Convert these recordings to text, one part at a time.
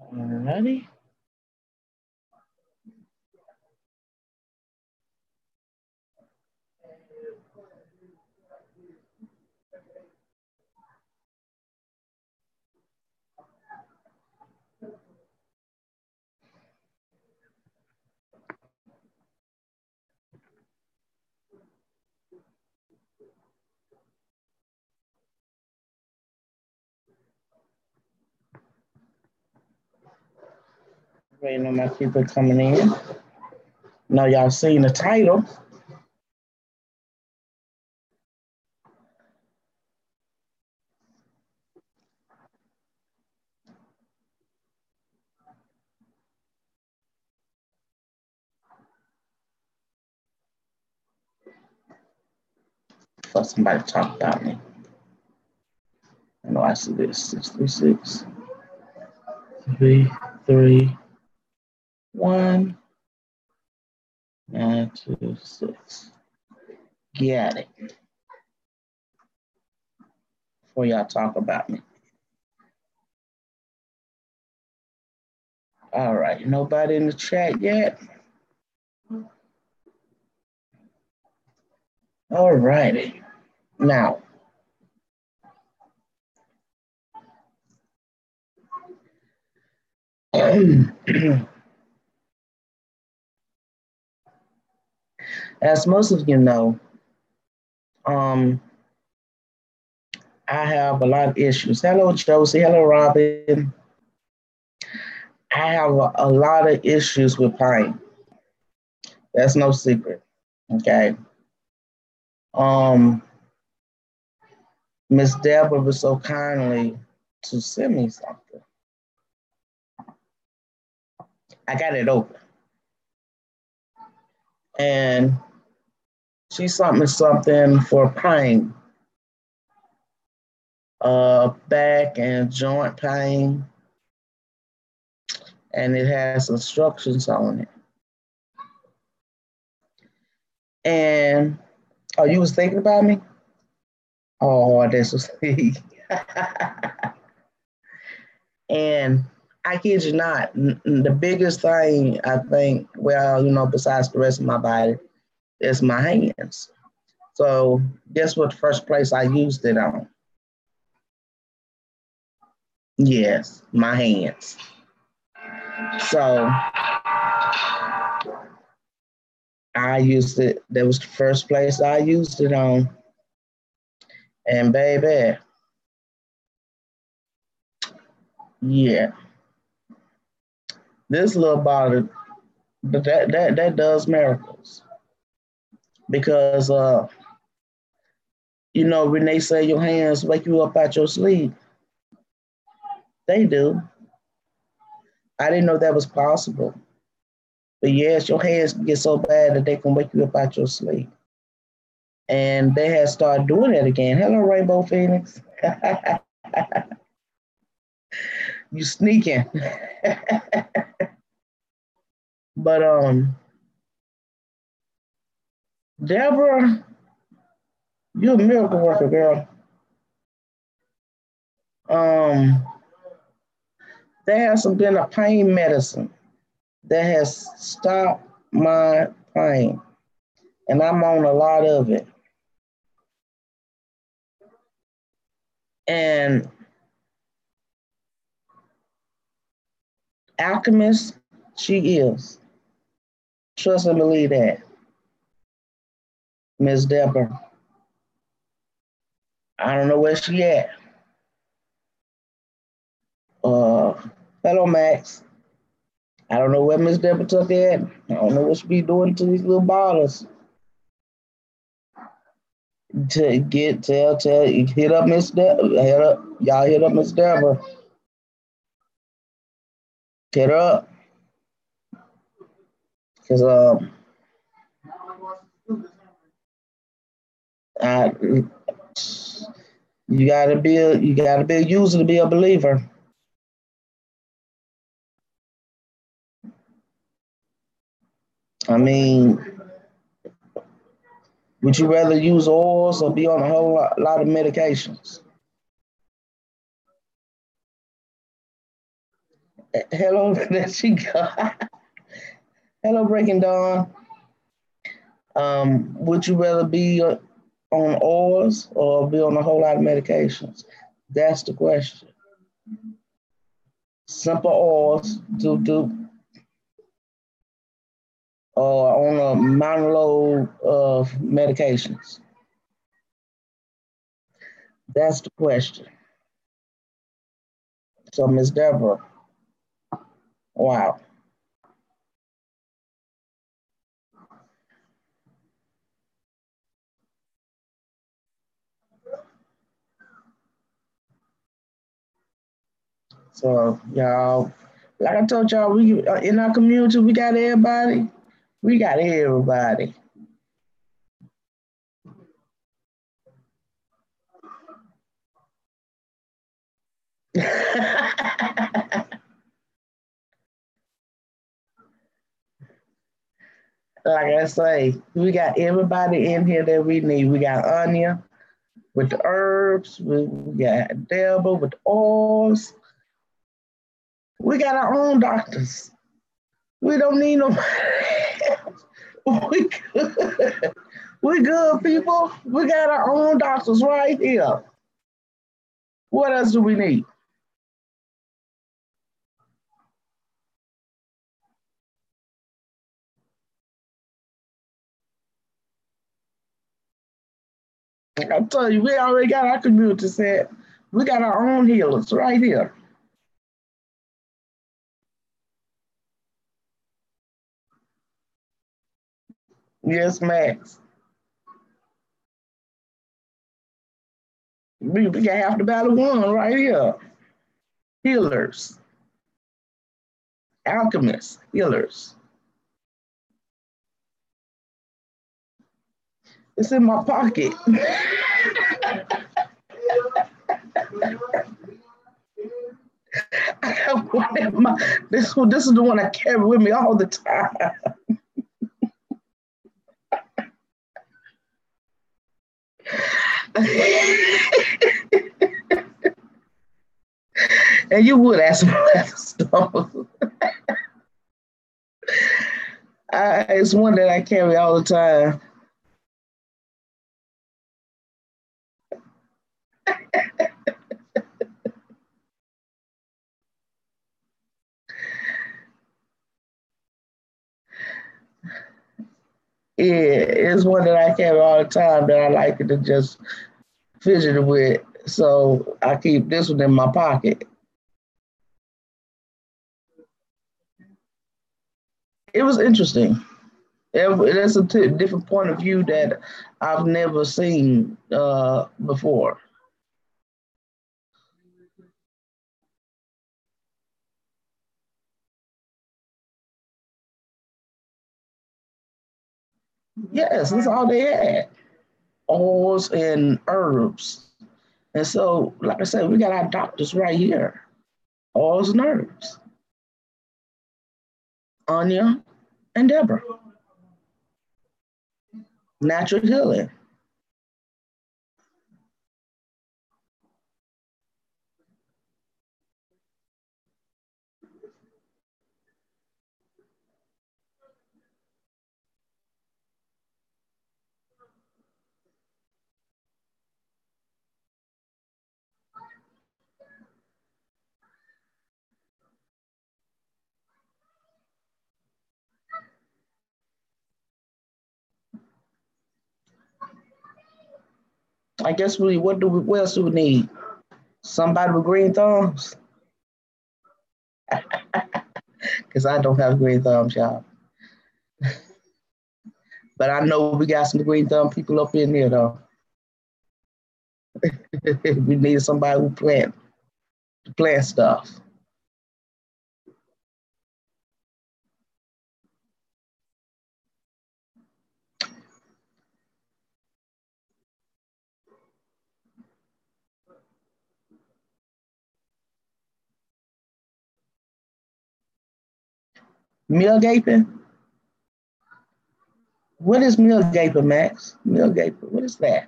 Alrighty. Waiting on my people coming in. Now y'all seen the title. For somebody to talk about me. I know I see this 636 331 926. Got it. Before y'all talk about me. All right, nobody in the chat yet? All righty. Now, as most of you know, I have a lot of issues. Hello, Josie. Hello, Robin. I have a lot of issues with pain. That's no secret. Okay. Miss Debbra was so kindly to send me something. I got it open. And she sent me something for pain. Back and joint pain. And it has instructions on it. And you was thinking about me? Oh, that's so sweet. And I kid you not, the biggest thing I think, well, besides the rest of my body, is my hands. So guess what the first place I used it on? Yes, my hands. So I used it, that was the first place I used it on. And baby, yeah. This little bottle, that does miracles. Because when they say your hands wake you up out your sleep, they do. I didn't know that was possible. But yes, your hands get so bad that they can wake you up out your sleep. And they had started doing it again. Hello, Rainbow Phoenix. You sneaking. But Deborah, you're a miracle worker, girl. There has been a pain medicine that has stopped my pain. And I'm on a lot of it. And Alchemist, she is. Trust and believe that. Miss Deborah. I don't know where she at. Hello, Max. I don't know where Miss Deborah took it. I don't know what she be doing to these little bottles. To get tell hit up Miss Deborah. Hit up y'all hit up Miss Deborah. Hit her up. Cause I, you gotta be a user to be a believer. I mean, would you rather use oils or be on a whole lot of medications? Hello, there she go. Hello, Breaking Dawn. Would you rather be on oils or be on a whole lot of medications? That's the question. Simple oils do or on a minor load of medications. That's the question. So, Miss Deborah, wow. So, y'all, like I told y'all, we in our community, we got everybody. We got everybody. Like I say, we got everybody in here that we need. We got Anya with the herbs. We got Deborah with the oils. We got our own doctors. We don't need nobody else. We good. We good, people. We got our own doctors right here. What else do we need? I tell you, we already got our community set. We got our own healers right here. Yes, Max. We got half the battle won right here. Healers, alchemists, healers. It's in my pocket. I got one in my, this is the one I carry with me all the time. And you would ask me that stuff. It's one that I carry all the time. Yeah, it's one that I carry all the time that I like to just fidget with. So I keep this one in my pocket. It was interesting. That's a different point of view that I've never seen before. Yes, that's all they had. Oils and herbs. And so, like I said, we got our doctors right here. Oils and herbs. Anya and Deborah. Natural healing. I guess what else do we need? Somebody with green thumbs? Because I don't have green thumbs, y'all. But I know we got some green thumb people up in here though. We need somebody who plant stuff. Meal gaping? What is meal gaping, Max? Meal gaping. What is that?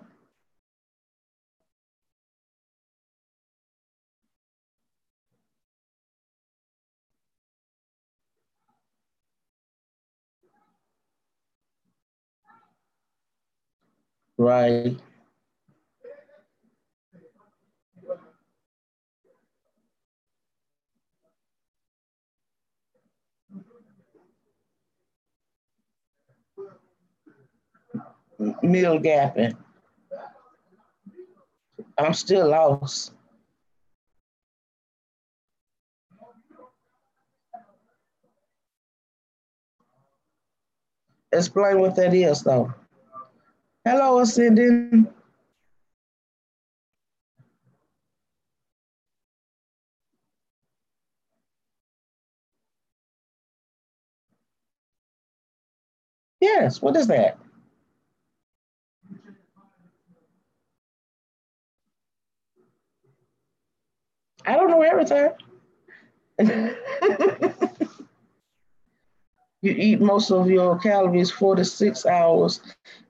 Right. Meal gapping. I'm still lost. Explain what that is, though. Hello, Ascending. Yes, what is that? I don't know everything. You eat most of your calories 4 to 6 hours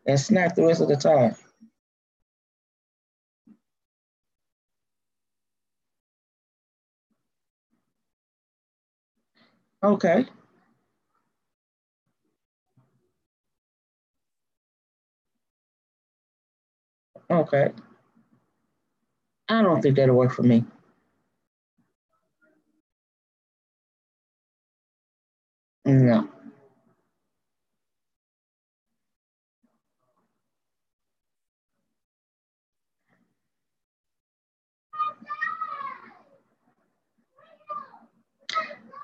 and snack the rest of the time. Okay, okay. I don't think that'll work for me. No.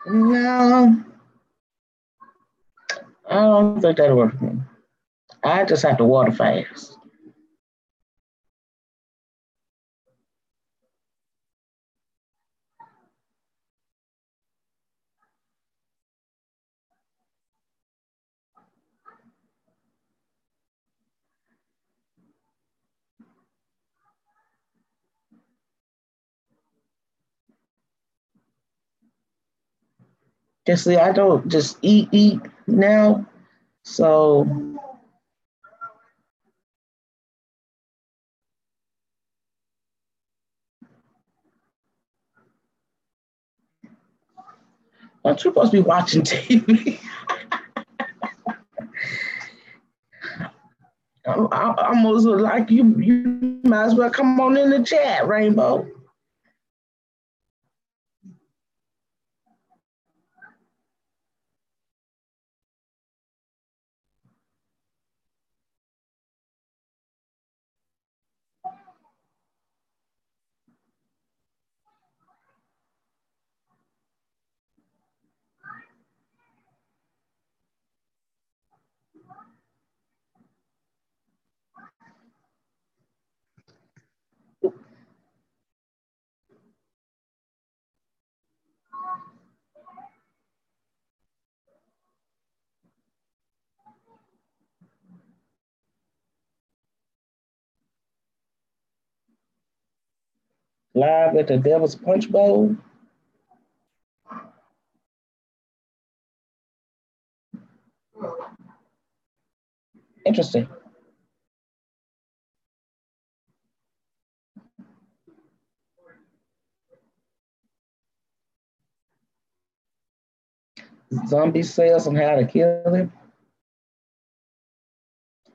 No, I don't think that'll work for me. I just have to water fast. Just see, I don't just eat now. So aren't you supposed to be watching TV? I'm almost like you. You might as well come on in the chat, Rainbow. Live at the Devil's Punch Bowl. Interesting. Zombie cells and how to kill him.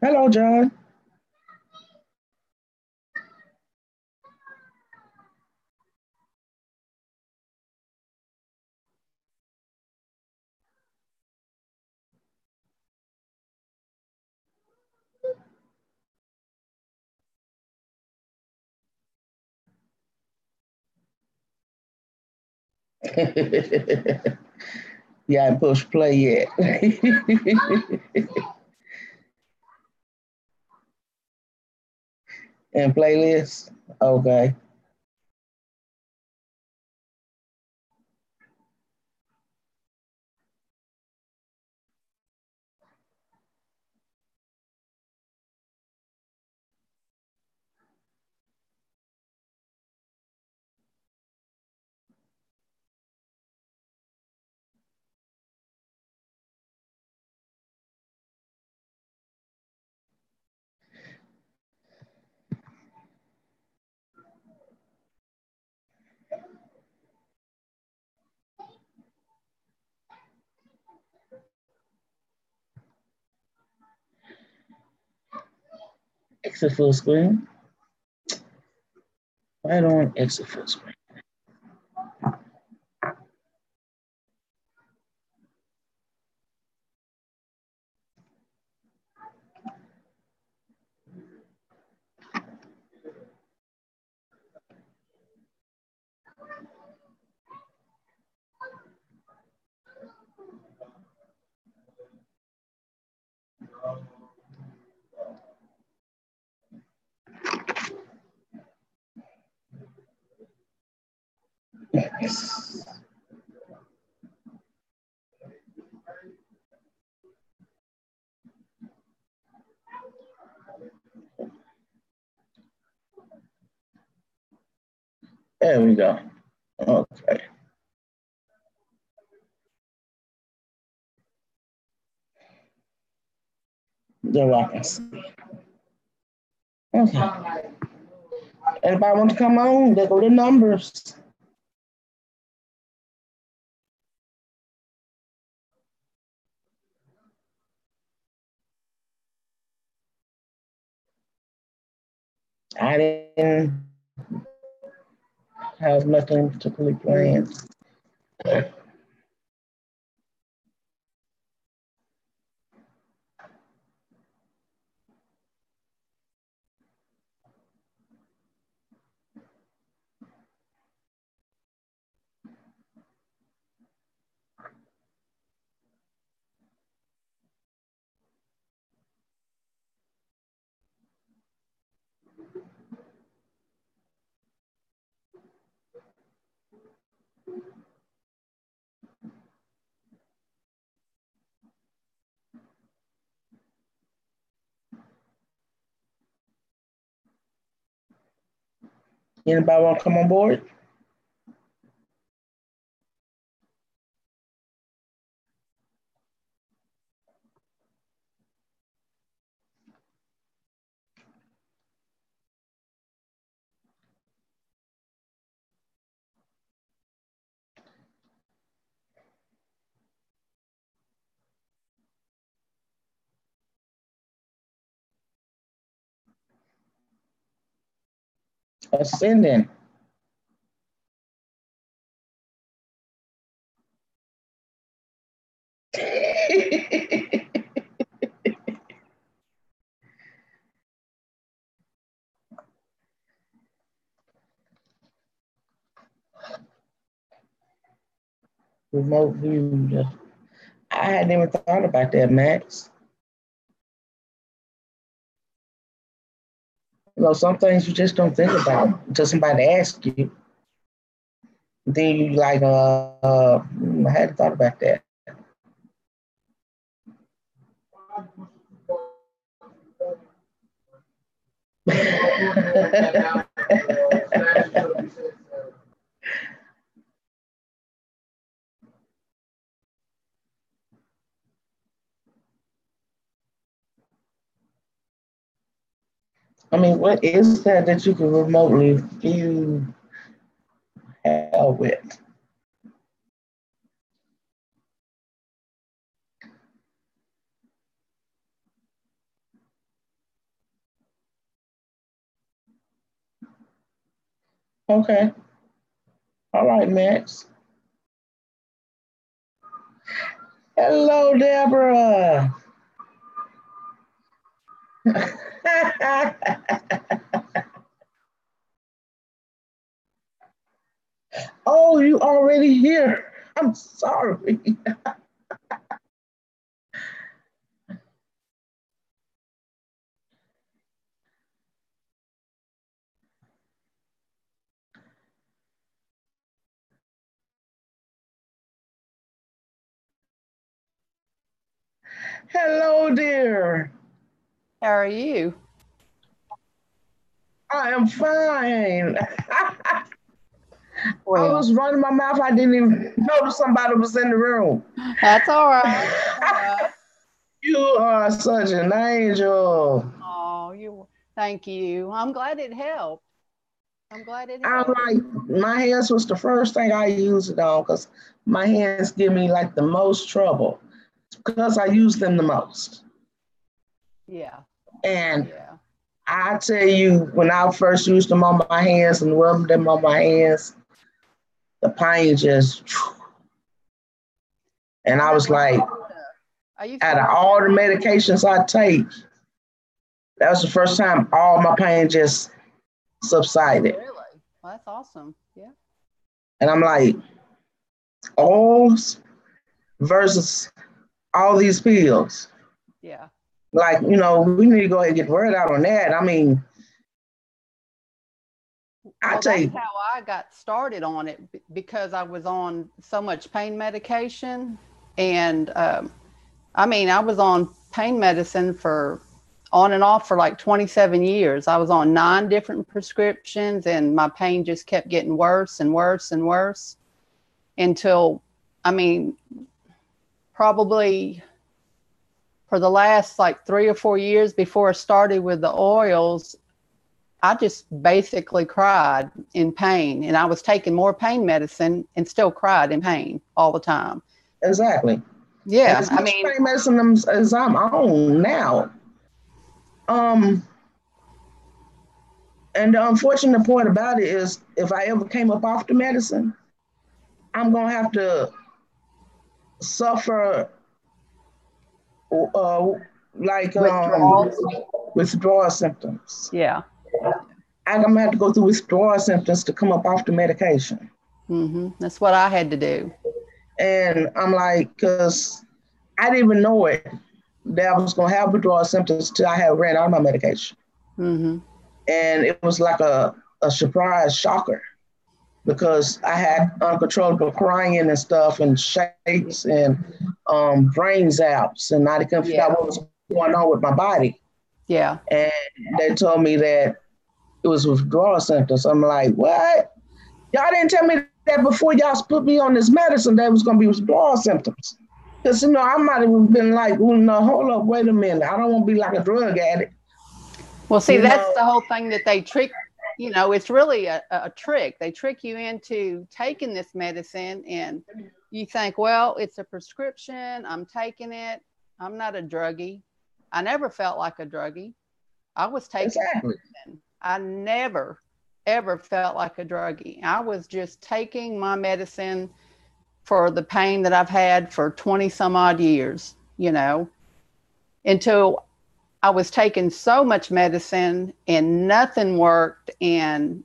Hello, John. Yeah, I push play yet. And playlist. Okay. Exit full screen. Right on exit full screen. There we go. Okay. There I can see. Okay. Everybody want to come on? They go to numbers. I didn't have nothing particularly planned. Anybody want to come on board? Ascending. Remote view. I hadn't even thought about that, Max. You know, some things you just don't think about until somebody asks you. Then you like, I hadn't thought about that. I mean, what is that you can remotely view hell with? Okay. All right, Max. Hello, Deborah. Oh, you already here. I'm sorry. Hello, dear. How are you? I am fine. I Well, was running my mouth. I didn't even notice somebody was in the room. that's all right. All right. You are such an angel. Oh, thank you. I'm glad it helped. I'm glad it I'm helped. like, my hands was the first thing I used it on because my hands give me like the most trouble because I use them the most. Yeah. And Yeah. I tell you, when I first used them on my hands and rubbed them on my hands, the pain just, and I I know was like, I used to out of work all in the medications I take, that was the first time all my pain just subsided. really. Well, that's awesome. Yeah. And I'm like, oils versus all these pills. Yeah. Like, we need to go ahead and get the word out on that. I mean, I Well, that's take, how I got started on it because I was on so much pain medication. And I mean, I was on pain medicine for on and off for like 27 years. I was on 9 different prescriptions and my pain just kept getting worse and worse and worse until, I mean, probably for the last like 3 or 4 years before I started with the oils, I just basically cried in pain. And I was taking more pain medicine and still cried in pain all the time. exactly. And Yeah. as I much mean, pain medicine as I'm on now, um, and the unfortunate part about it is if I ever came up off the medicine, I'm going to have to suffer uh, like withdrawals. withdrawal symptoms. Yeah. I'm gonna have to go through withdrawal symptoms to come up off the medication. That's what I had to do. And I'm like, because I didn't even know it that I was gonna have withdrawal symptoms till I had ran out of my medication. hmm And it was like a surprise shocker because I had uncontrollable crying and stuff and shakes and brain zaps and I couldn't figure Yeah. out what was going on with my body. Yeah. And they told me that it was withdrawal symptoms. I'm like, what? Y'all didn't tell me that before y'all put me on this medicine that was going to be withdrawal symptoms. Because, I might have been like, well, no, hold up, wait a minute. I don't want to be like a drug addict. Well, see, You that's know, the whole thing that they trick, it's really a trick. They trick you into taking this medicine and you think, well, it's a prescription. I'm taking it. I'm not a druggie. I never felt like a druggie. I was taking exactly. medicine. I never, ever felt like a druggie. I was just taking my medicine for the pain that I've had for 20 some odd years, until I was taking so much medicine and nothing worked. And,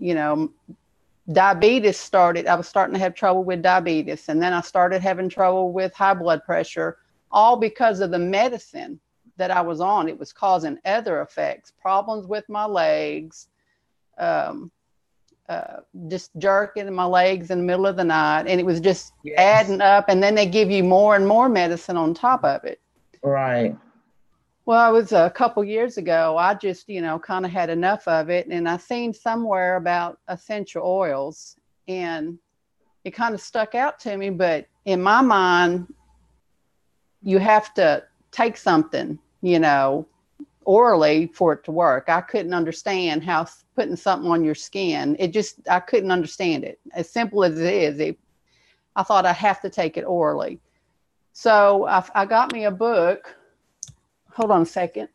diabetes started. I was starting to have trouble with diabetes. And then I started having trouble with high blood pressure, all because of the medicine that I was on. It was causing other effects, problems with my legs, um, just jerking my legs in the middle of the night. And it was just Yes. adding up. And then they give you more and more medicine on top of it. Right. Well, it was a couple years ago. I just, kind of had enough of it. And I seen somewhere about essential oils and it kind of stuck out to me. But in my mind, you have to take something, orally for it to work. I couldn't understand how putting something on your skin, I couldn't understand it. As simple as it is, I thought I have to take it orally. So I got me a book. Hold on a second.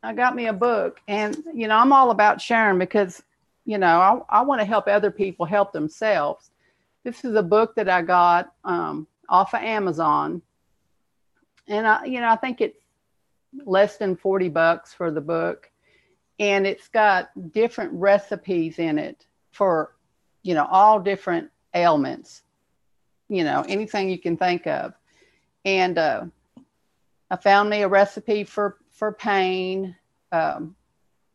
I got me a book and, I'm all about sharing because, I want to help other people help themselves. This is a book that I got off of Amazon. And I think it's less than $40 for the book. And it's got different recipes in it for, all different ailments, anything you can think of. And I found me a recipe for pain.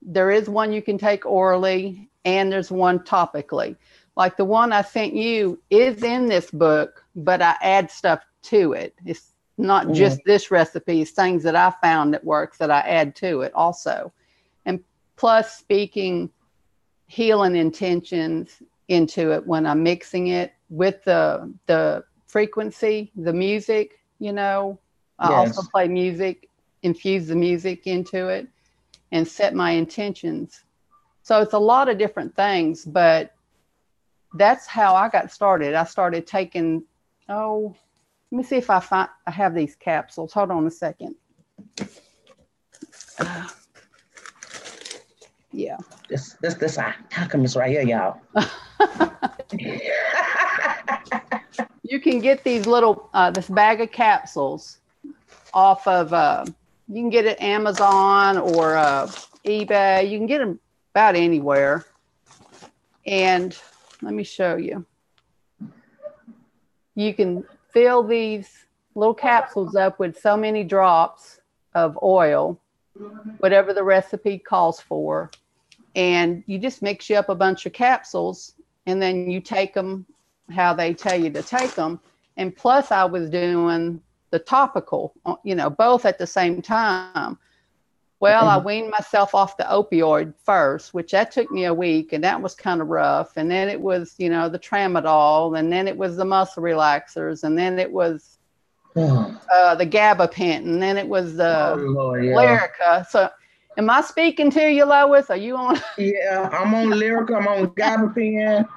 There is one you can take orally and there's one topically. Like the one I sent you is in this book, but I add stuff to it. not just this recipe, it's things that I found that works that I add to it also. And plus speaking healing intentions into it when I'm mixing it with the frequency, the music, you know. I also play music, infuse the music into it and set my intentions. So it's a lot of different things, but that's how I got started. I started taking, let me see if I have these capsules. Hold on a second. Yeah. This Alchemist right here, y'all. You can get these little, this bag of capsules off of, you can get it Amazon or eBay. You can get them about anywhere. And let me show you. You can fill these little capsules up with so many drops of oil, whatever the recipe calls for. And you just mix you up a bunch of capsules and then you take them how they tell you to take them. And plus I was doing the topical, you know, both at the same time. Well, I weaned myself off the opioid first, which that took me a week, and that was kind of rough. And then it was, you know, the tramadol, and then it was the muscle relaxers, and then it was the gabapentin, and then it was the Lyrica. So, am I speaking to you, Lois? Are you on? Yeah, I'm on Lyrica. I'm on gabapentin.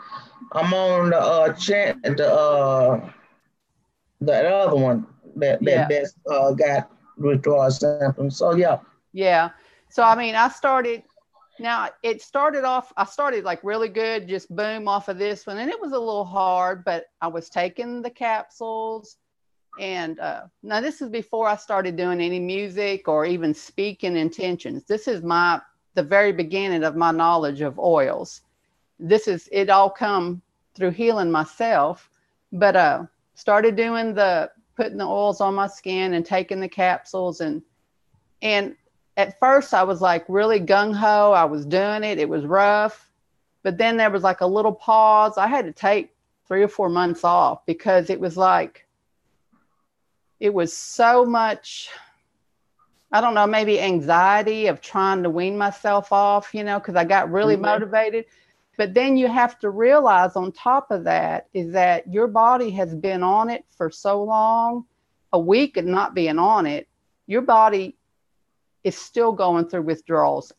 I'm on the other one that got withdrawal symptoms. So yeah. Yeah. So, I mean, I started off, I started like really good, just boom off of this one. And it was a little hard, but I was taking the capsules. And now this is before I started doing any music or even speaking intentions. This is the very beginning of my knowledge of oils. It all come through healing myself, but started doing putting the oils on my skin and taking the capsules. And at first I was like really gung-ho. I was doing it. It was rough. But then there was like a little pause. I had to take 3 or 4 months off because it was so much, I don't know, maybe anxiety of trying to wean myself off, you know, because I got really motivated. But then you have to realize on top of that is that your body has been on it for so long, a week of not being on it, your body is still going through withdrawals.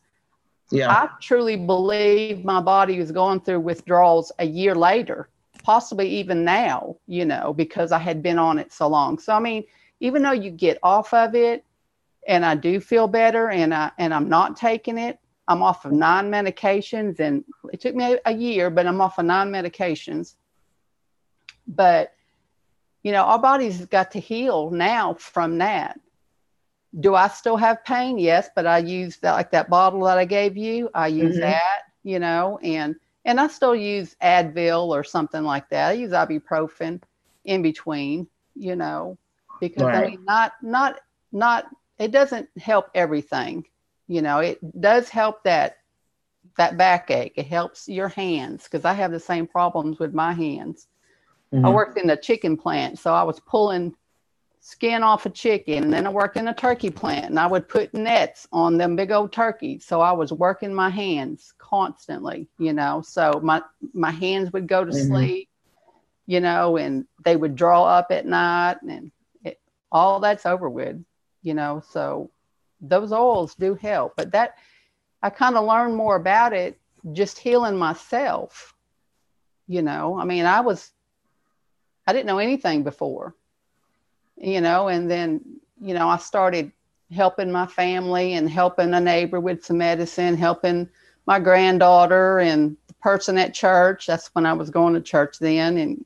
Yeah. I truly believe my body is going through withdrawals a year later, possibly even now, you know, because I had been on it so long. So, I mean, even though you get off of it and I do feel better and I'm not taking it, I'm off of 9 medications, and it took me a year, but I'm off of 9 medications. But, you know, our body's got to heal now from that. Do I still have pain? Yes, but I use that bottle that I gave you. I use that, you know, and I still use Advil or something like that. I use ibuprofen in between, you know, because I mean, not it doesn't help everything, you know. It does help that backache. It helps your hands because I have the same problems with my hands. I worked in a chicken plant, so I was pulling skin off a chicken, and then I worked in a turkey plant, and I would put nets on them big old turkeys. So I was working my hands constantly, you know. So my hands would go to sleep, you know, and they would draw up at night, and all that's over with, you know. So those oils do help, but that I kind of learned more about it just healing myself, you know. I mean, I didn't know anything before, you know, and then, you know, I started helping my family and helping a neighbor with some medicine, helping my granddaughter and the person at church. That's when I was going to church then.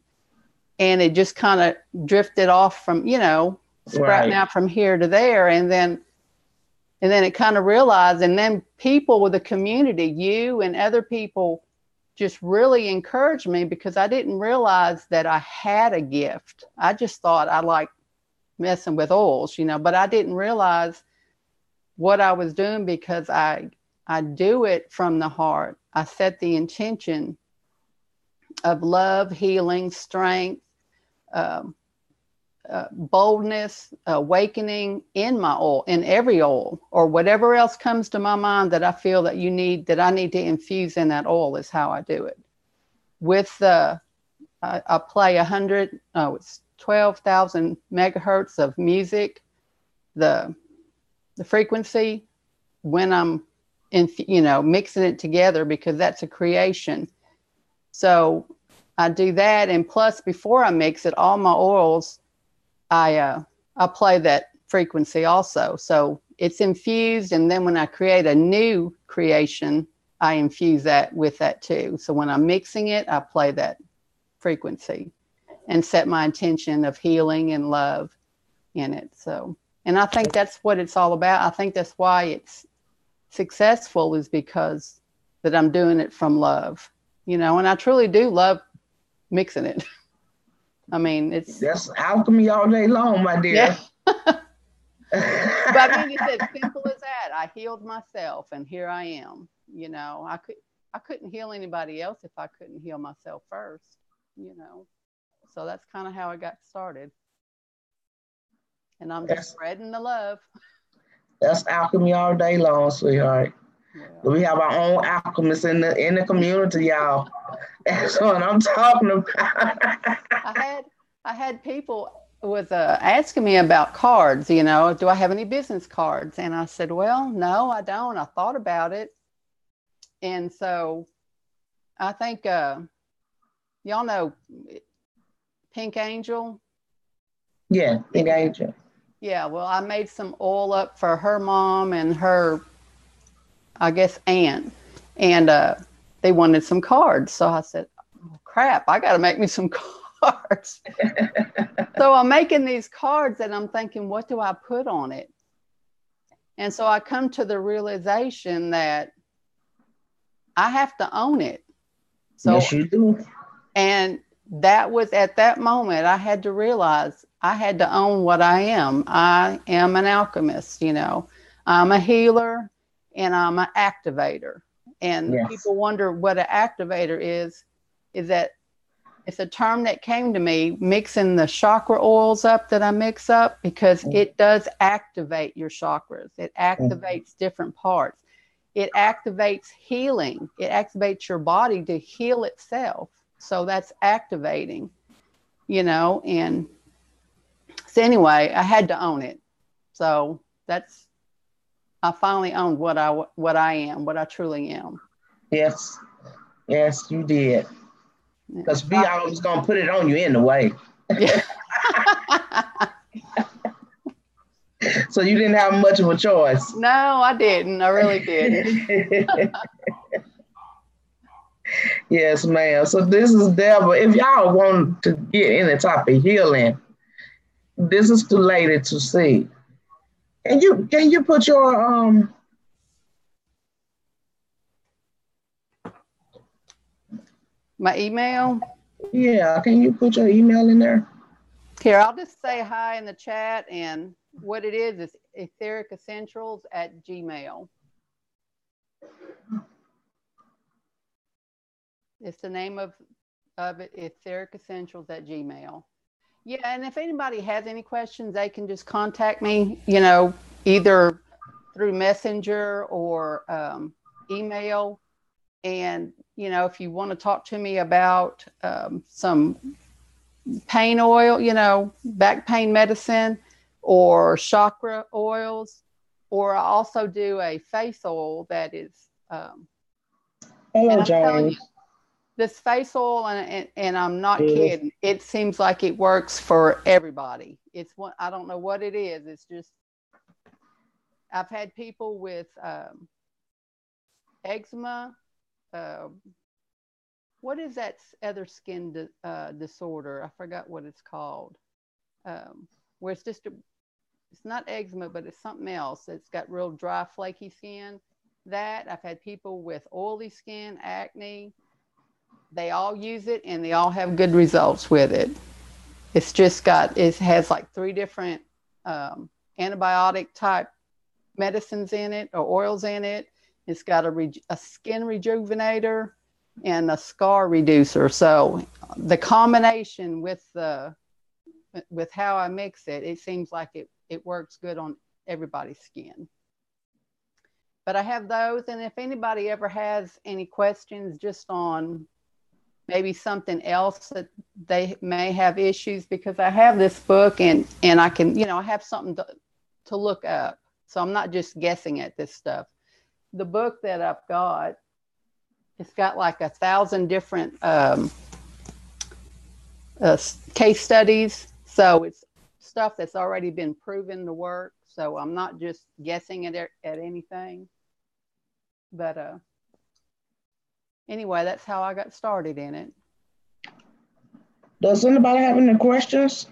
And it just kind of drifted off from, you know, sprouting out from here to there. And then it kind of realized, and then people with the community, you and other people just really encouraged me because I didn't realize that I had a gift. I just thought I liked messing with oils, you know, but I didn't realize what I was doing because I do it from the heart. I set the intention of love, healing, strength, boldness, awakening in my oil, in every oil, or whatever else comes to my mind that I feel that I need to infuse in that oil is how I do it. With I play it's 12,000 megahertz of music, the frequency when I'm mixing it together, because that's a creation. So I do that. And plus, before I mix it, all my oils, I play that frequency also. So it's infused. And then when I create a new creation, I infuse that with that too. So when I'm mixing it, I play that frequency and set my intention of healing and love in it. So, and I think that's what it's all about. I think that's why it's successful, is because that I'm doing it from love, and I truly do love mixing it. I mean, that's alchemy all day long, my dear. Yeah. But I mean, it's as simple as that. I healed myself, and here I am. I couldn't heal anybody else if I couldn't heal myself first. So that's kind of how I got started. And I'm just spreading the love. That's alchemy all day long, sweetheart. Well, we have our own alchemists in the community, y'all. That's what I'm talking about. I had people was asking me about cards. Do I have any business cards? And I said, well, no, I don't. I thought about it, and so I think y'all know Pink Angel. Yeah, Pink Angel. Yeah, well, I made some oil up for her mom and her, I guess, aunt, and they wanted some cards. So I said, oh, crap, I got to make me some cards. So I'm making these cards and I'm thinking, what do I put on it? And so I come to the realization that I have to own it. So, yes, you do. And that was at that moment, I had to realize I had to own what I am. I am an alchemist, I'm a healer and I'm an activator. And yes. People wonder what an activator is that it's a term that came to me mixing the chakra oils up that I mix up, because it does activate your chakras. It activates different parts. It activates healing. It activates your body to heal itself. So that's activating, and so anyway, I had to own it. So I finally owned what I am, what I truly am. Yes, you did. Because we always going to put it on you anyway. Yeah. So you didn't have much of a choice. No, I didn't. I really didn't. Yes, ma'am. So this is Deborah. If y'all want to get any type of healing, this is too late to see. Can you put your my email? Yeah, can you put your email in there? Here, I'll just say hi in the chat, and what it is etheric-essentials@gmail.com. It's the name of it, etheric-essentials@gmail.com. Yeah, and if anybody has any questions, they can just contact me, either through Messenger or email. And, if you want to talk to me about some pain oil, back pain medicine or chakra oils, or I also do a face oil that is. Hello, James. This face oil, and I'm not kidding, it seems like it works for everybody. I don't know what it is. It's just, I've had people with eczema. What is that other skin disorder? I forgot what it's called. Where it's just, it's not eczema, but it's something else. It's got real dry, flaky skin. I've had people with oily skin, acne. They all use it and they all have good results with it. It has like 3 different antibiotic type medicines in it, or oils in it. It's got a skin rejuvenator and a scar reducer. So the combination with the with how I mix it, it seems like it works good on everybody's skin. But I have those, and if anybody ever has any questions just on maybe something else that they may have issues, because I have this book and I can, I have something to look up. So I'm not just guessing at this stuff. The book that I've got, it's got like 1,000 different case studies. So it's stuff that's already been proven to work. So I'm not just guessing at anything. But anyway, that's how I got started in it. Does anybody have any questions?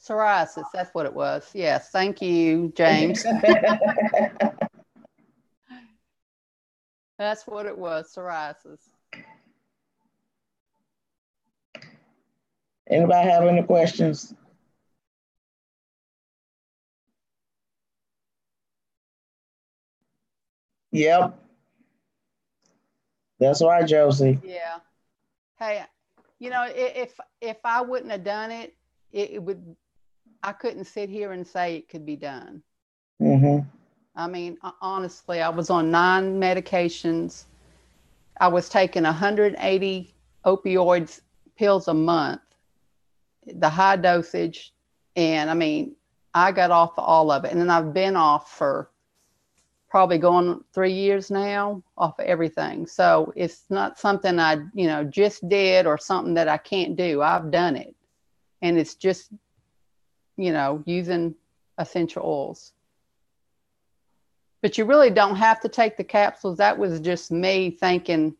Psoriasis, that's what it was. Yes, thank you, James. That's what it was, psoriasis. Anybody have any questions? Yep. That's right, Josie. Yeah. Hey, if I wouldn't have done it, I couldn't sit here and say it could be done. Mm-hmm. I mean, honestly, I was on 9 medications. I was taking 180 opioids pills a month, the high dosage. And I mean, I got off all of it. And then I've been off for probably going 3 years now, off of everything. So it's not something I, just did or something that I can't do. I've done it. And it's just, using essential oils. But you really don't have to take the capsules. That was just me thinking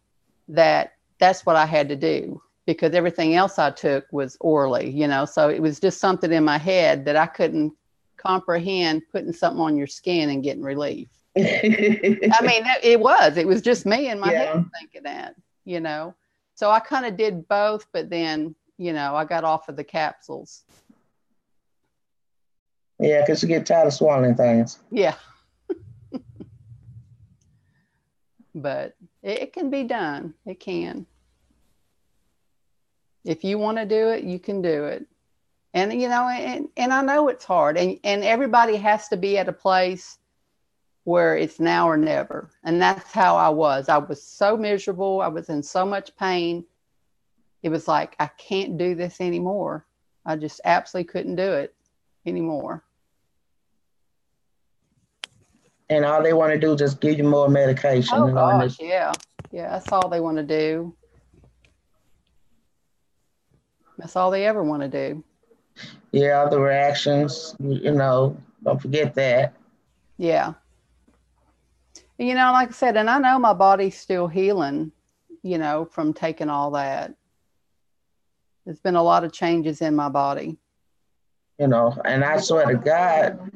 that that's what I had to do, because everything else I took was orally, so it was just something in my head that I couldn't comprehend, putting something on your skin and getting relief. I mean, it was just me in my head thinking that, so I kind of did both, but then, I got off of the capsules. Yeah, because you get tired of swallowing things. Yeah. But it can be done. It can. If you want to do it, you can do it. And, and I know it's hard. And everybody has to be at a place where it's now or never. And that's how I was. I was so miserable. I was in so much pain. It was like, I can't do this anymore. I just absolutely couldn't do it anymore. And all they want to do is just give you more medication. Oh, gosh, yeah. Yeah, that's all they want to do. That's all they ever want to do. Yeah, the reactions, don't forget that. Yeah. Like I said, and I know my body's still healing, from taking all that. There's been a lot of changes in my body. And I swear to God,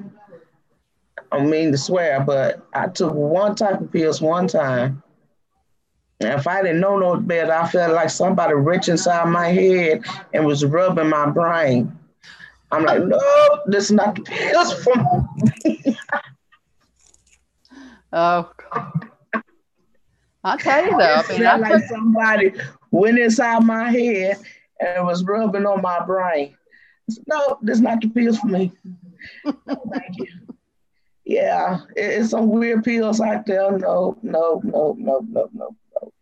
I don't mean to swear, but I took one type of pills one time. And if I didn't know no better, I felt like somebody reached inside my head and was rubbing my brain. I'm like, no, this is not the pills for me. Oh, God. I'll tell you though. It felt like somebody went inside my head and was rubbing on my brain. Said, no, this is not the pills for me. No, thank you. Yeah, it's some weird pills out there. No.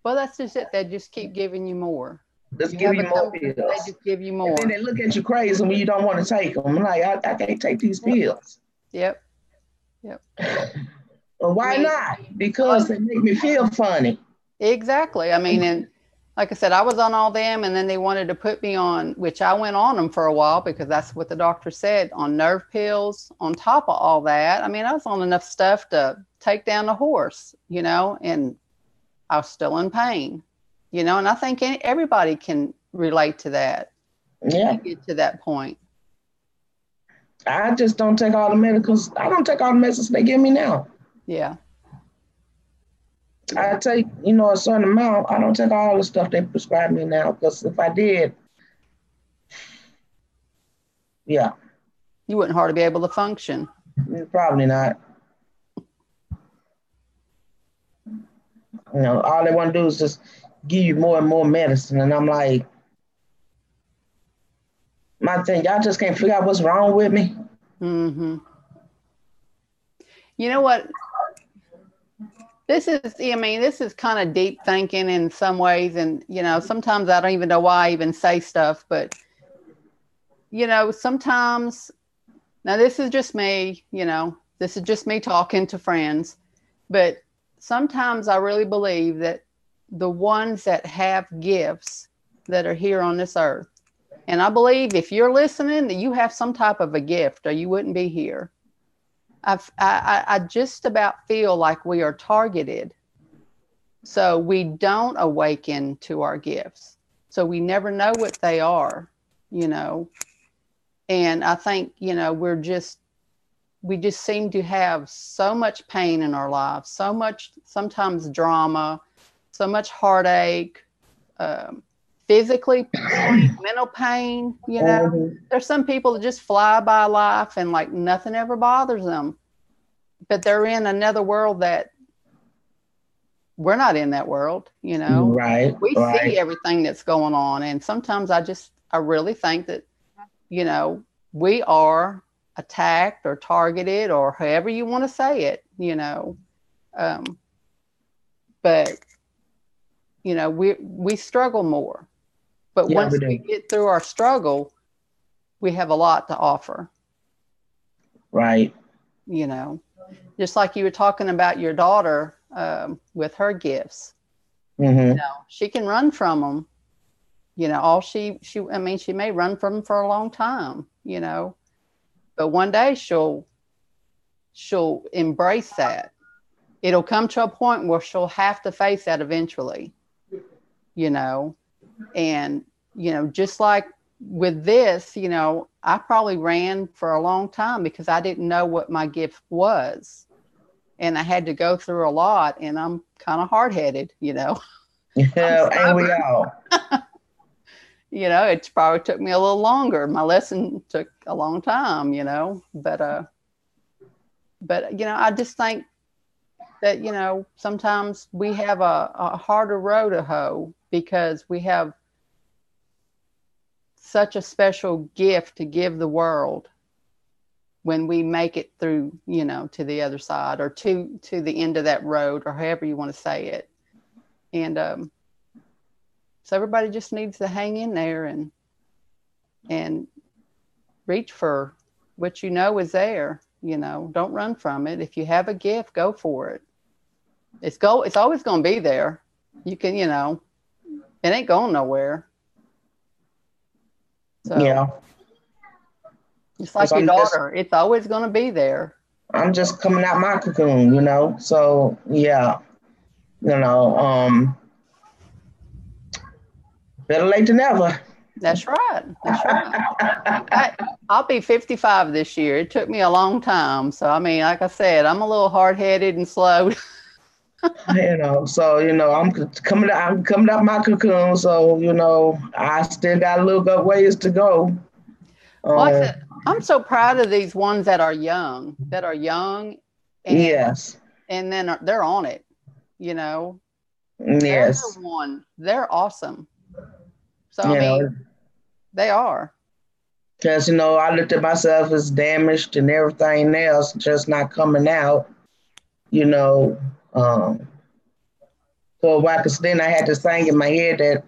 Well, that's just it. They just keep giving you more. Just give you more pills. They just give you more. And then they look at you crazy when you don't want to take them. I'm like, I can't take these pills. Yep. Well, why not? Because they make me feel funny. Exactly. I mean, and like I said, I was on all them, and then they wanted to put me on, which I went on them for a while because that's what the doctor said, on nerve pills on top of all that. I mean, I was on enough stuff to take down a horse, and I was still in pain, and I think everybody can relate to that. Yeah. Get to that point. I just don't take all the medicals. I don't take all the medicines they give me now. Yeah. I take, a certain amount. I don't take all the stuff they prescribe me now, because if I did, yeah. You wouldn't hardly be able to function. Probably not. You know, all they want to do is just give you more and more medicine. And I'm like, my thing, y'all just can't figure out what's wrong with me. Mm-hmm. You know what? This is kind of deep thinking in some ways. And, you know, sometimes I don't even know why I even say stuff, but, you know, sometimes, now this is just me, you know, this is just me talking to friends, but sometimes I really believe that the ones that have gifts that are here on this earth, and I believe if you're listening that you have some type of a gift or you wouldn't be here. I just about feel like we are targeted. So we don't awaken to our gifts. So we never know what they are, you know. And I think, you know, we just seem to have so much pain in our lives, so much, sometimes drama, so much heartache, physically pain, mental pain, you know. Mm-hmm. There's some people that just fly by life and like nothing ever bothers them, but they're in another world that we're not in that world, you know. Right, We right. see everything that's going on. And sometimes I really think that, you know, we are attacked or targeted or however you want to say it, you know. But, you know, we struggle more. But Yeah, once we we do. get through our struggle, we have a lot to offer, Right. you know. Just like you were talking about your daughter with her gifts. Mm-hmm. You know, she can run from them. You know, all she may run from them for a long time, you know, but one day she'll embrace that. It'll come to a point where she'll have to face that eventually, you know. And, you know, just like with this, you know, I probably ran for a long time because I didn't know what my gift was. And I had to go through a lot, and I'm kind of hard-headed, you know. Yeah, ain't we all? You know, it probably took me a little longer. My lesson took a long time, you know, but you know, I just think that, you know, sometimes we have a harder row to hoe because we have such a special gift to give the world when we make it through, you know, to the other side or to the end of that road or however you want to say it. And so everybody just needs to hang in there and reach for what you know is there. You know, don't run from it. If you have a gift, go for it. It's always going to be there. You can, you know, it ain't going nowhere. So Yeah. it's like your daughter. It's always going to be there. I'm just coming out my cocoon, you know. So yeah, you know, better late than never. That's right. That's right. I'll be 55 this year. It took me a long time. So, I mean, like I said, I'm a little hard-headed and slow. You know, so you know, I'm coming out my cocoon. So you know, I still got a little ways to go. Well, like I said, I'm so proud of these ones that are young, and yes, and then they're on it. You know, yes, they're awesome. So I you mean, know, they are. because you know, I looked at myself as damaged and everything else, just not coming out. You know, for a while, because then I had to sing in my head that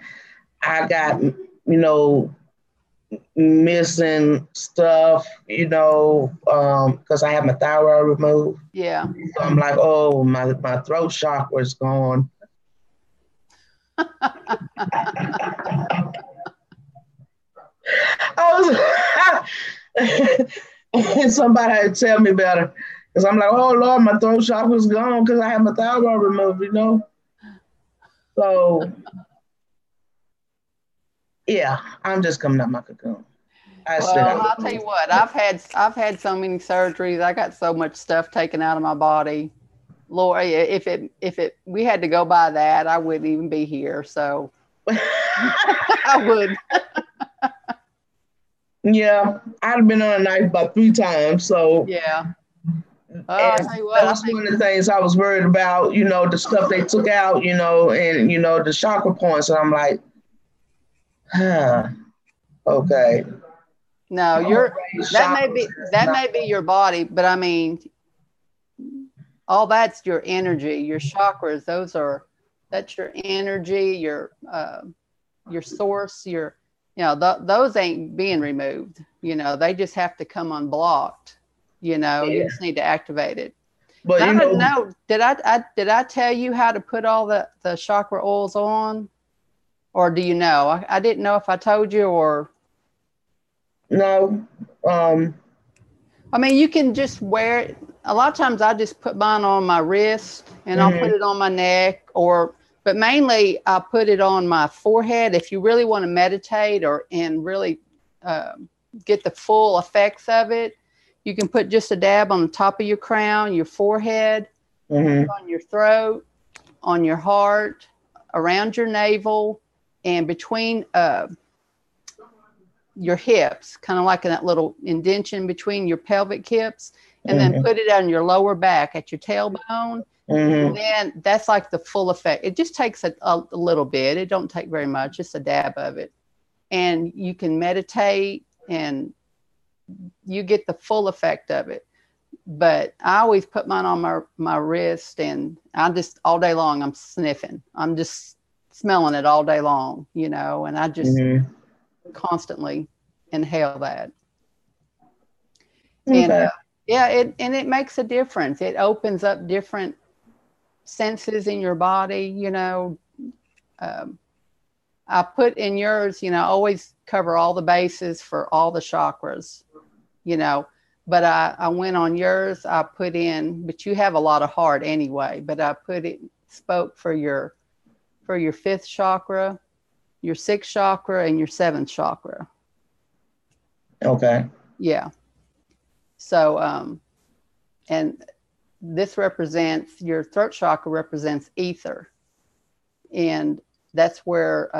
I got, you know, missing stuff, you know, because I had my thyroid removed. Yeah. So I'm like, oh, my throat chakra is gone. I was, and somebody had to tell me better. Because I'm like, oh, Lord, my throat chakra is gone because I had my thyroid removed, you know? So, yeah, I'm just coming out my cocoon. Well, I'll tell you what, I've had so many surgeries. I got so much stuff taken out of my body. Lord, if we had to go by that, I wouldn't even be here. So I would. Yeah, I've been on a knife about 3 times. So yeah, I And tell you what, that was one of the things I was worried about, the stuff they took out, and the chakra points. And I'm like, okay. no, that may be your body, but I mean, all that's your energy, your chakras. That's your energy, your source, those ain't being removed. They just have to come unblocked. You just need to activate it. But I don't know. Did I tell you how to put all the chakra oils on, or do you know? I didn't know if I told you or. No. I mean, you can just wear it. A lot of times I just put mine on my wrist and I'll put it on my neck, but mainly I put it on my forehead. If you really want to meditate and really get the full effects of it, you can put just a dab on the top of your crown, your forehead, on your throat, on your heart, around your navel, and between your hips, kind of like in that little indentation between your pelvic hips, and then put it on your lower back at your tailbone. And then that's like the full effect. It just takes a little bit. It don't take very much, just a dab of it. And you can meditate and you get the full effect of it. But I always put mine on my wrist, and I just all day long I'm sniffing. I'm just smelling it all day long, and I just constantly inhale that. Okay. And it makes a difference. It opens up different senses in your body. I put in yours, always cover all the bases for all the chakras, but I went on yours. I put in, but you have a lot of heart anyway, but I spoke for your fifth chakra, your sixth chakra, and your seventh chakra. Okay. Yeah. So, and this represents, your throat chakra represents ether. And that's where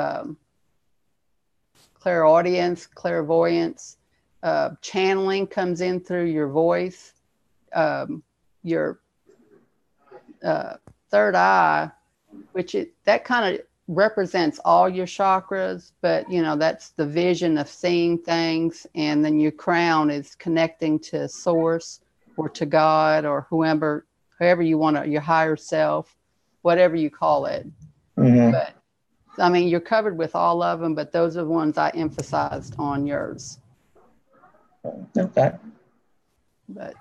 clairaudience, clairvoyance, channeling comes in through your voice. Your third eye, that kind of represents all your chakras, but that's the vision of seeing things. And then your crown is connecting to source or to God or whoever you want to, your higher self, whatever you call it. But I mean, you're covered with all of them, but those are the ones I emphasized on yours. Okay. But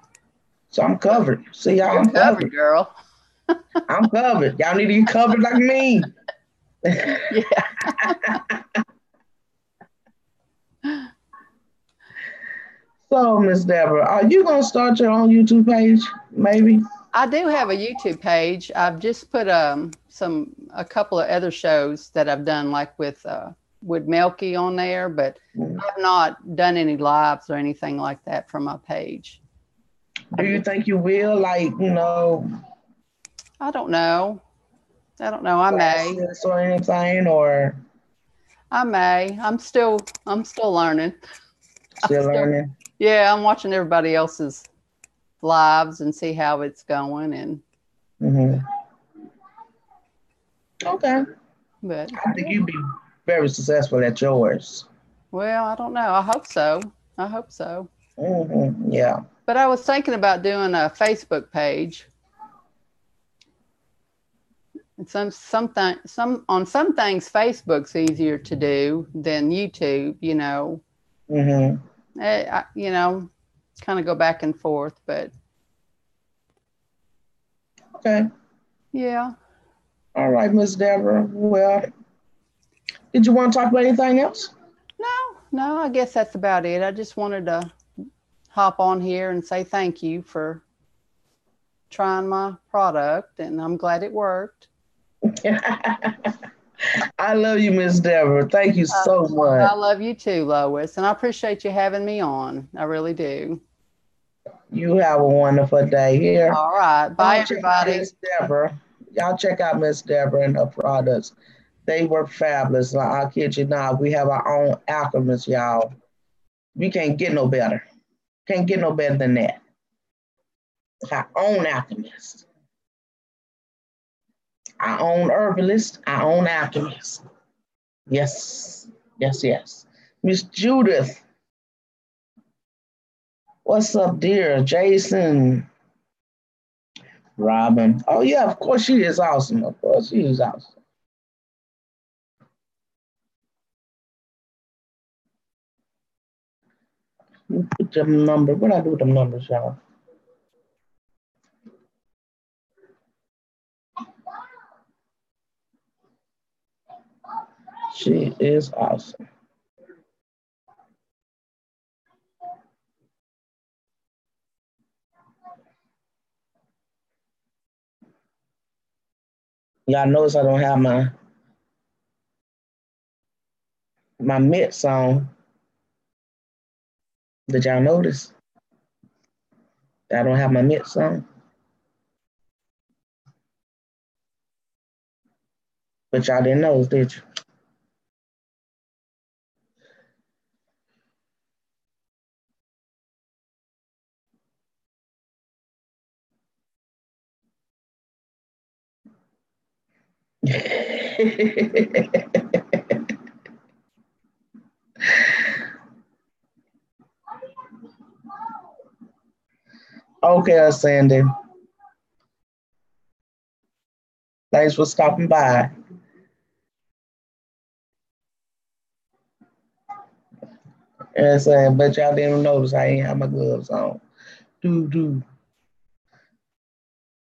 so I'm covered. See, y'all, I'm covered, girl. I'm covered. Y'all need to get covered like me. Yeah. So, Miss Deborah, are you going to start your own YouTube page, maybe? I do have a YouTube page. I've just put a couple of other shows that I've done, like with Melky on there, but I've not done any lives or anything like that from my page. Do you think you will, I don't know. I may. Or anything, or I may. I'm still learning. Still learning. Yeah, I'm watching everybody else's lives and see how it's going. And okay. But I think you'd be very successful at yours. Well, I don't know. I hope so. Yeah. But I was thinking about doing a Facebook page. And some things, Facebook's easier to do than YouTube. Kind of go back and forth, but okay. Yeah. All right, Miss Deborah. Well, did you want to talk about anything else? No, I guess that's about it. I just wanted to hop on here and say thank you for trying my product, and I'm glad it worked. I love you, Miss Deborah. Thank you so much. I love you too, Lois, and I appreciate you having me on. I really do. You have a wonderful day here. All right. Bye, everybody. Miss Deborah. Y'all check out Miss Deborah and her products. They work fabulous. I'll kid you not. We have our own Alchemist, y'all. We can't get no better. Can't get no better than that. I own Alchemist. I own Herbalist. I own Alchemist. Yes, yes, yes. Miss Judith, what's up, dear? Jason, Robin. Oh, yeah, of course she is awesome. Of course she is awesome. Put them numbers. What I do with them numbers, y'all? She is awesome. Y'all notice I don't have my mitts on. Did y'all notice? I don't have my mitts on. But y'all didn't notice, did you? Okay, Sandy. Thanks for stopping by. And I said, but y'all didn't notice I ain't have my gloves on. Do.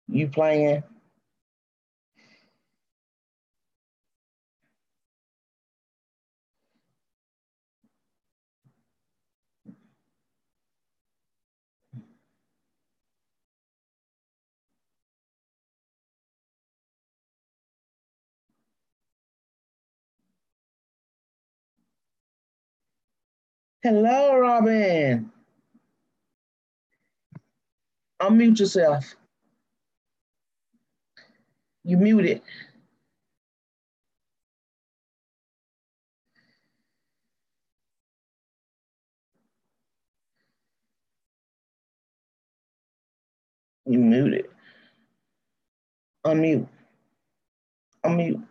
You playing? Hello, Robin. Unmute yourself. You muted. You muted. Unmute. Unmute.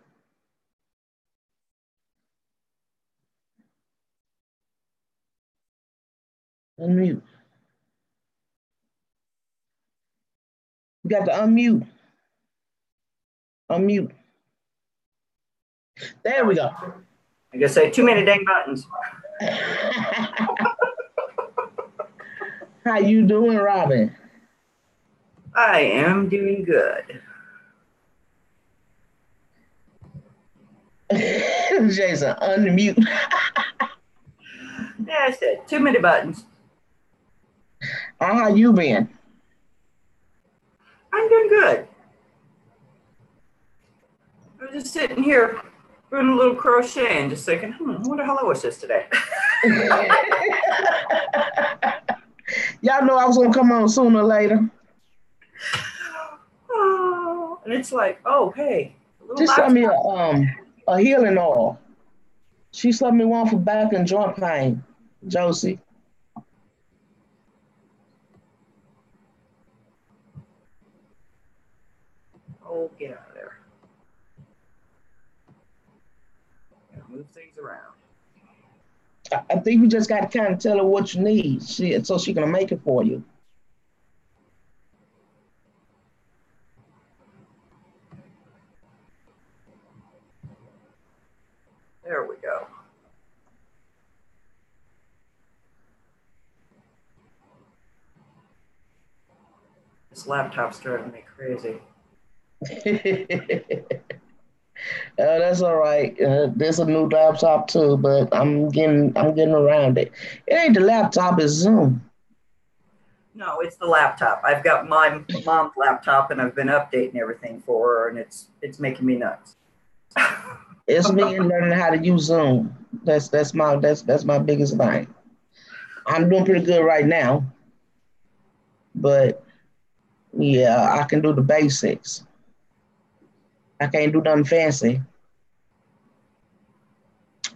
Unmute. You got to unmute. Unmute. There we go. I guess I had too many dang buttons. How you doing, Robin? I am doing good. Jason, unmute. Yeah, I said too many buttons. How you been? I'm doing good. I was just sitting here doing a little crochet and just thinking, I wonder how low is this today? Y'all know I was gonna come on sooner or later. Oh, and it's like, oh, hey. Just send me a healing oil. She sent me one for back and joint pain, Josie. Oh, get out of there. Gotta move things around. I think you just got to kind of tell her what you need, so she can make it for you. There we go. This laptop's driving me crazy. That's all right. There's a new laptop too, but I'm getting around it. It ain't the laptop, it's Zoom. No, it's the laptop. I've got my mom's laptop and I've been updating everything for her and it's making me nuts. It's me learning how to use Zoom. That's my biggest thing. I'm doing pretty good right now, but yeah, I can do the basics. I can't do nothing fancy.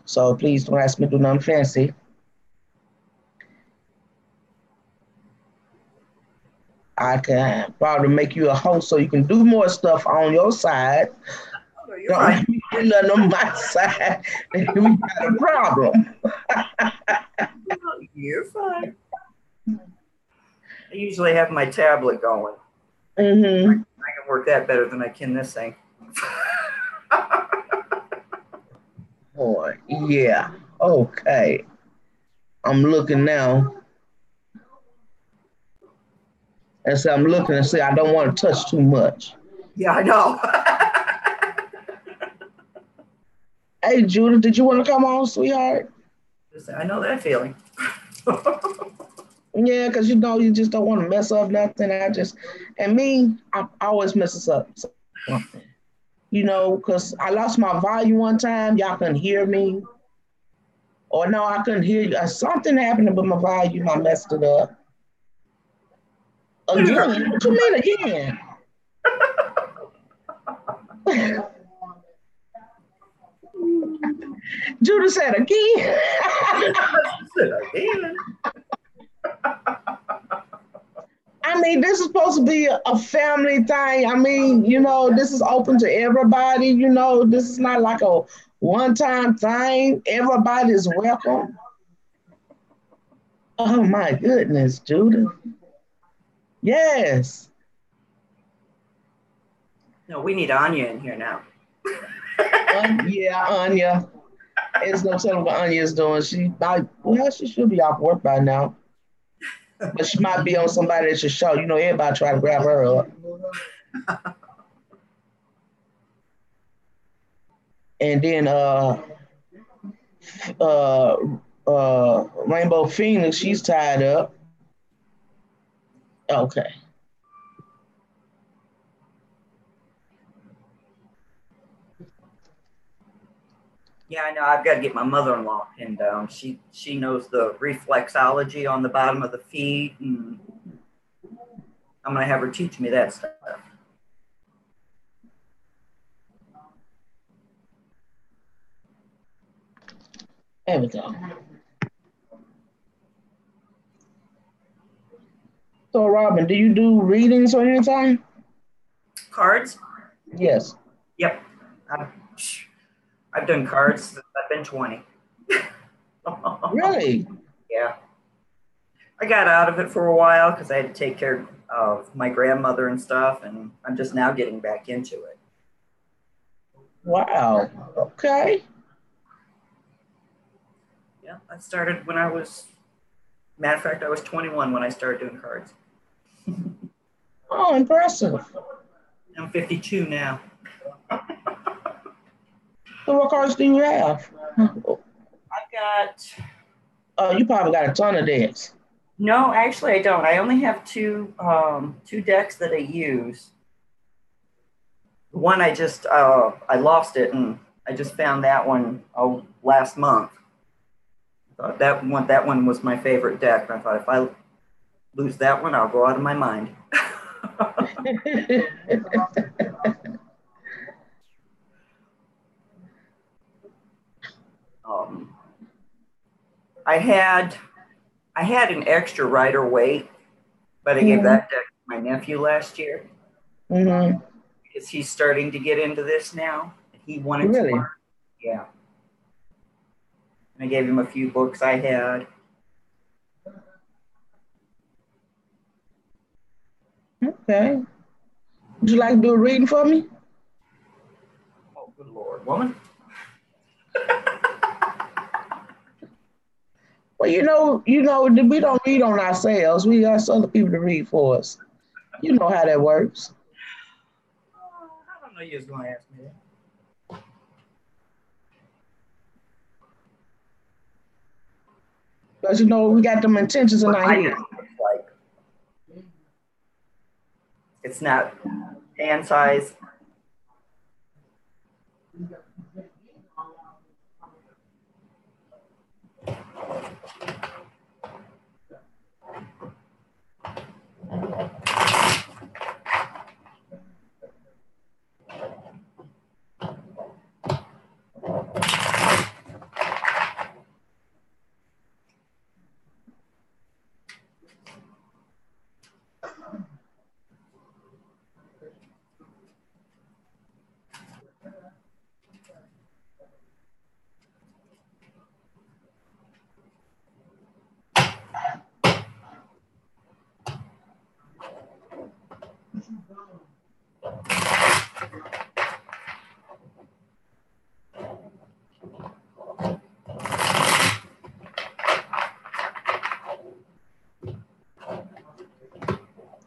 So please don't ask me to do nothing fancy. I can probably make you a host so you can do more stuff on your side. Oh, you're Don't fine. let me do nothing on my side. Then we got a problem. You're fine. I usually have my tablet going. Mm-hmm. I can work that better than I can this thing. Boy, yeah. Okay. I'm looking now. And so I'm looking and see I don't want to touch too much. Yeah, I know. Hey Judith, did you want to come on, sweetheart? I know that feeling. Yeah, because you know you just don't want to mess up nothing. I always messes up something. You know, because I lost my volume one time, y'all couldn't hear me. Or no, I couldn't hear you. Something happened with my volume, I messed it up. Again? What you mean again? Judith said again. I mean, this is supposed to be a family thing. I mean, you know, this is open to everybody. You know, this is not like a one-time thing. Everybody is welcome. Oh my goodness, Judith. Yes. No, we need Anya in here now. Yeah, Anya. It's no telling what Anya is doing. She should be off work by now. But she might be on somebody else's show. You know, everybody try to grab her up. And then Rainbow Phoenix, she's tied up. Okay. Yeah, I know. I've got to get my mother-in-law pinned down. She knows the reflexology on the bottom of the feet, and I'm gonna have her teach me that stuff. There we go. So, Robin, do you do readings or anything? Cards? Yes. Yep. I've done cards since I've been 20. Really? Yeah. I got out of it for a while because I had to take care of my grandmother and stuff, and I'm just now getting back into it. Wow. Okay. Yeah, I started when I was, matter of fact, I was 21 when I started doing cards. Oh, impressive. I'm 52 now. So what cards do you have? I've got, Oh, you probably got a ton of decks. no, actually I don't. I only have two decks that I use. One I just, I lost it and I just found that one last month. That one was my favorite deck. And I thought if I lose that one, I'll go out of my mind. I had an extra Rider Waite, but I gave that deck to my nephew last year because he's starting to get into this now. He wanted to learn. Yeah. And I gave him a few books I had. Okay. Would you like to do a reading for me? Oh, good Lord, woman. Well, you know, we don't read on ourselves. We ask other people to read for us. You know how that works. I don't know you was going to ask me that. Because, you know, we got them intentions in our head. It's not hand size.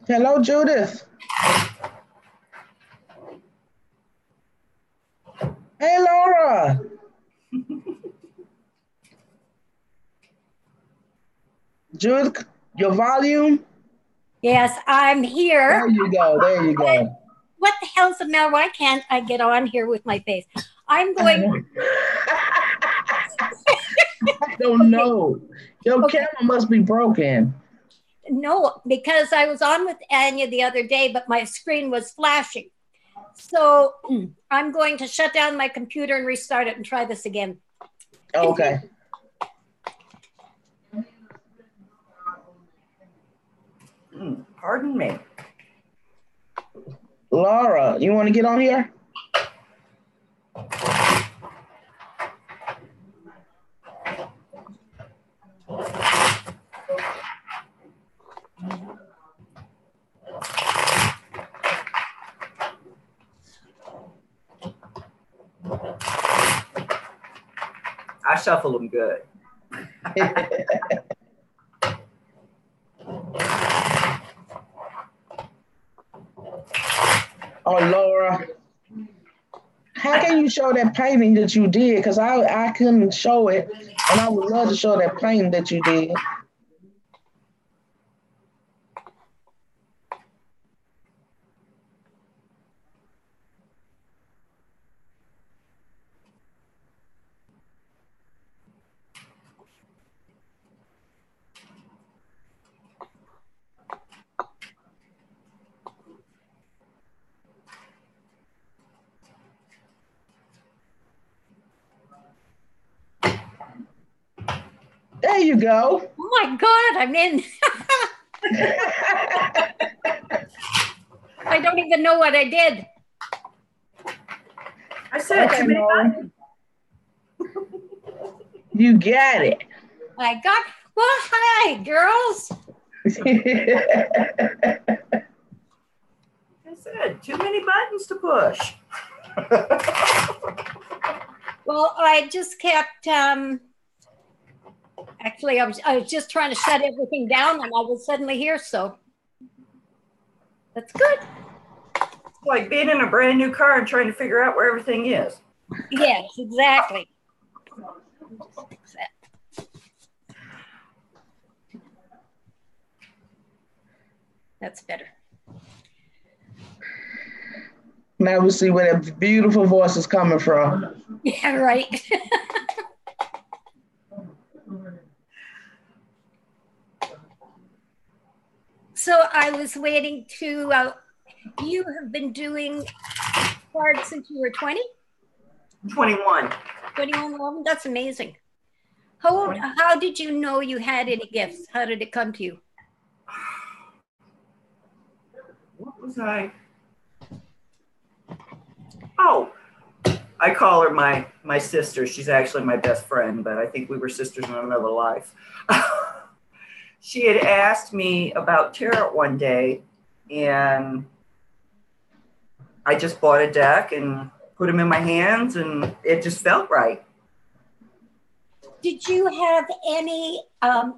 Hello, Judith. Hey, Laura. Judith, your volume? Yes, I'm here. There you go. There you go. What the hell's the matter? Why can't I get on here with my face? I'm going. I don't know. Your camera must be broken. No, because I was on with Anya the other day, but my screen was flashing. So I'm going to shut down my computer and restart it and try this again. Okay. Pardon me. Laura, you want to get on here? I shuffle them good. Oh, Laura, how can you show that painting that you did? Because I couldn't show it, and I would love to show that painting that you did. There you go. Oh my God, I'm in. I don't even know what I did. I said too many buttons. You got it. I got, well, hi, girls. I said too many buttons to push. Well, I just kept, actually, I was just trying to shut everything down and I was suddenly here, so that's good. It's like being in a brand new car and trying to figure out where everything is. Yes, exactly. That's better. Now we see where that beautiful voice is coming from. Yeah, right. So I was waiting to, you have been doing cards since you were 20? 21. 21, that's amazing. How did you know you had any gifts? How did it come to you? What was I? Oh, I call her my sister. She's actually my best friend, but I think we were sisters in another life. She had asked me about tarot one day, and I just bought a deck and put them in my hands, and it just felt right. Did you have any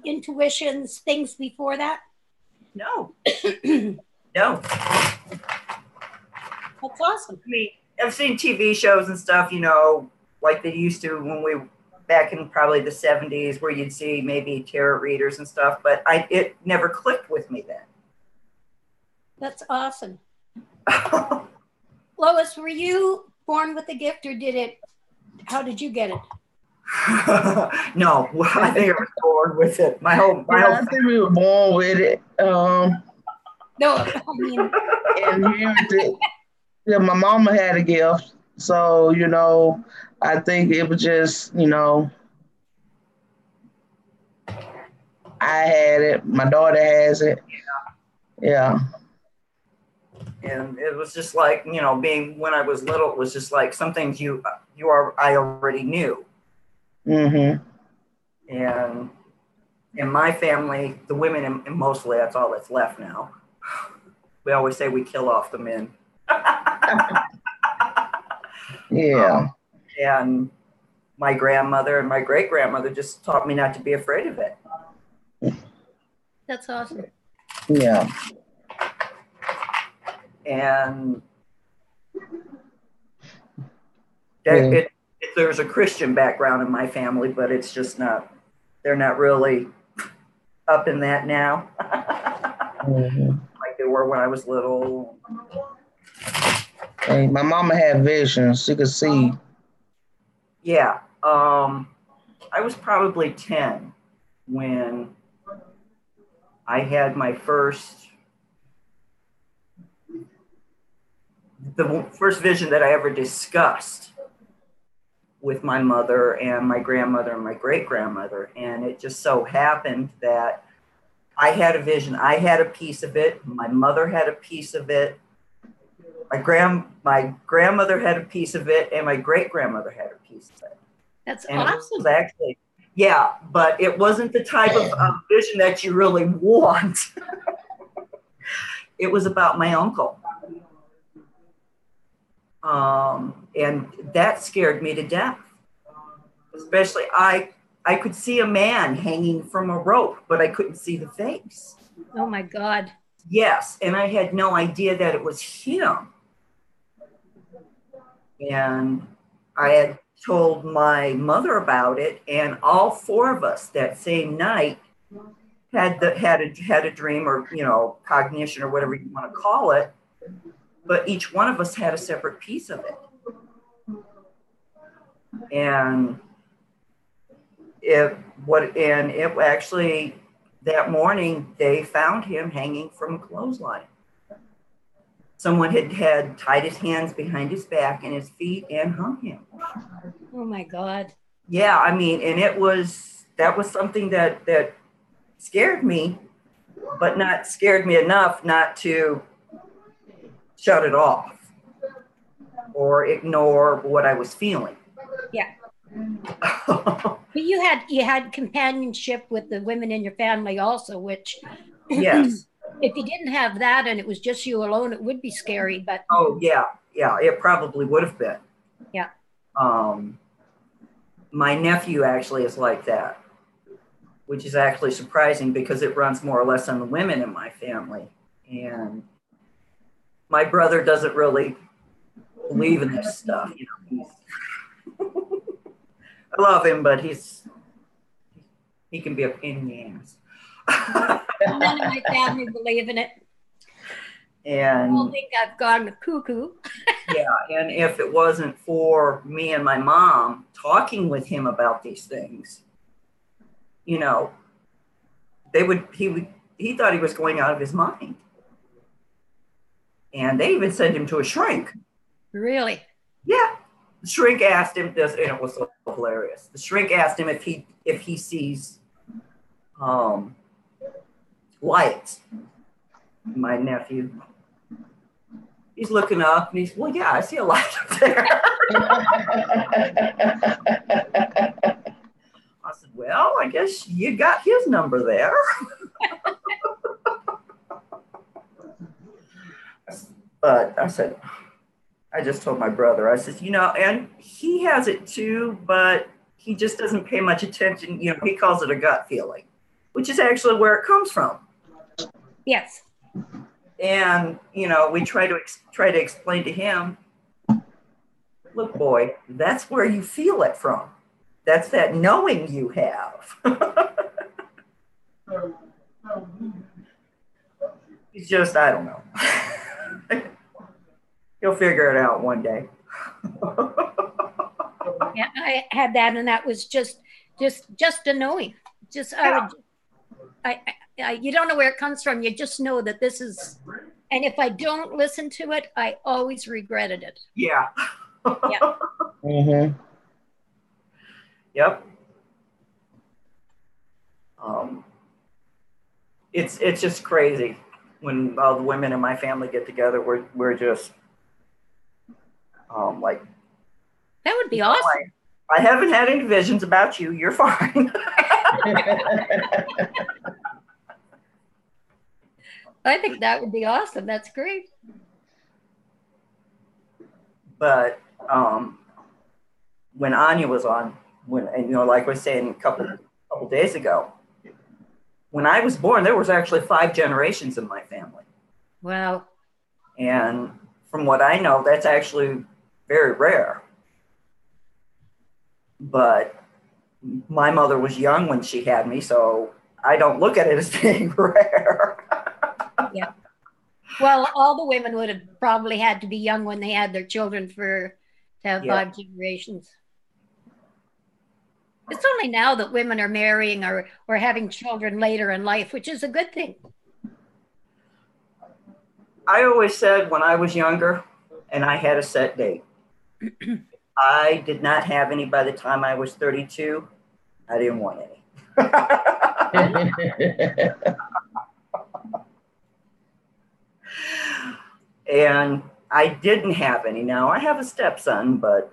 intuitions, things before that? No. No. That's awesome. I mean, I've seen TV shows and stuff, you know, like they used to when we back in probably the 70s, where you'd see maybe tarot readers and stuff, but it never clicked with me then. That's awesome. Lois, were you born with a gift, or how did you get it? No, I think I was born with it. I think we were born with it. No, I mean, Inherited. Yeah, my mama had a gift, so you know, I think it was just, you know, I had it. My daughter has it. Yeah. And it was just like, you know, being when I was little, it was just like some things I already knew. Mm-hmm. And in my family, the women, and mostly that's all that's left now. We always say we kill off the men. Yeah. And my grandmother and my great grandmother just taught me not to be afraid of it. that's awesome. Yeah. and that there's a Christian background in my family, but it's just not, they're not really up in that now. Like they were when I was little. Hey, my mama had visions. She could see. Yeah. I was probably 10 when I had my the first vision that I ever discussed with my mother and my grandmother and my great-grandmother. And it just so happened that I had a vision. I had a piece of it. My mother had a piece of it. My grandmother had a piece of it, and my great-grandmother had a piece of it. That's and awesome. It was actually, yeah, but it wasn't the type of vision that you really want. It was about my uncle. And that scared me to death. Especially, I could see a man hanging from a rope, but I couldn't see the face. Oh my God. Yes, and I had no idea that it was him. And I had told my mother about it, and all four of us that same night had a dream, or cognition, or whatever you want to call it, but each one of us had a separate piece of it. And it actually, that morning they found him hanging from a clothesline. Someone had tied his hands behind his back and his feet and hung him. Oh my God. Yeah, I mean, and that was something that scared me, but not scared me enough not to shut it off or ignore what I was feeling. Yeah. But you had companionship with the women in your family also, which yes. If you didn't have that and it was just you alone, it would be scary. But oh yeah, it probably would have been. Yeah. My nephew actually is like that, which is actually surprising because it runs more or less on the women in my family. And my brother doesn't really believe in this stuff. I love him, but he can be a pain in the ass. None of my family believe in it. And I don't think I've gone cuckoo. Yeah, and if it wasn't for me and my mom talking with him about these things, he thought he was going out of his mind. And they even sent him to a shrink. Really? Yeah. The shrink asked him this, and it was so hilarious. The shrink asked him if he sees lights. My nephew, he's looking up and he's, well, yeah, I see a light up there. I said, well, I guess you got his number there. But I said, I just told my brother, I said, and he has it too, but he just doesn't pay much attention. He calls it a gut feeling, which is actually where it comes from. Yes. And, we try to explain to him, look, boy, that's where you feel it from. That's that knowing you have. He's just, I don't know. He'll figure it out one day. Yeah, I had that, and that was just a knowing. You don't know where it comes from. You just know that this is, and if I don't listen to it, I always regretted it. Yeah. Yeah. Mm-hmm. Yep. It's just crazy when all the women in my family get together. We're just like. That would be awesome. I haven't had any visions about you. You're fine. I think that would be awesome. That's great. But when Anya was on, like I was saying a couple days ago, when I was born, there was actually 5 generations in my family. Wow. And from what I know, that's actually very rare. But my mother was young when she had me, so I don't look at it as being rare. Yeah. Well, all the women would have probably had to be young when they had their children to have 5 generations. It's only now that women are marrying or having children later in life, which is a good thing. I always said when I was younger and I had a set date, I did not have any by the time I was 32. I didn't want any. And I didn't have any. Now I have a stepson, but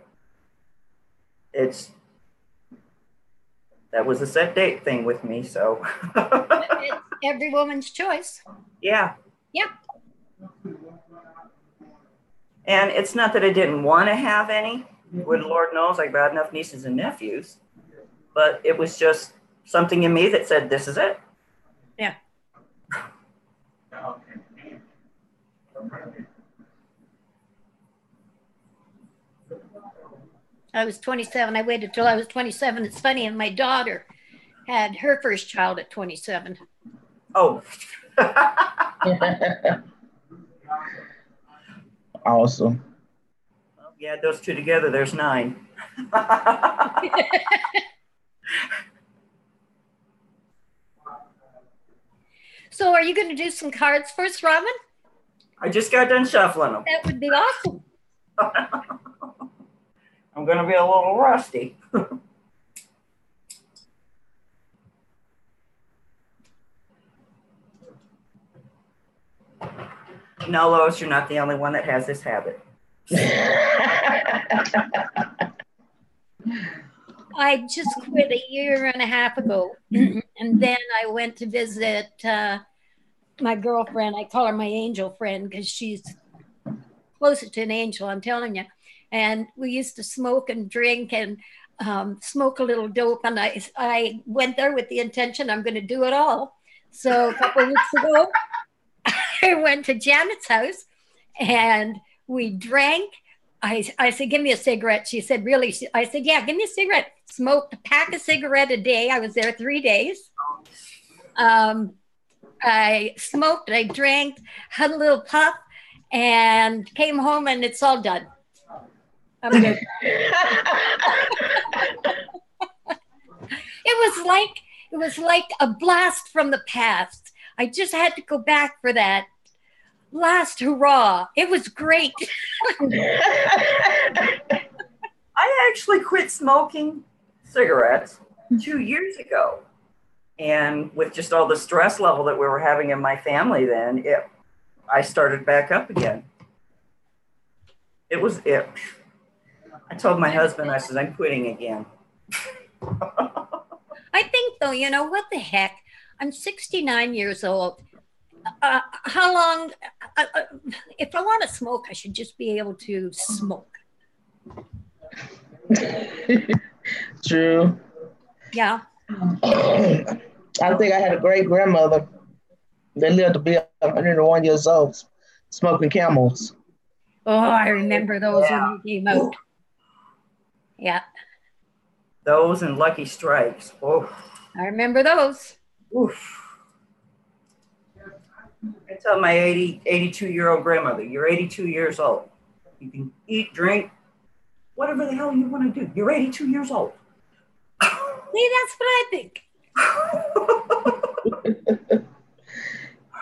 that was a set date thing with me. So it's every woman's choice. Yeah. Yep. And it's not that I didn't want to have any. Good Lord knows I've got enough nieces and nephews. But it was just something in me that said, this is it. Yeah. I was 27. I waited till I was 27. It's funny, and my daughter had her first child at 27. Oh. Awesome. Well, yeah, those two together, there's 9. So are you going to do some cards first, Robin? I just got done shuffling them. That would be awesome. I'm going to be a little rusty. No, Lois, you're not the only one that has this habit. I just quit a year and a half ago. And then I went to visit my girlfriend. I call her my angel friend because she's closer to an angel, I'm telling you. And we used to smoke and drink and smoke a little dope. And I went there with the intention I'm going to do it all. So a couple of weeks ago, I went to Janet's house and we drank. I said, give me a cigarette. She said, really? I said, yeah, give me a cigarette. Smoked a pack of cigarette a day. I was there 3 days. I smoked, I drank, had a little puff, and came home, and it's all done. I'm good. It was like a blast from the past. I just had to go back for that last hurrah. It was great. I actually quit smoking cigarettes 2 years ago. And with just all the stress level that we were having in my family then, I started back up again. It was it. I told my husband, I said, I'm quitting again. I think, though, you know, what the heck? I'm 69 years old. How long? If I want to smoke, I should just be able to smoke. True. Yeah. I think I had a great grandmother that lived to be 101 years old, smoking Camels. Oh, I remember those when they came out. Yeah. Those and Lucky Strikes. Oh. I remember those. Oof. I tell my 82-year-old grandmother, you're 82 years old. You can eat, drink, whatever the hell you want to do. You're 82 years old. See, that's what I think.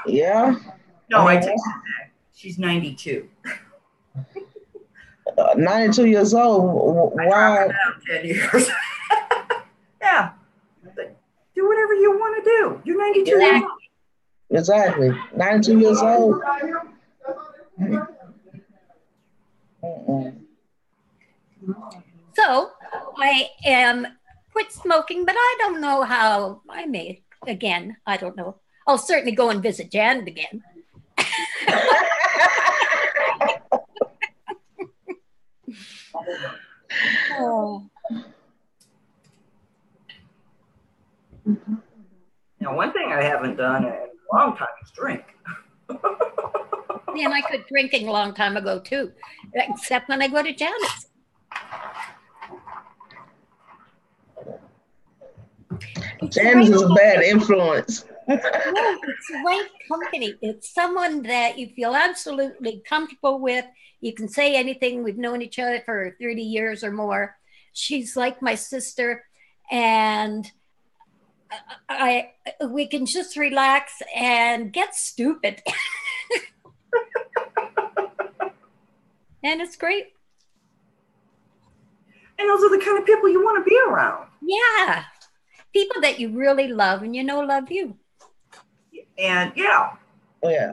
Yeah. No, I take it back. She's 92. 92 years old. Why? 10 years. Yeah. But do whatever you want to do. You're 92 years old. Exactly. 92 years old. So I am quit smoking, but I don't know how I may again. I don't know. I'll certainly go and visit Janet again. Oh. Now, one thing I haven't done in a long time is drink. And I quit drinking a long time ago too, except when I go to Janet's. Janice is a bad influence. No, it's the right company. It's someone that you feel absolutely comfortable with. You can say anything. We've known each other for 30 years or more. She's like my sister, and we can just relax and get stupid. And it's great. And those are the kind of people you want to be around. Yeah. People that you really love and you know love you. And yeah. Oh, yeah.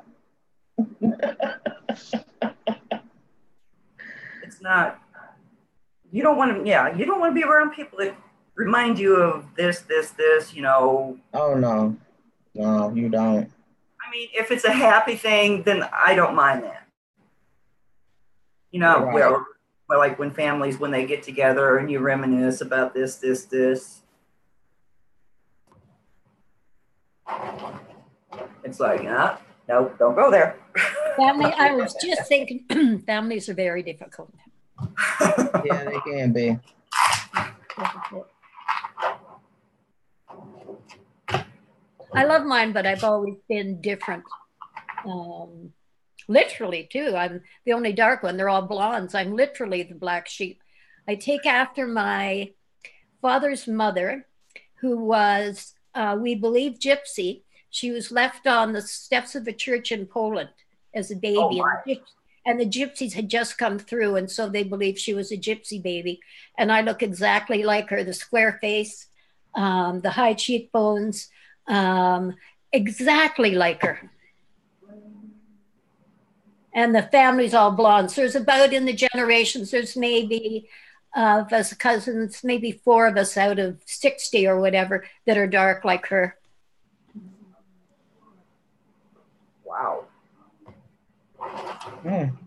It's not, you don't want to be around people that remind you of this, you know. Oh, no. No, you don't. I mean, if it's a happy thing, then I don't mind that. You know, Right. well, like when families, when they get together and you reminisce about this. It's like, no, don't go there. Family, I was just thinking, families are very difficult. Yeah, they can be. I love mine, but I've always been different. Literally, too. I'm the only dark one. They're all blondes. I'm literally the black sheep. I take after my father's mother, who was, we believe, gypsy. She was left on the steps of a church in Poland as a baby. And the gypsies had just come through, and so they believe she was a gypsy baby. And I look exactly like her, the square face, the high cheekbones, exactly like her. And the family's all blonde. So there's about, in the generations, there's maybe of us cousins, maybe 4 of us out of 60 or whatever that are dark like her. Wow. Mm.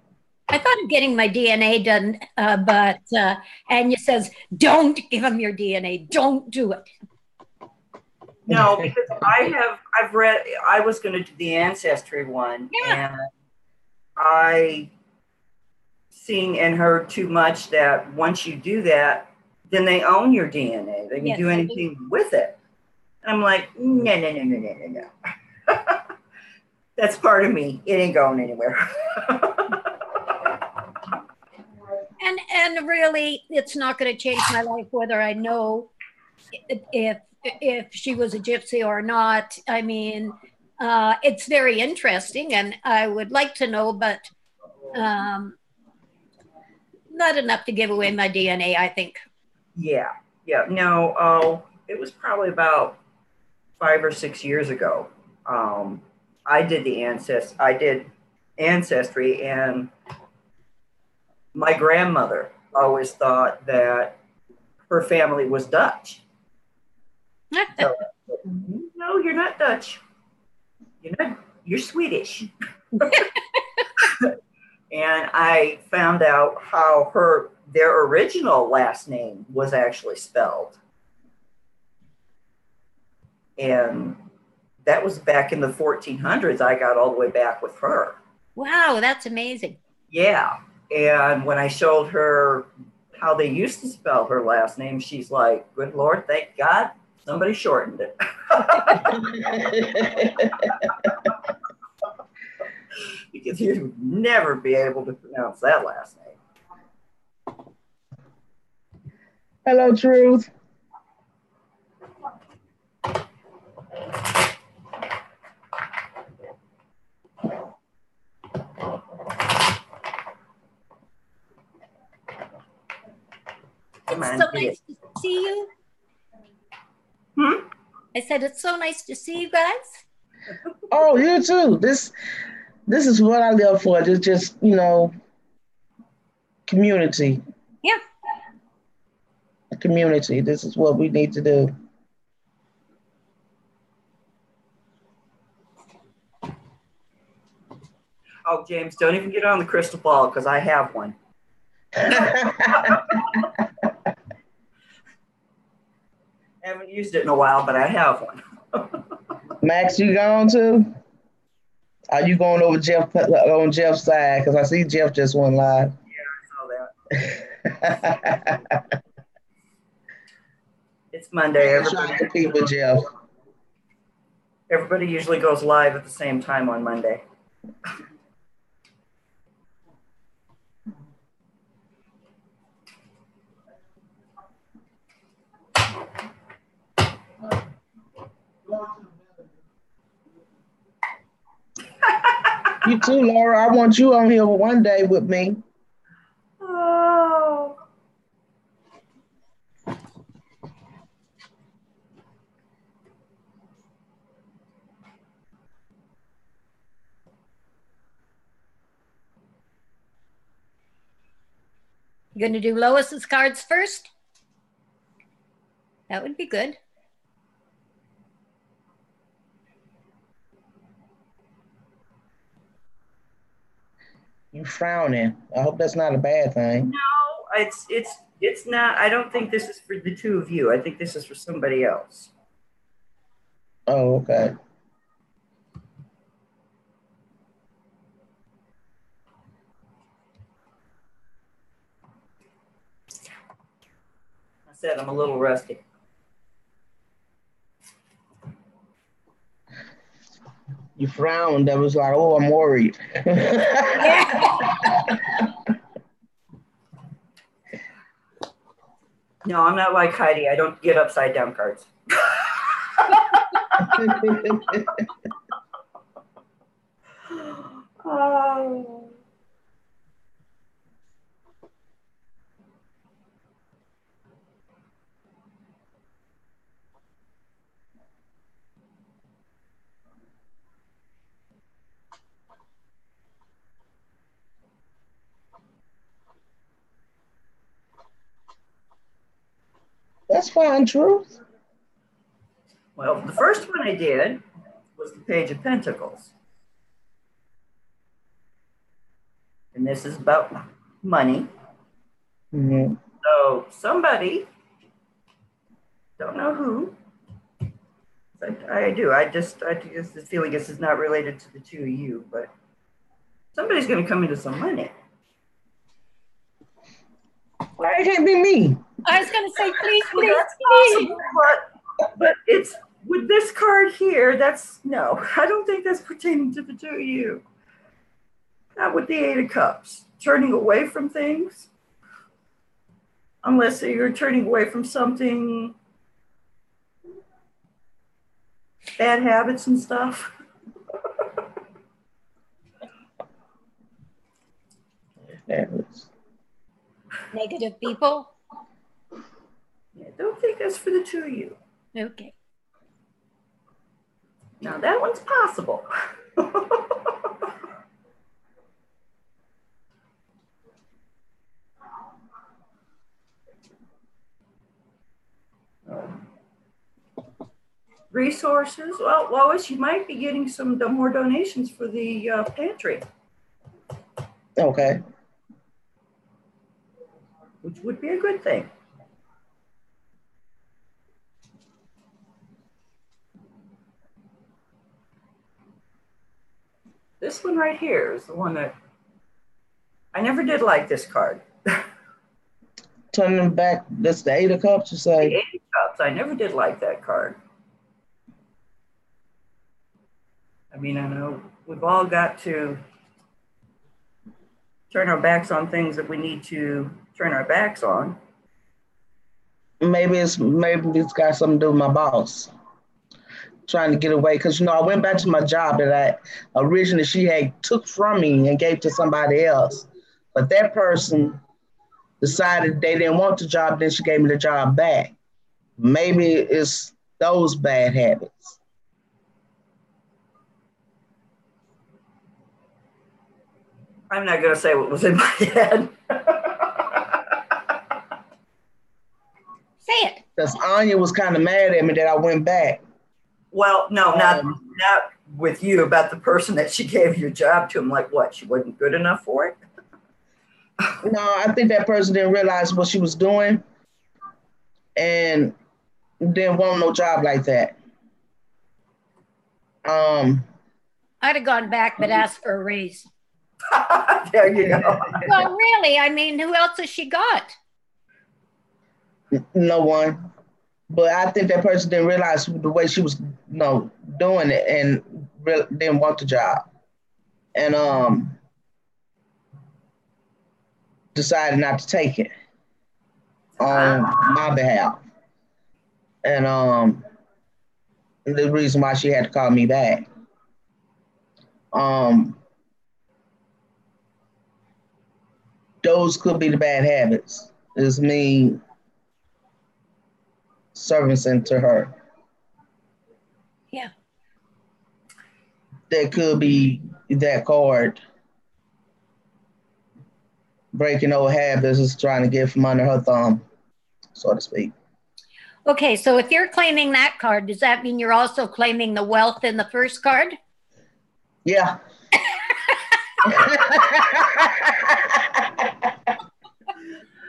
I thought of getting my DNA done, but Anya says, don't give them your DNA. Don't do it. No, because I've read, I was going to do the Ancestry one, and I seen and heard too much that once you do that, then they own your DNA. They can do anything with it. And I'm like, no. That's part of me. It ain't going anywhere. And really, it's not going to change my life whether I know if she was a gypsy or not. I mean, it's very interesting, and I would like to know, but not enough to give away my DNA, I think. Yeah. No, it was probably about 5 or 6 years ago. I did Ancestry, and my grandmother always thought that her family was Dutch. So, no, you're not Dutch. You're Swedish. And I found out how their original last name was actually spelled. And that was back in the 1400s. I got all the way back with her. Wow, that's amazing. Yeah. And when I showed her how they used to spell her last name, she's like, good Lord, thank God somebody shortened it. Because you would never be able to pronounce that last name. Hello, Truth. It's so nice to see you. I said, it's so nice to see you guys. Oh, you too. This is what I live for. Just community. Yeah. Community. This is what we need to do. Oh, James, don't even get on the crystal ball because I have one. I haven't used it in a while, but I have one. Max, you gone too? Are you going over Jeff on Jeff's side? Because I see Jeff just went live. Yeah, I saw that. It's Monday. Everybody usually goes live at the same time on Monday. You too, Laura. I want you on here one day with me. Oh. You going to do Lois's cards first? That would be good. You frowning. I hope that's not a bad thing. No, it's not. I don't think this is for the two of you. I think this is for somebody else. Oh, okay. I said I'm a little rusty. You frowned. That was like, oh, I'm worried. No, I'm not like Heidi. I don't get upside down cards. Oh. That's fine, Truth. Well, the first one I did was the Page of Pentacles. And this is about money. Mm-hmm. So somebody, don't know who, I just the feeling this is not related to the two of you, but somebody's going to come into some money. Why it can't be me? I was going to say, please, Well, please, that's please. possible, but it's with this card here. That's no. I don't think that's pertaining to the two of you. Not with the Eight of Cups. Turning away from things, unless you're turning away from something, bad habits and stuff. Negative people? Yeah, don't think that's for the two of you. Okay. Now that one's possible. Resources. Well, Lois, you might be getting some more donations for the pantry. Okay. Which would be a good thing. This one right here is the one that I never did like this card. Turning back, that's the Eight of Cups, you say? The Eight of Cups. I never did like that card. I mean, I know we've all got to turn our backs on things that we need to turn our backs on. Maybe it's got something to do with my boss. Trying to get away, because I went back to my job that originally she had took from me and gave to somebody else, but that person decided they didn't want the job, then she gave me the job back. Maybe it's those bad habits. I'm not going to say what was in my head. Say it. Because Anya was kind of mad at me that I went back. Well, no, not with you, about the person that she gave your job to. I'm like, what? She wasn't good enough for it? No, I think that person didn't realize what she was doing and didn't want no job like that. I'd have gone back, but asked for a raise. There you go. Well, really, I mean, who else has she got? No one. But I think that person didn't realize the way she was, doing it, and didn't want the job, and decided not to take it on my behalf. And the reason why she had to call me back. Those could be the bad habits. Is me servicing to her. Yeah. That could be that card breaking old habits, is trying to get from under her thumb, so to speak. Okay, so if you're claiming that card, does that mean you're also claiming the wealth in the first card? Yeah.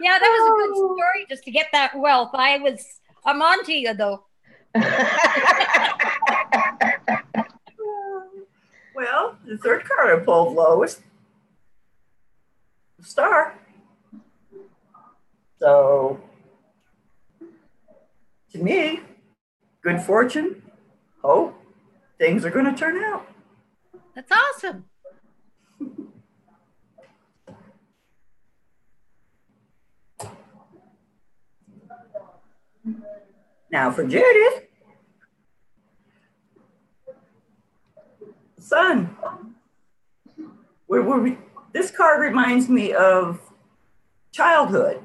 Yeah, that was a good story just to get that wealth. I'm on to you though. Well, the third card I pulled, Lois, the star. So, to me, good fortune, hope, things are going to turn out. That's awesome. Now for Judith, Sun. This card reminds me of childhood,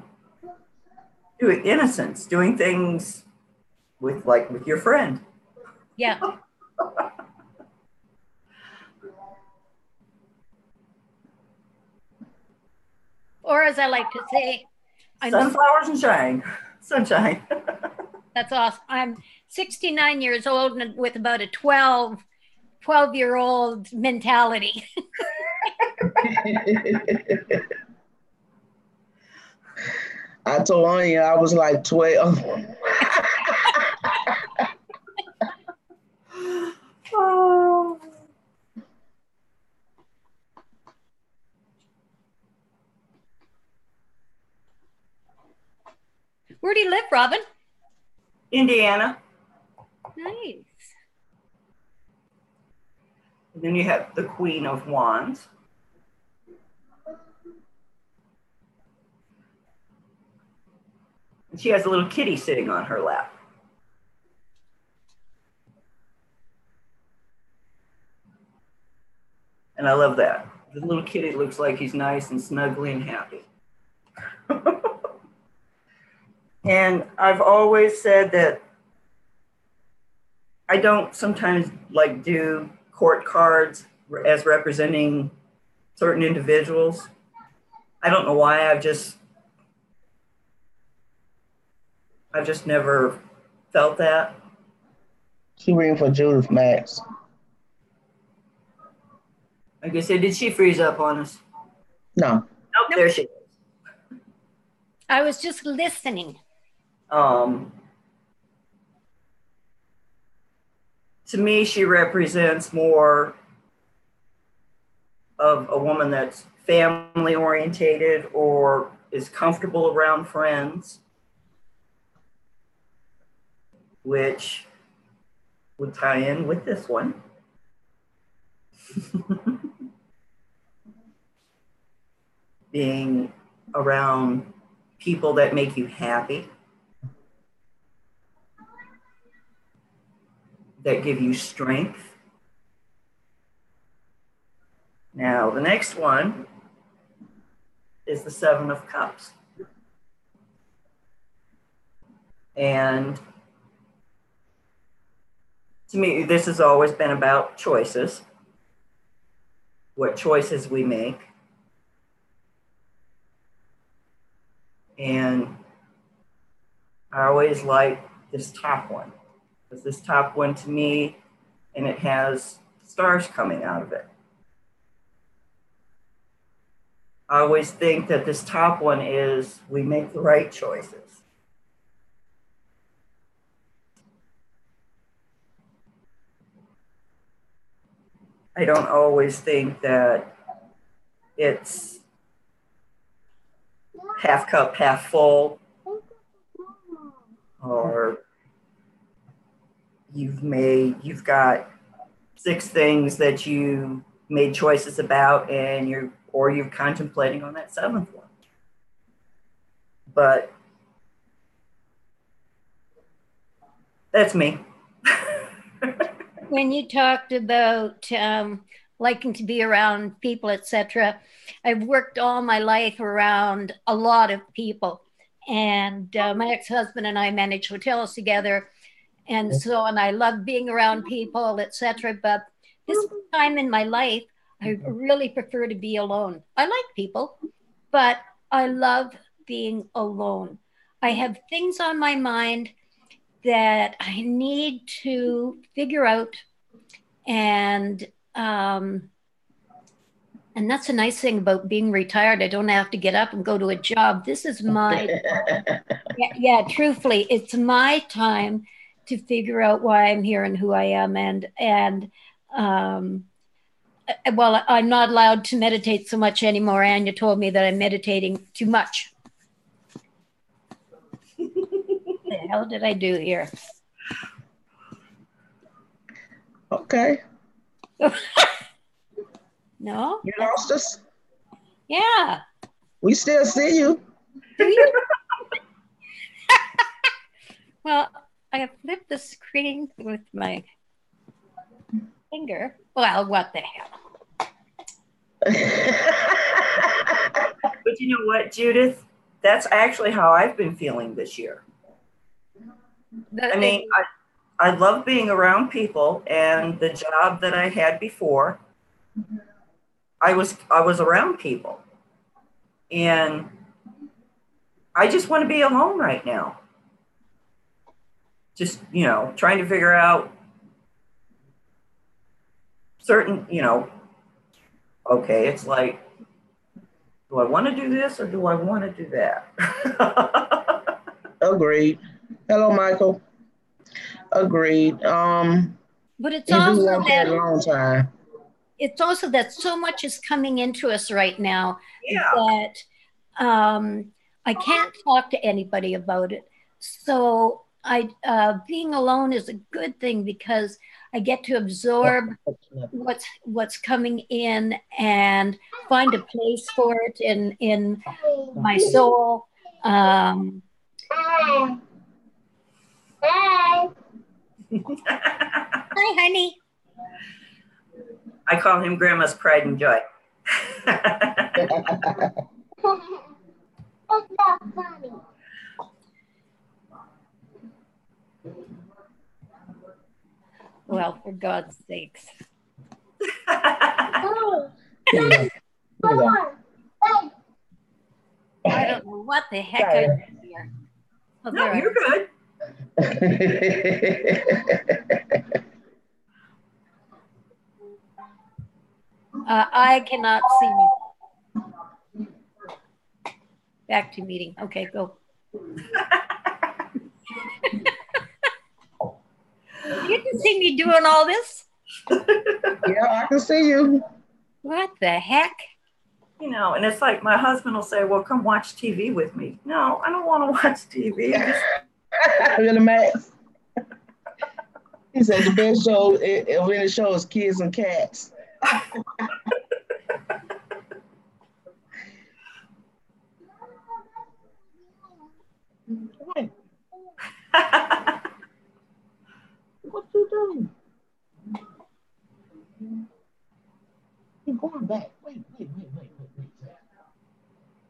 doing innocence, doing things with your friend. Yeah. Or as I like to say, sunflowers and sunshine. That's awesome. I'm 69 years old and with about a 12-year-old mentality. I told Anya I was like 12. Oh. Where do you live, Robin? Indiana. Nice. And then you have the Queen of Wands. And she has a little kitty sitting on her lap. And I love that. The little kitty looks like he's nice and snuggly and happy. And I've always said that I don't sometimes do court cards as representing certain individuals. I don't know why. I've just never felt that. She reading for Judith Max. Like I said, did she freeze up on us? No. Nope, there she is. I was just listening. To me, she represents more of a woman that's family orientated or is comfortable around friends, which would tie in with this one. Being around people that make you happy, that give you strength. Now, the next one is the Seven of Cups. And to me, this has always been about choices, what choices we make. And I always like this top one, because this top one to me, and it has stars coming out of it. I always think that this top one is we make the right choices. I don't always think that it's half cup, half full, or you've got 6 things that you made choices about and you're contemplating on that 7th one. But that's me. When you talked about liking to be around people, etc., I've worked all my life around a lot of people, and my ex-husband and I managed hotels together, and I love being around people, etc. But this time in my life, I really prefer to be alone. I like people, but I love being alone. I have things on my mind that I need to figure out, and that's a nice thing about being retired. I don't have to get up and go to a job. This is my yeah, truthfully, it's my time to figure out why I'm here and who I am, and well, I'm not allowed to meditate so much anymore. Anya told me that I'm meditating too much. What the hell did I do here? Okay. No? You lost us? Yeah. We still see you. Do you? Well, I have flipped the screen with my finger. Well, what the hell? But you know what, Judith? That's actually how I've been feeling this year. I mean, I love being around people, and the job that I had before, I was around people, and I just want to be alone right now. Just, trying to figure out certain, okay, it's like, do I want to do this or do I want to do that? Agreed. Hello, Michael. Agreed. But it's you also do want that long time. It's also that so much is coming into us right now that I can't talk to anybody about it. So being alone is a good thing because I get to absorb what's coming in and find a place for it in my soul. Hi, honey. I call him Grandma's pride and joy. That's not funny. Well, for God's sakes. I don't know what the heck I did here. Oh, no, you're good. I cannot see me. Back to meeting. Okay, go. You can see me doing all this? Yeah, I can see you. What the heck? And it's like my husband will say, well, come watch TV with me. No, I don't want to watch TV. Really, Max? He said the best show of any show is Kids and Cats. What you doing? You're going back. Wait.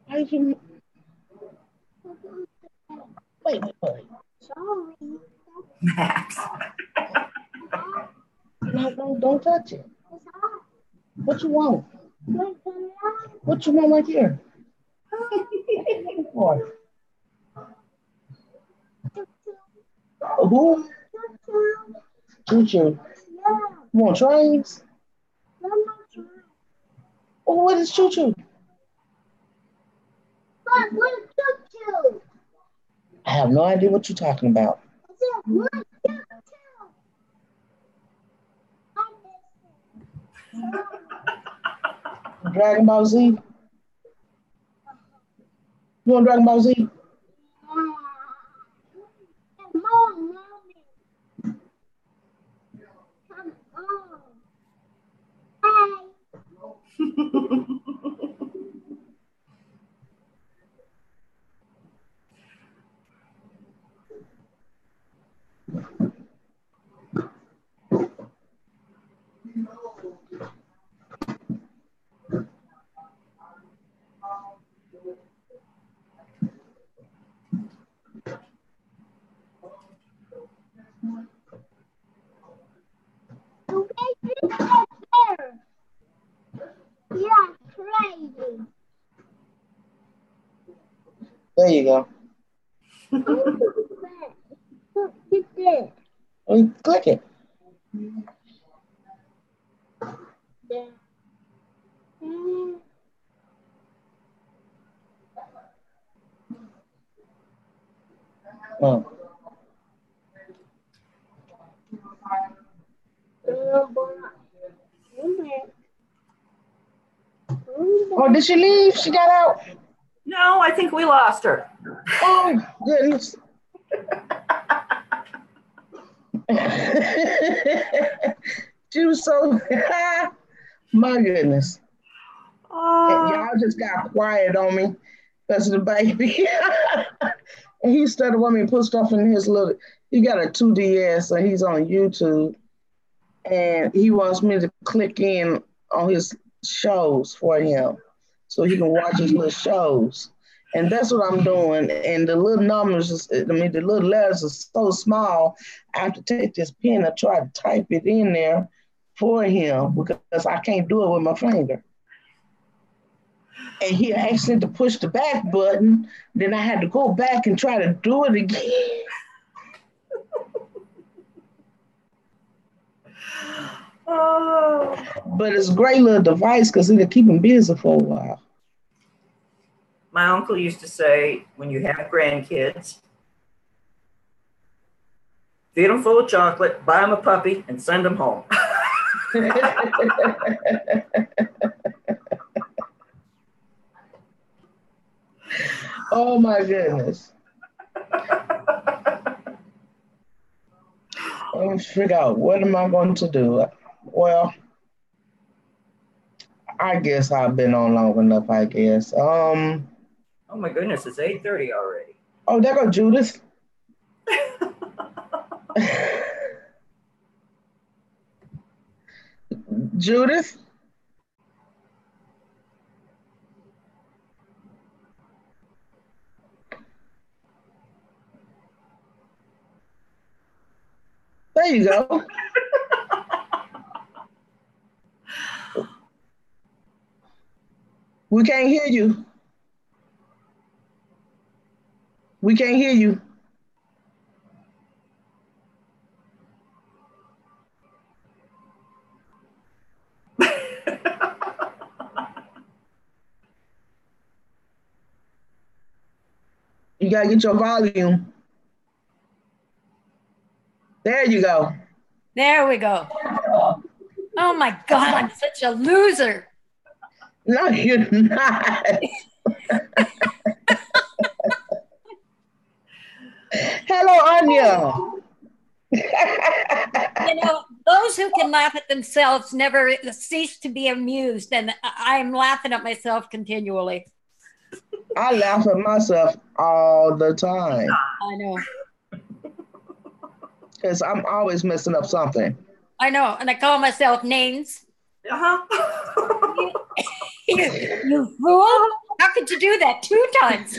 Why you? Wait. Sorry. Max. No, don't touch it. What you want? What you want right here? Who? Choo-choo. You want trains? Oh, what is choo-choo? What is choo-choo? I have no idea what you're talking about. Dragon Ball Z? You want Dragon Ball Z? There you go. Click it. Oh. Oh, did she leave? She got out? No, I think we lost her. Oh, goodness. She was so, my goodness. Y'all just got quiet on me because of the baby. And he started wanting me to put stuff in his little, he got a 2DS and he's on YouTube. And he wants me to click in on his shows for him so he can watch his little shows. And that's what I'm doing. And the little numbers, the little letters are so small, I have to take this pen and try to type it in there for him because I can't do it with my finger. And he accidentally to push the back button, then I had to go back and try to do it again. But it's a great little device because it'll keep him busy for a while. My uncle used to say, when you have grandkids, feed them full of chocolate, buy them a puppy, and send them home. Oh my goodness. Let's figure out what am I going to do. Well, I guess I've been on long enough, I guess. Oh my goodness, it's 8:30 already. Oh, there go Judith. Judith? There you go. We can't hear you. We can't hear you. You gotta get your volume. There you go. There we go. Oh my God, I'm such a loser. No, you're not. Hello, Anya. You know, those who can laugh at themselves never cease to be amused, and I'm laughing at myself continually. I laugh at myself all the time. I know. Because I'm always messing up something. I know, and I call myself names. Uh-huh. You fool! How could you do that 2 times?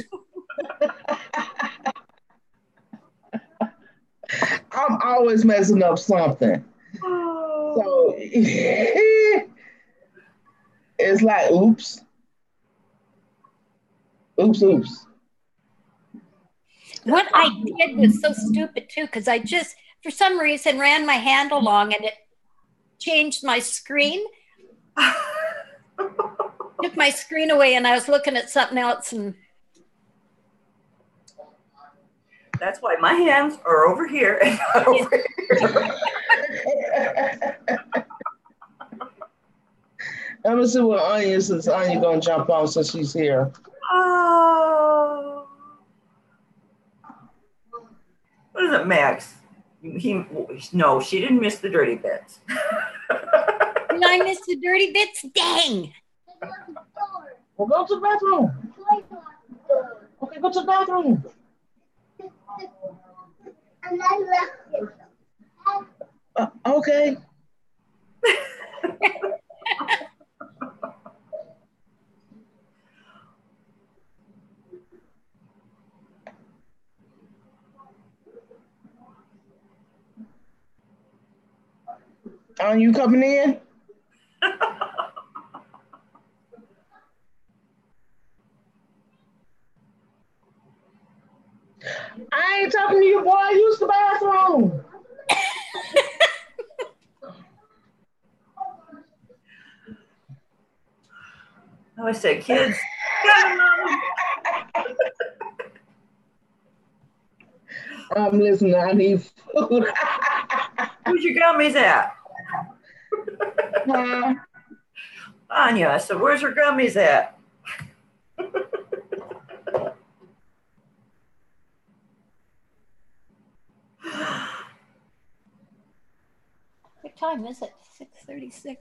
I'm always messing up something. So it's like, oops. Oops, oops. What I did was so stupid too, because I just, for some reason, ran my hand along and it changed my screen. Took my screen away and I was looking at something else. And that's why my hands are over here and not over here. Let me see what Anya says. Anya gonna jump on since she's here. Oh. What is it, Max? No, she didn't miss the dirty bits. Did I miss the dirty bits? Dang. Well, go to the bathroom. Okay, go to the bathroom. Okay. Are you coming in? I ain't talking to you, boy. Use the bathroom. I said, kids. I'm listening. I need food. Where's your gummies at? Anya, I said, where's your gummies at? What time is it? 6:36.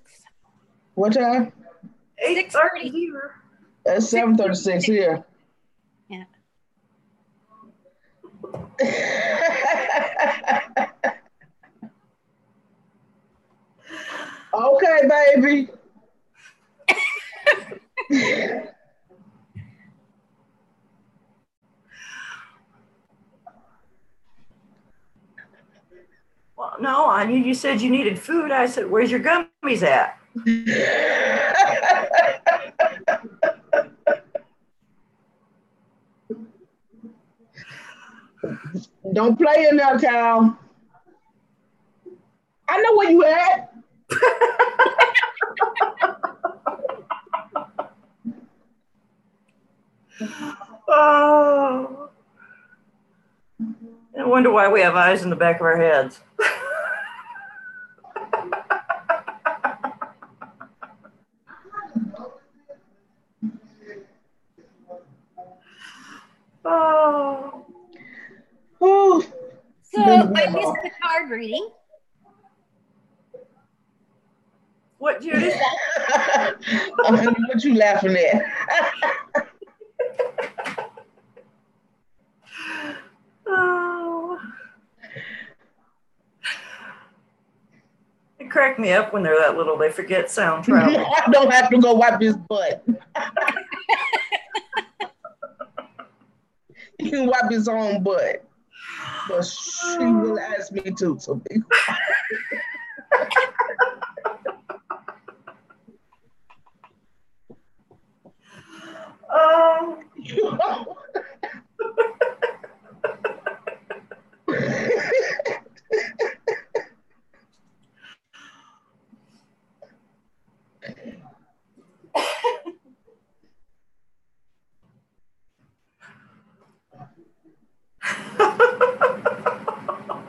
What time? 8:30 here. That's 7:36 here. Yeah. Okay, baby. Well, no, Anya, you said you needed food. I said, where's your gummies at? Don't play in there, Cal. I know where you at. Oh. I wonder why we have eyes in the back of our heads. Oh. Ooh. So I missed the card reading. What, Judy? What you laughing at? Oh. It cracked me up when they're that little. They forget sound travel. I don't have to go wipe his butt. He can wipe his own butt. But she will ask me to, so be quiet. Oh.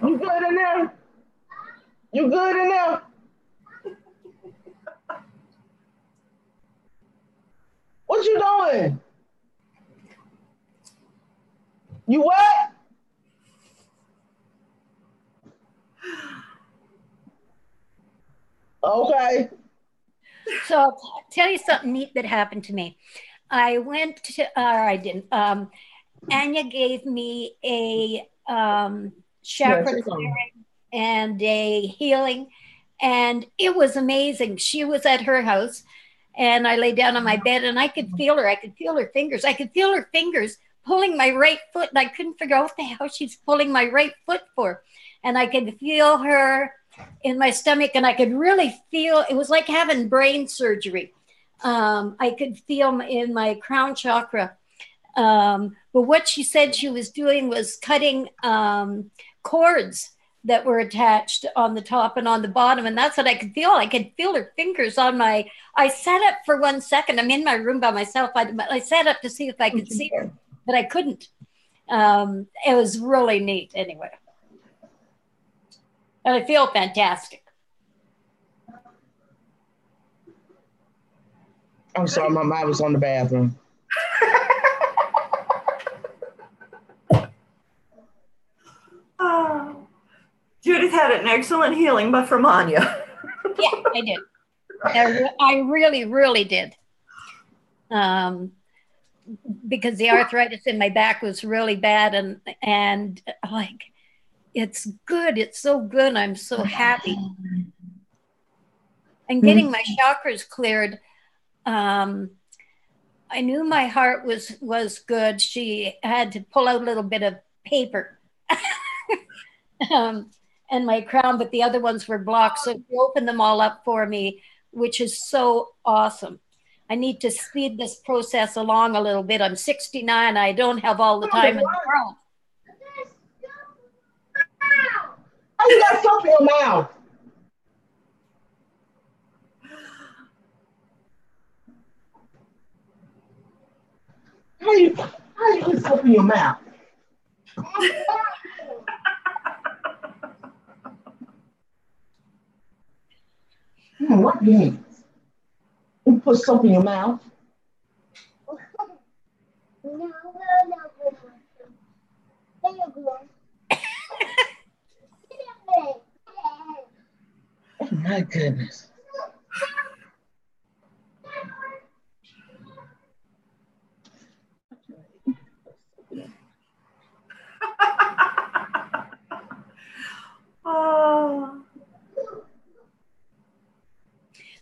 You good in there? You good in there? What you doing? You what? Okay. So I'll tell you something neat that happened to me. I went to, or I didn't. Anya gave me a chakra clearing and a healing, and it was amazing. She was at her house, and I lay down on my bed, and I could feel her. I could feel her fingers. I could feel her fingers pulling my right foot, and I couldn't figure out what the hell she's pulling my right foot for. And I could feel her in my stomach, and I could really feel it was like having brain surgery. I could feel in my crown chakra. But what she said she was doing was cutting cords that were attached on the top and on the bottom. And that's what I could feel. I could feel her fingers on my, I sat up for 1 second. I'm in my room by myself. I sat up to see if I could see her, but I couldn't. It was really neat anyway. And I feel fantastic. I'm sorry, my mind was on the bathroom. Judith had an excellent healing, but from Anya. Yeah, I did. I really, really did. Because the arthritis in my back was really bad, and like, it's good. It's so good. I'm so happy. And getting my chakras cleared. I knew my heart was good. She had to pull out a little bit of paper. And my crown, but the other ones were blocked. So she opened them all up for me, which is so awesome. I need to speed this process along a little bit. I'm 69. I don't have all the time in the world. How you got soap in your mouth? How you get soap in your mouth? What games? You put soap in your mouth? No. Oh my goodness. Oh.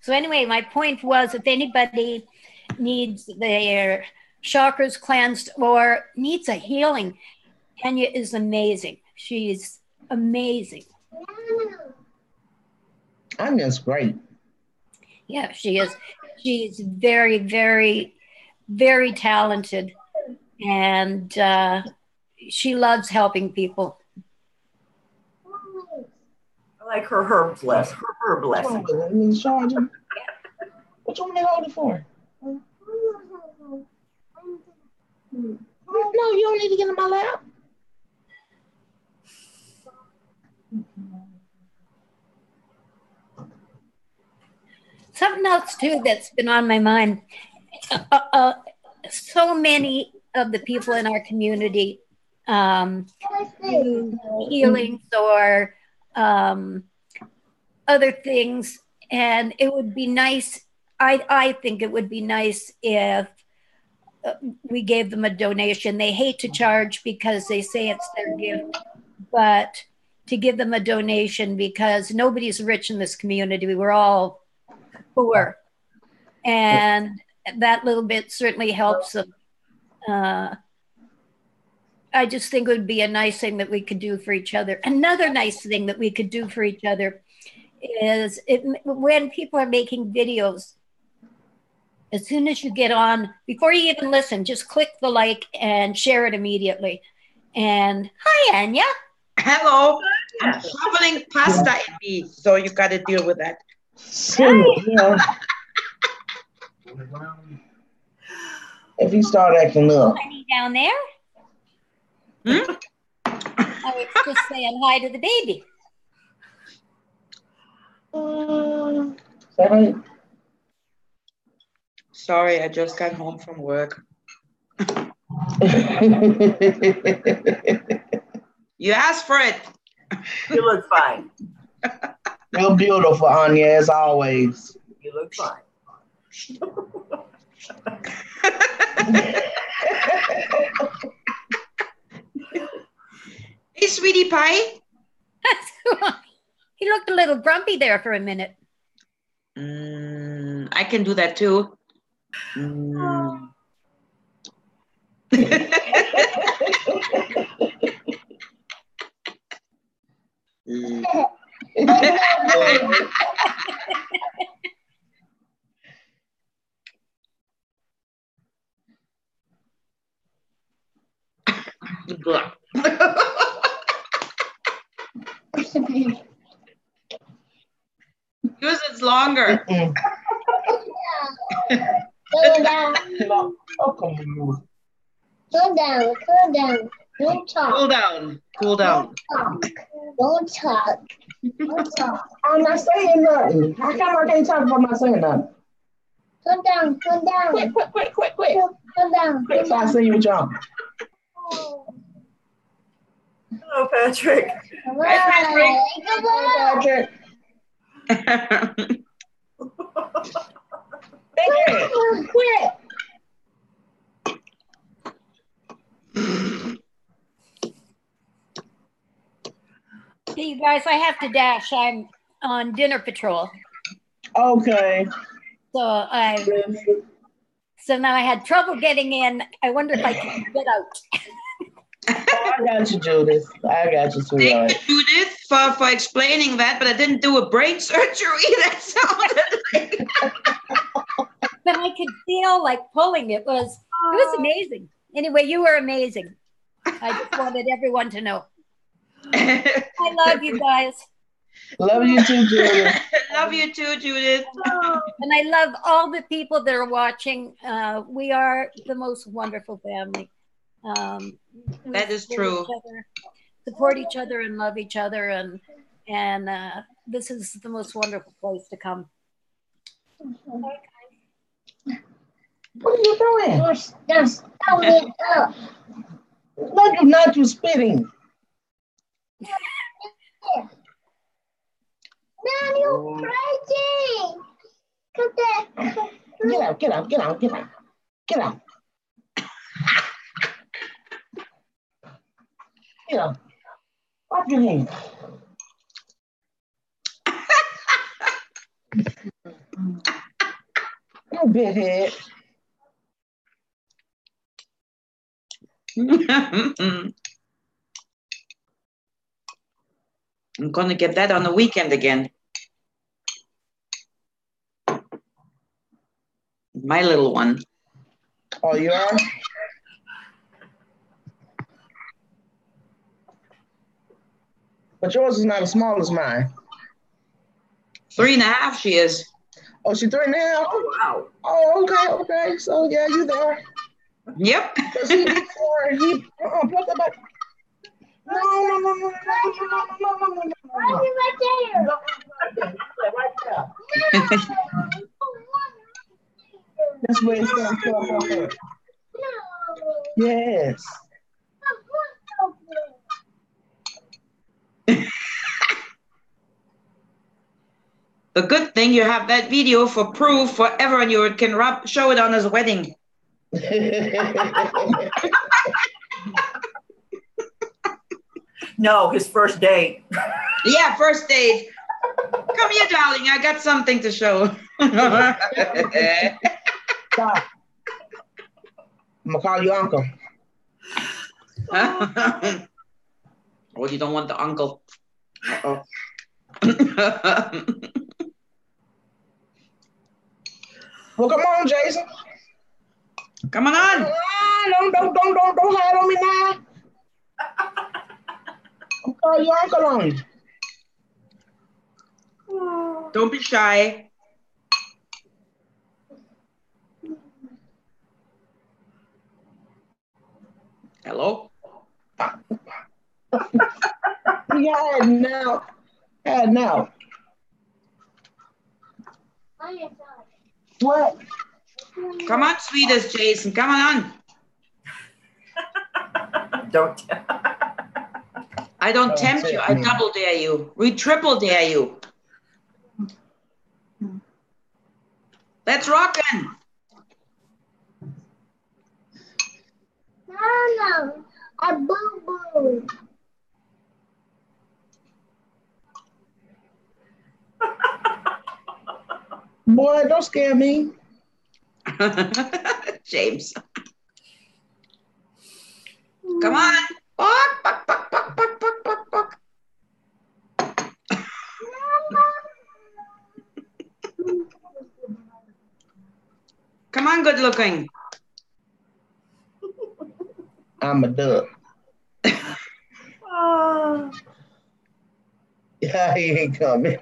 So anyway, my point was, if anybody needs their chakras cleansed or needs a healing, Kenya is amazing. She's amazing. Anya's great. Yeah, she is. She's very, very, very talented, and she loves helping people. I like her herb blessing. Her blessing. What you want me to hold it for? No, you don't need to get in my lap. Something else too that's been on my mind. So many of the people in our community do healings or other things, and it would be nice. I think it would be nice if we gave them a donation. They hate to charge because they say it's their gift, but to give them a donation, because nobody's rich in this community. We're all poor, and that little bit certainly helps them. I just think it would be a nice thing that we could do for each other. Another nice thing that we could do for each other is when people are making videos, as soon as you get on, before you even listen, just click the like and share it immediately. And hi, Anya. Hello. I'm shoveling pasta in me, so you got to deal with that. If you start acting up. Honey down there? I was just saying hi to the baby. Sorry, I just got home from work. You asked for it. You look fine. You're beautiful, Anya, as always. You look fine. Hey, sweetie pie. He looked a little grumpy there for a minute. I can do that too. Yours is longer. Go down. Oh, come on. Go down. Go down. Don't talk. Cool down. Cool down. Don't talk. Don't talk. I'm not saying nothing. How come I can't talk if I'm not saying nothing? Come down, come down. Quick. Come down. Quick, so I see you jump. Hello, Patrick. Hi, Patrick. Come on. Patrick. Quick. Hey, you guys, I have to dash. I'm on dinner patrol. Okay. So now I had trouble getting in. I wonder if I can get out. Oh, I got you, Judith. I got you, sweetheart. Thank you, Judith, for explaining that, but I didn't do a brain surgery. That sounded like... But I could feel like pulling. It was amazing. Anyway, you were amazing. I just wanted everyone to know. I love you guys. Love you too, Judith. Love you too, Judith. And I love all the people that are watching. We are the most wonderful family. That is true. Support each other and love each other, and this is the most wonderful place to come. What are you doing? Just stop it up. Look, you're not you spitting. Man, you're crazy. Come back. Get out. Get out. Wipe your hands. You big head. I'm gonna get that on the weekend again. My little one. Oh, you are? But yours is not as small as mine. 3.5 she is. Oh, she's 3 now? Oh, wow. Oh, okay. So, yeah, you there. Yep. Because he before, put that back. No. Why are you right there? Right there. That's where it's going to come up there. No. Yes. The good thing you have that video for proof forever, and you can show it on his wedding. No, his first date. Yeah, first date. Come here, darling. I got something to show. Stop. I'm going to call you uncle. Oh, you don't want the uncle. Uh-oh. Well, come on, Jason. Come on. Don't hide on me now. I'm calling your uncle on you. Don't be shy. Hello? Yeah, now. What? Come on, sweetest Jason. Come on. Don't. I don't tempt you. I double dare you. We triple dare you. Let's rockin'. No. I boo-boo. Boy, don't scare me. James. Come on. Buck. Come on, good looking. I'm a duck. Yeah, he ain't coming.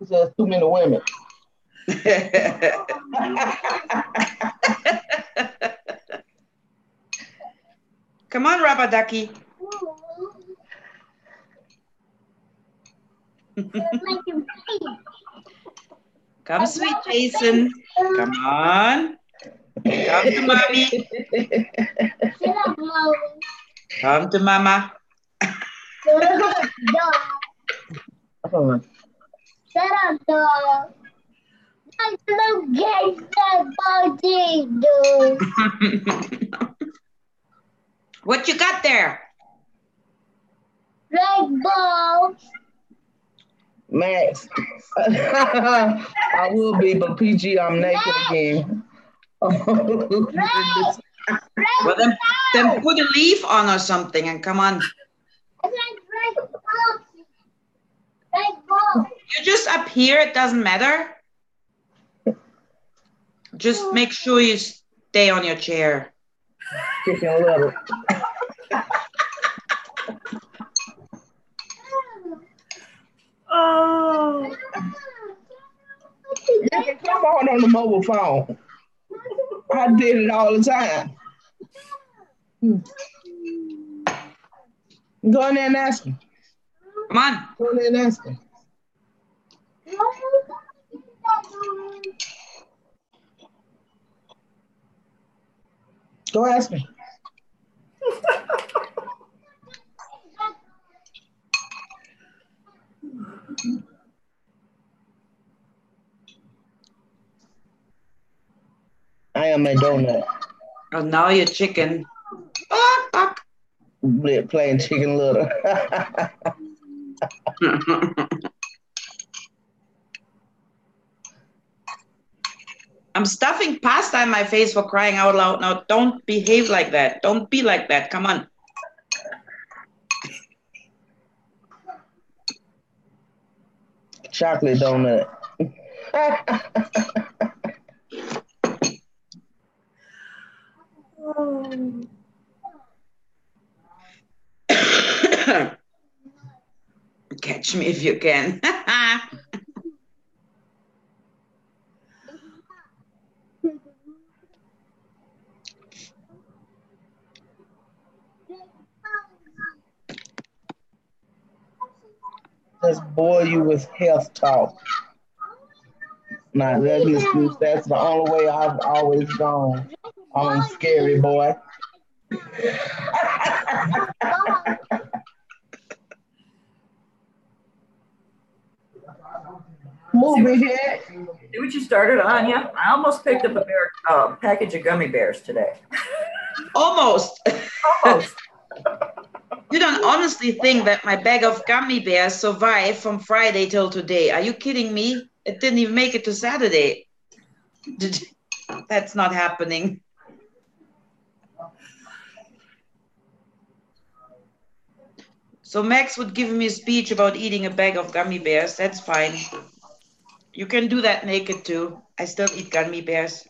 There's too many women. Come on, Rubber Ducky. Come, sweet Jason. Come on. Come to mommy. Shut up, Mom. Come to mama. Dog. Shut up, dog. I don't get that body, dude. What you got there? Red balls. Max. I will be, but PG, I'm naked again. Well, then put a leaf on or something and come on. You're just up here, it doesn't matter. Just make sure you stay on your chair. Chicken Little. Oh. You can come on the mobile phone. I did it all the time. Go in there and ask him. Come on. Go in there and ask him. Go ask me. I am a donut. Oh, now you're chicken. Playing Chicken Little. I'm stuffing pasta in my face for crying out loud. Now, don't behave like that. Don't be like that. Come on. Chocolate donut. Catch me if you can. Just bore you with health talk. Now, that's an excuse. That's the only way I've always gone on Scary Boy. Movie hit. See what you started on, yeah? I almost picked up a package of gummy bears today. Almost. Almost. You don't honestly think that my bag of gummy bears survived from Friday till today? Are you kidding me? It didn't even make it to Saturday. That's not happening. So Max would give me a speech about eating a bag of gummy bears. That's fine. You can do that naked too. I still eat gummy bears.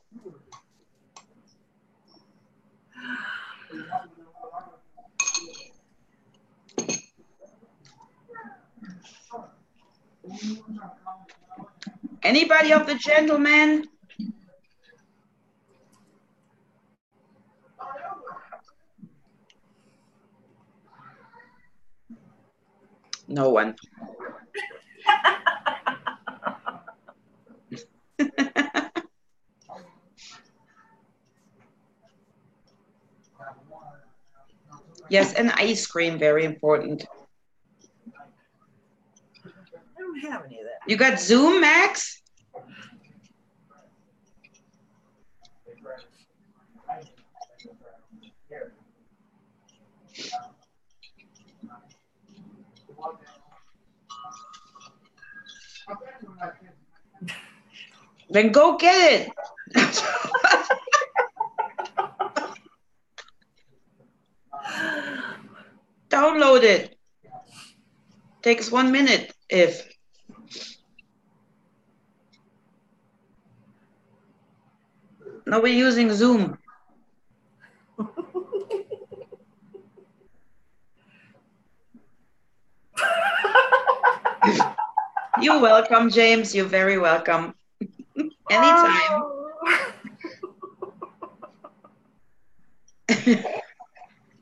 Anybody of the gentlemen? No one. Yes, and ice cream, very important. I don't have any of that. You got Zoom, Max? Then go get it. Download it. Takes 1 minute if. Now we're using Zoom. You're welcome, James. You're very welcome. Anytime.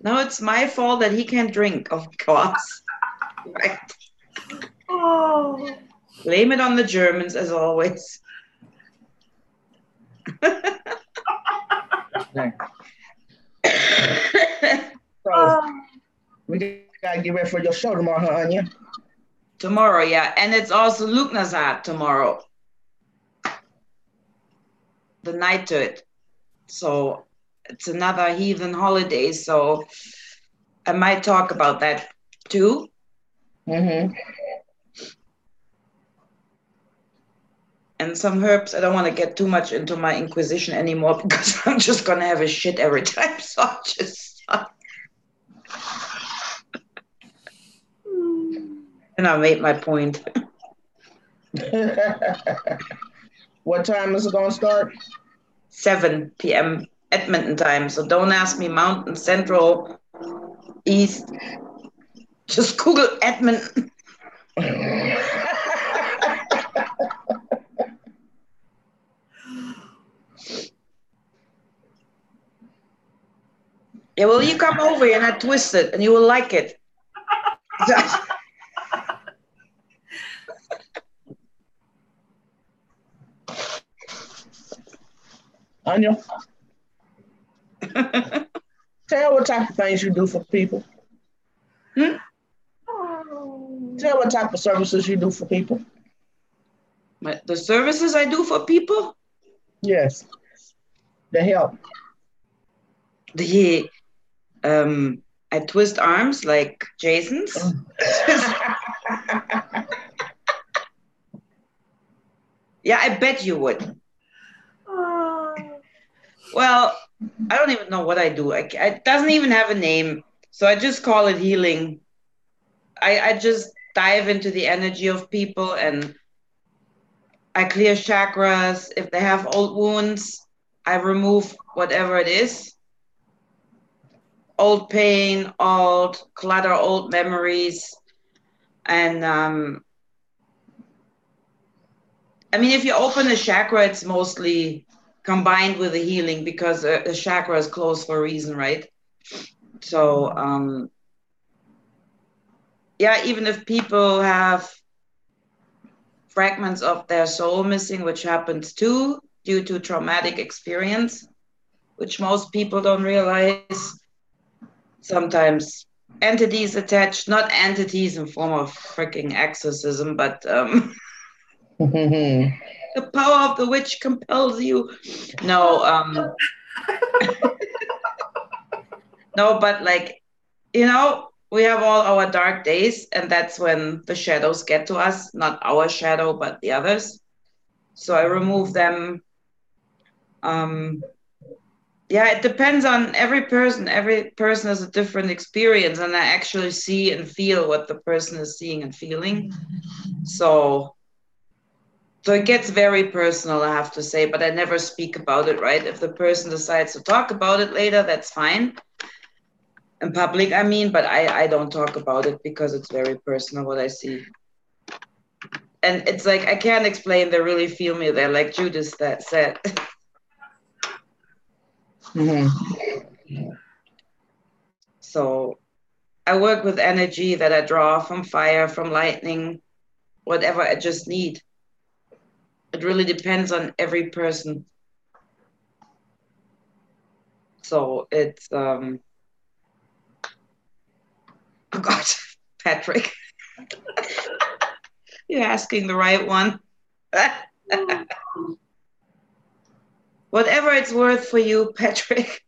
No, it's my fault that he can't drink, of course. Right. Oh. Blame it on the Germans, as always. So we gotta get ready for your show tomorrow, huh, Anya? Tomorrow, yeah. And it's also Luknazat tomorrow. The night to it. So it's another heathen holiday. So I might talk about that too. Mm-hmm. And some herbs. I don't want to get too much into my Inquisition anymore because I'm just going to have a shit every time. So I'll just stop. And I made my point. What time is it going to start? 7 p.m. Edmonton time. So don't ask me Mountain, Central, East. Just Google Edmonton. Yeah, well, you come over here and I twist it and you will like it. Anya, tell what type of things you do for people. Tell what type of services you do for people. The services I do for people? Yes. The help. I twist arms like Jason's. Yeah, I bet you would. Well, I don't even know what I do. It doesn't even have a name. So I just call it healing. I just dive into the energy of people and I clear chakras. If they have old wounds, I remove whatever it is. Old pain, old clutter, old memories. And I mean, if you open a chakra, it's mostly combined with the healing because a chakra is closed for a reason, right? So, yeah, even if people have fragments of their soul missing, which happens too, due to traumatic experience, which most people don't realize. Sometimes entities attached, not entities in form of freaking exorcism, but the power of the witch compels you. No, no, but like, you know, we have all our dark days, and that's when the shadows get to us, not our shadow, but the others. So I remove them. Yeah, it depends on every person. Every person has a different experience, and I actually see and feel what the person is seeing and feeling. So it gets very personal, I have to say, but I never speak about it, right? If the person decides to talk about it later, that's fine. In public, I mean, but I don't talk about it because it's very personal what I see. And it's like, I can't explain, they really feel me there, like Judith that said. So I work with energy that I draw from fire, from lightning, whatever I just need. It really depends on every person. So it's, oh God, Patrick. You're asking the right one. Whatever it's worth for you, Patrick.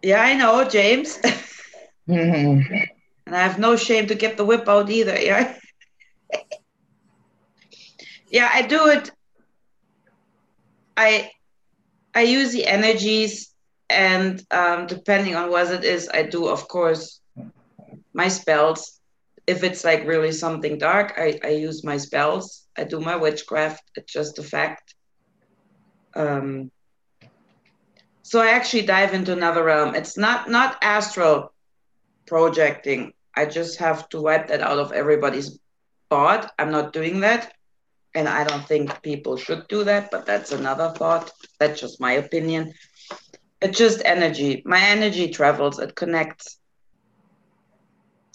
Yeah, I know, James. And I have no shame to get the whip out either, yeah? Yeah, I do it. I use the energies, and depending on what it is, I do, of course, my spells. If it's like really something dark, I use my spells. I do my witchcraft. It's just a fact. So I actually dive into another realm. It's not astral projecting. I just have to wipe that out of everybody's thought. I'm not doing that. And I don't think people should do that, but that's another thought. That's just my opinion. It's just energy. My energy travels, it connects.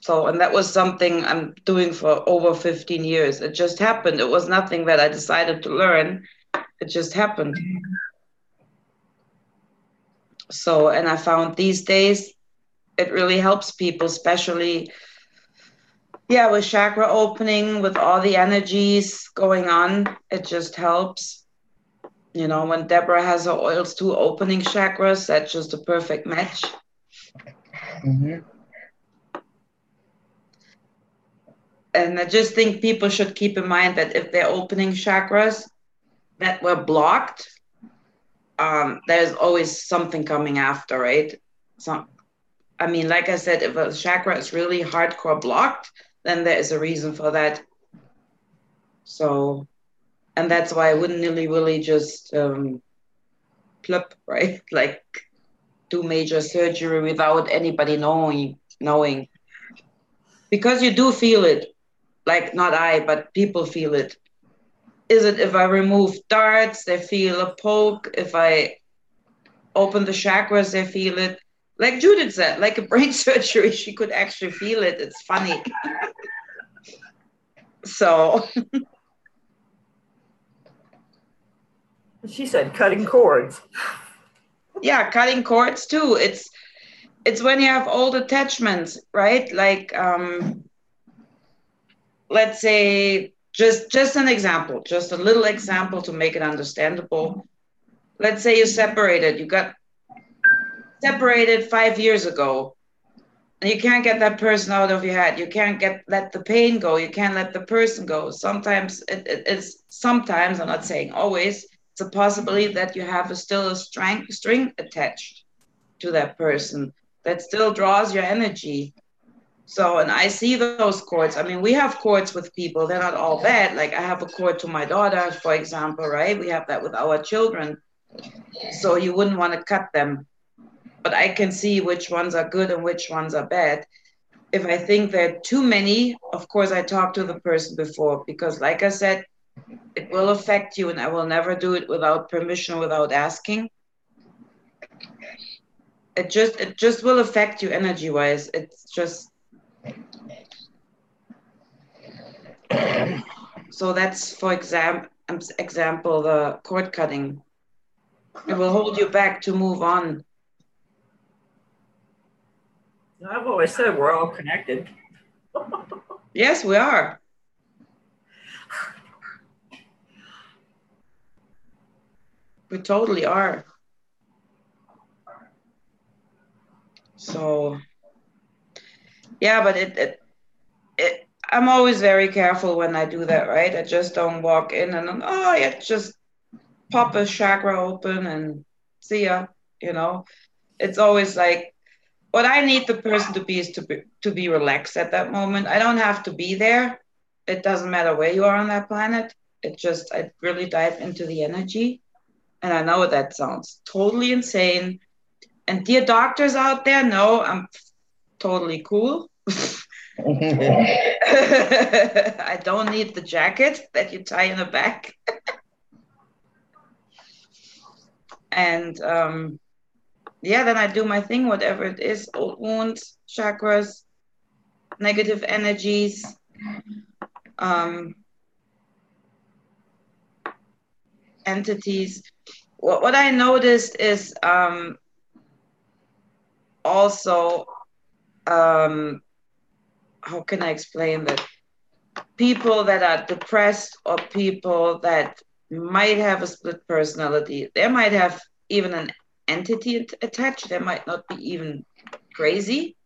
So, and that was something I'm doing for over 15 years. It just happened. It was nothing that I decided to learn. It just happened. So, and I found these days it really helps people, especially, yeah, with chakra opening, with all the energies going on. It just helps. You know, when Deborah has her oils too, opening chakras, that's just a perfect match. Mm-hmm. And I just think people should keep in mind that if they're opening chakras that were blocked, there's always something coming after, right? So, I mean, like I said, if a chakra is really hardcore blocked, then there is a reason for that. So, and that's why I wouldn't really just plop, right? Like do major surgery without anybody knowing. Because you do feel it, like not I, but people feel it. Is it if I remove darts, they feel a poke? If I open the chakras, they feel it. Like Judith said, like a brain surgery, she could actually feel it. It's funny. So. She said cutting cords. Yeah, cutting cords too. It's when you have old attachments, right? Like, let's say, just an example, just a little example to make it understandable. Let's say you separated, you got separated 5 years ago, and you can't get that person out of your head. You can't let the pain go. You can't let the person go. Sometimes sometimes, I'm not saying always, it's a possibility that you have still a string attached to that person that still draws your energy. So, and I see those cords. I mean, we have cords with people. They're not all bad. Like I have a cord to my daughter, for example, right? We have that with our children. So you wouldn't want to cut them. But I can see which ones are good and which ones are bad. If I think there are too many, of course, I talked to the person before, because like I said, it will affect you, and I will never do it without permission, without asking. It just will affect you energy wise. It's just, so that's for example, the cord cutting. It will hold you back to move on. I've always said we're all connected. Yes, we are. We totally are. So, yeah, but I'm always very careful when I do that, right? I just don't walk in and yeah, just pop a chakra open and see ya, you know. It's always like, what I need the person to be is to be relaxed at that moment. I don't have to be there. It doesn't matter where you are on that planet. I really dive into the energy. And I know that sounds totally insane. And dear doctors out there, no, I'm totally cool. I don't need the jacket that you tie in the back. And yeah, then I do my thing, whatever it is, old wounds, chakras, negative energies. Entities. What I noticed is also, how can I explain that? People that are depressed or people that might have a split personality, they might have even an entity attached. They might not be even crazy.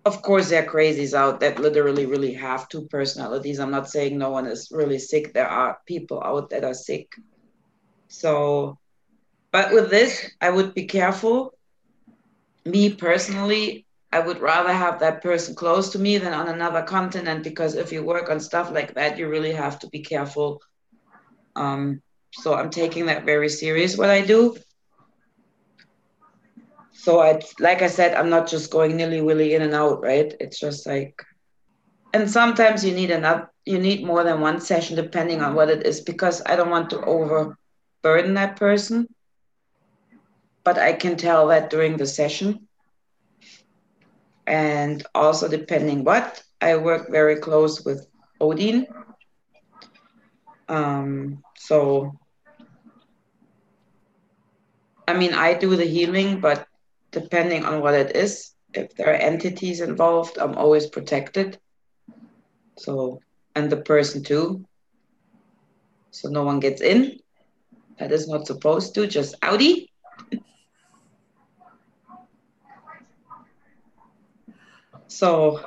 Of course, there are crazies out that literally really have two personalities. I'm not saying no one is really sick. There are people out that are sick. So, but with this, I would be careful. Me personally, I would rather have that person close to me than on another continent, because if you work on stuff like that, you really have to be careful. So I'm taking that very serious, what I do. So like I said, I'm not just going nilly-willy in and out, right? It's just like, and sometimes you need more than one session depending on what it is, because I don't want to overburden that person. But I can tell that during the session. And also depending what, I work very close with Odin. So, I mean, I do the healing, but depending on what it is, if there are entities involved, I'm always protected. So, and the person too. So no one gets in. That is not supposed to, just outie. So,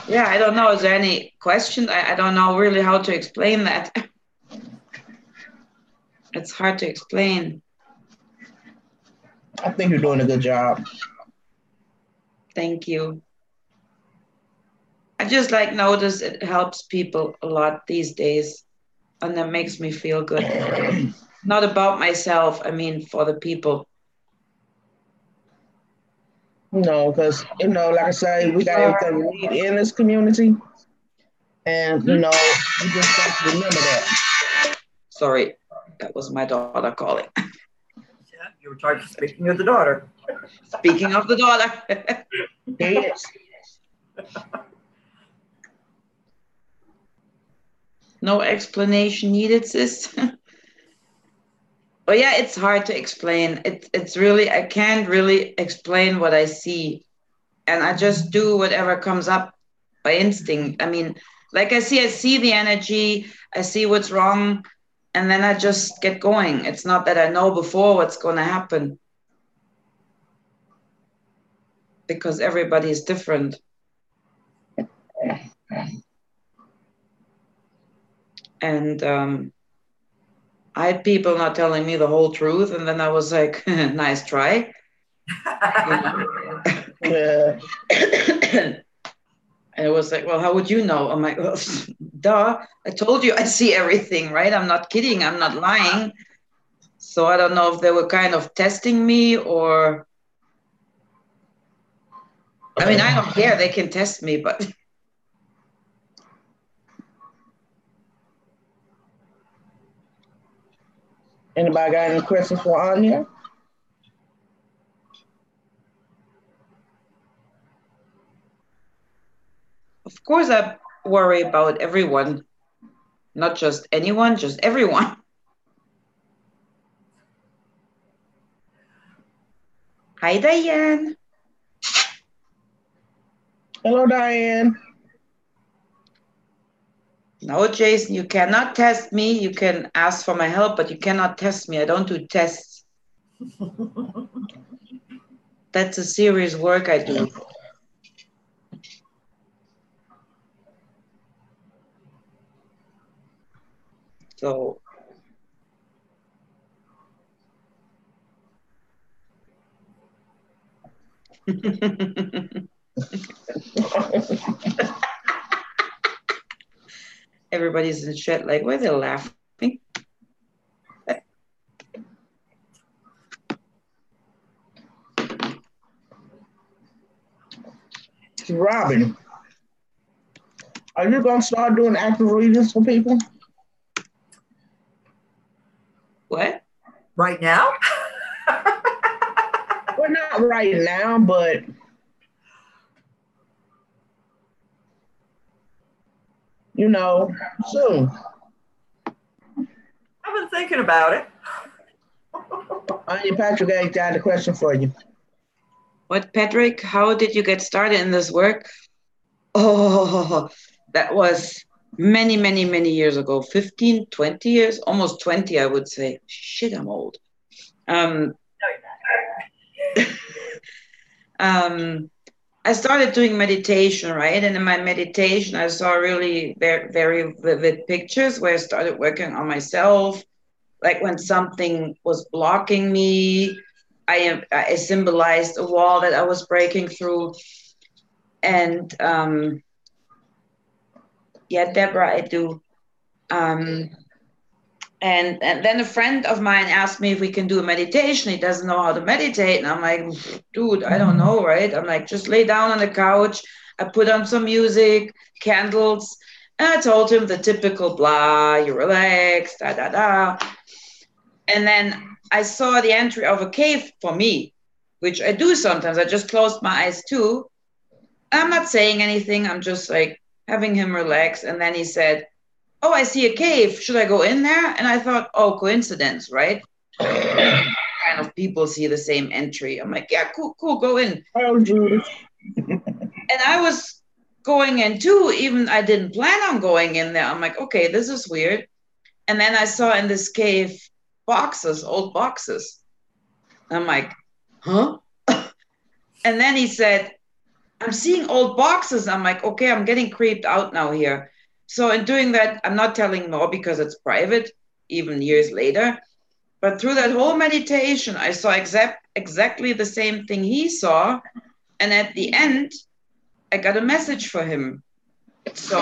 yeah, I don't know. Is there any question? I don't know really how to explain that. It's hard to explain. I think you're doing a good job. Thank you. I just like notice it helps people a lot these days, and that makes me feel good. Not about myself, I mean for the people. No, because, like I say, we got everything we need in this community. And, we just got to remember that. Sorry, that was my daughter calling. Yeah, you were speaking of the daughter. Speaking of the daughter. Yes. No explanation needed, sis. But yeah, it's hard to explain. It's really, I can't really explain what I see. And I just do whatever comes up by instinct. I mean, like I see the energy, I see what's wrong, and then I just get going. It's not that I know before what's going to happen. Because everybody is different. And I had people not telling me the whole truth, and then I was like, nice try. Yeah. And it was like, well, how would you know? I'm like, well, duh, I told you I see everything, right? I'm not kidding, I'm not lying. So I don't know if they were kind of testing me or, I mean, I don't care, they can test me, but. Anybody got any questions for Anya? Of course, I worry about everyone, not just anyone, just everyone. Hi, Diane. Hello, Diane. No, Jason, you cannot test me. You can ask for my help, but you cannot test me. I don't do tests. That's a serious work I do. So. Everybody's in chat like, why are they laughing? Robin, are you going to start doing active readings for people? What? Right now? Well, not right now, but soon. I've been thinking about it. Anya Patrick, I got a question for you. What, Patrick? How did you get started in this work? Oh, that was many, many, many years ago. 15, 20 years, almost 20, I would say. Shit, I'm old. I started doing meditation, right? And in my meditation, I saw really very, very vivid pictures where I started working on myself. Like when something was blocking me, I symbolized a wall that I was breaking through. And yeah, Deborah, I do. And then a friend of mine asked me if we can do a meditation. He doesn't know how to meditate. And I'm like, dude, I don't know, right? I'm like, just lay down on the couch. I put on some music, candles. And I told him the typical blah, you relax, da, da, da. And then I saw the entry of a cave for me, which I do sometimes. I just closed my eyes too. I'm not saying anything. I'm just like having him relax. And then he said, oh, I see a cave. Should I go in there? And I thought, oh, coincidence, right? Kind of people see the same entry. I'm like, yeah, cool, go in. Oh, Judith. And I was going in too, even I didn't plan on going in there. I'm like, okay, this is weird. And then I saw in this cave boxes, old boxes. I'm like, huh? And then he said, I'm seeing old boxes. I'm like, okay, I'm getting creeped out now here. So in doing that, I'm not telling more because it's private, even years later. But through that whole meditation, I saw exactly the same thing he saw. And at the end, I got a message for him. So,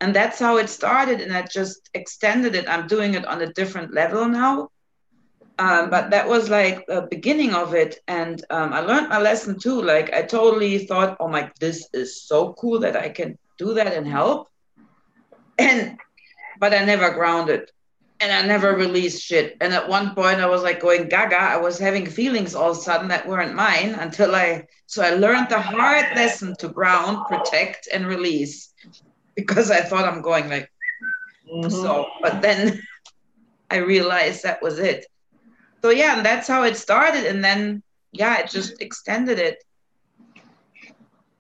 and that's how it started. And I just extended it. I'm doing it on a different level now. But that was like the beginning of it. And I learned my lesson too. Like I totally thought, oh my, this is so cool that I can do that and help. But I never grounded. And I never released shit. And at one point I was like going gaga. I was having feelings all of a sudden that weren't mine so I learned the hard lesson to ground, protect, and release because I thought I'm going like, so, but then I realized that was it. So yeah, and that's how it started. And then, yeah, it just extended it.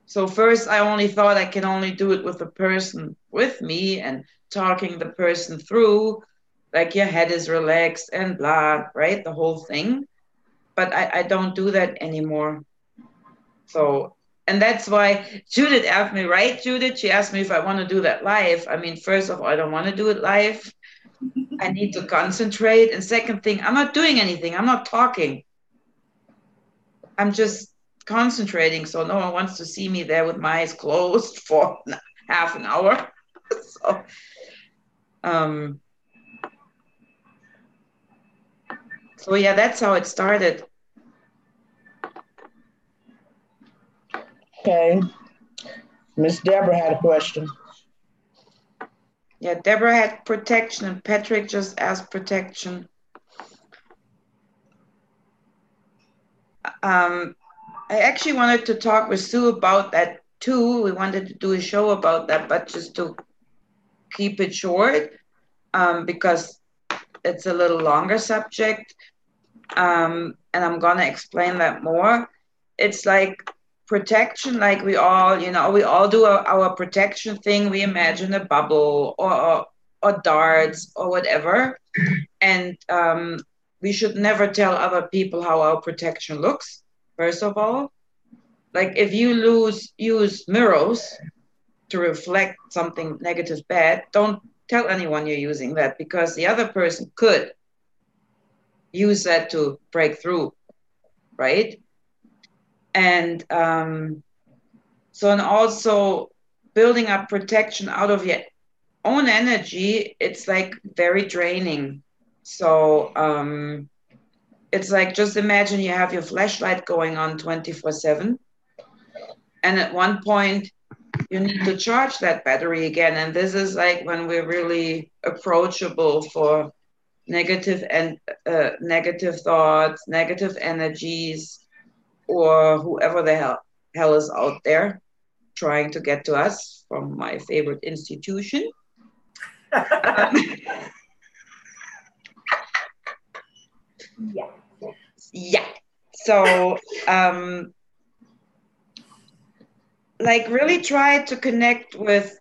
So first I only thought I can only do it with the person with me and talking the person through. Like your head is relaxed and blah, right? The whole thing. But I don't do that anymore. So, and that's why Judith asked me, right, Judith? She asked me if I want to do that live. I mean, first of all, I don't want to do it live. I need to concentrate. And second thing, I'm not doing anything. I'm not talking. I'm just concentrating. So no one wants to see me there with my eyes closed for half an hour. So yeah, that's how it started. Okay. Miss Deborah had a question. Yeah, Deborah had protection and Patrick just asked protection. I actually wanted to talk with Sue about that too. We wanted to do a show about that, but just to keep it short, because it's a little longer subject. And I'm gonna explain that more. It's like protection, like we all do our protection thing. We imagine a bubble or darts or whatever. And we should never tell other people how our protection looks, first of all. Like if you use mirrors to reflect something negative, bad, don't tell anyone you're using that because the other person could use that to break through, right? And so, and also building up protection out of your own energy, it's like very draining. So it's like, just imagine you have your flashlight going on 24/7. And at one point you need to charge that battery again. And this is like when we're really approachable for negative and negative thoughts, negative energies, or whoever the hell is out there trying to get to us from my favorite institution. Yeah. So, like really try to connect with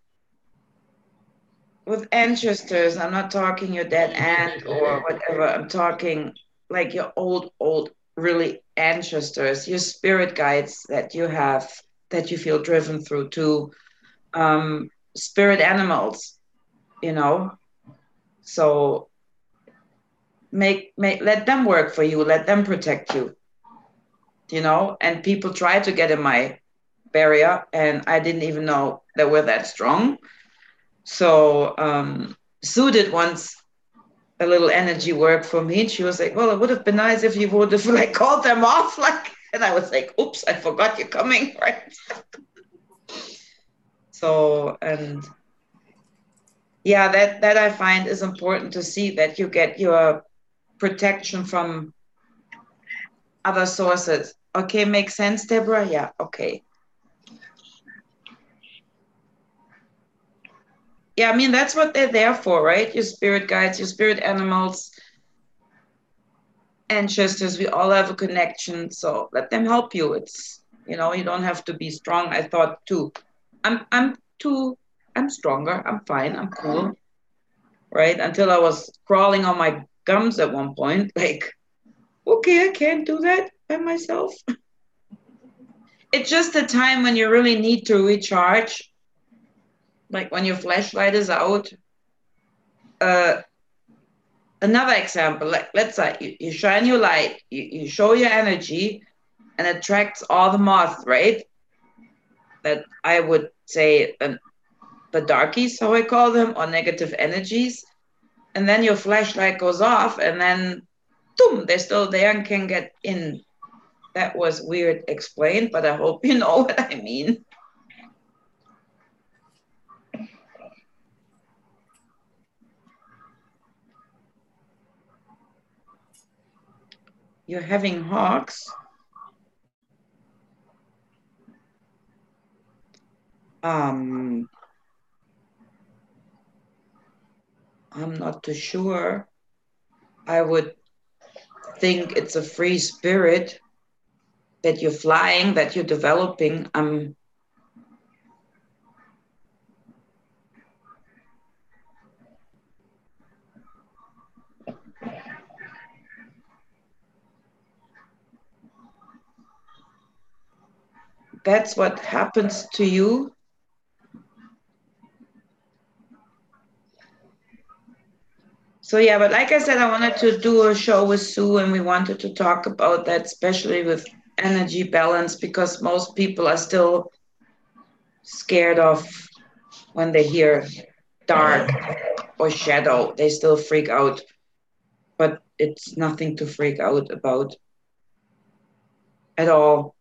ancestors. I'm not talking your dead aunt or whatever. I'm talking like your old, really ancestors, your spirit guides that you have, that you feel driven through to, spirit animals, So let them work for you, let them protect you, and people try to get in my barrier and I didn't even know they were that strong. So Sue did once a little energy work for me. She was like, well, it would have been nice if you would have like called them off. And I was like, oops, I forgot you're coming, right? So, and yeah, that I find is important to see, that you get your protection from other sources. Okay, makes sense, Deborah? Yeah, okay. yeah, I mean, that's what they're there for, right? Your spirit guides, your spirit animals, ancestors, we all have a connection. So let them help you. It's, you know, you don't have to be strong. I thought too, I'm stronger. I'm fine. I'm cool. Right. Until I was crawling on my gums at one point, like, okay, I can't do that by myself. It's just a time when you really need to recharge. Like when your flashlight is out. Another example, like let's say you shine your light, you show your energy and attracts all the moths, right? That I would say the darkies, how I call them, or negative energies. And then your flashlight goes off and then boom, they're still there and can get in. That was weird explained, but I hope you know what I mean. You're having hawks. I'm not too sure. I would think it's a free spirit that you're flying, that you're developing. That's what happens to you. So yeah, but like I said, I wanted to do a show with Sue and we wanted to talk about that, especially with energy balance, because most people are still scared of when they hear dark or shadow, they still freak out, but it's nothing to freak out about at all,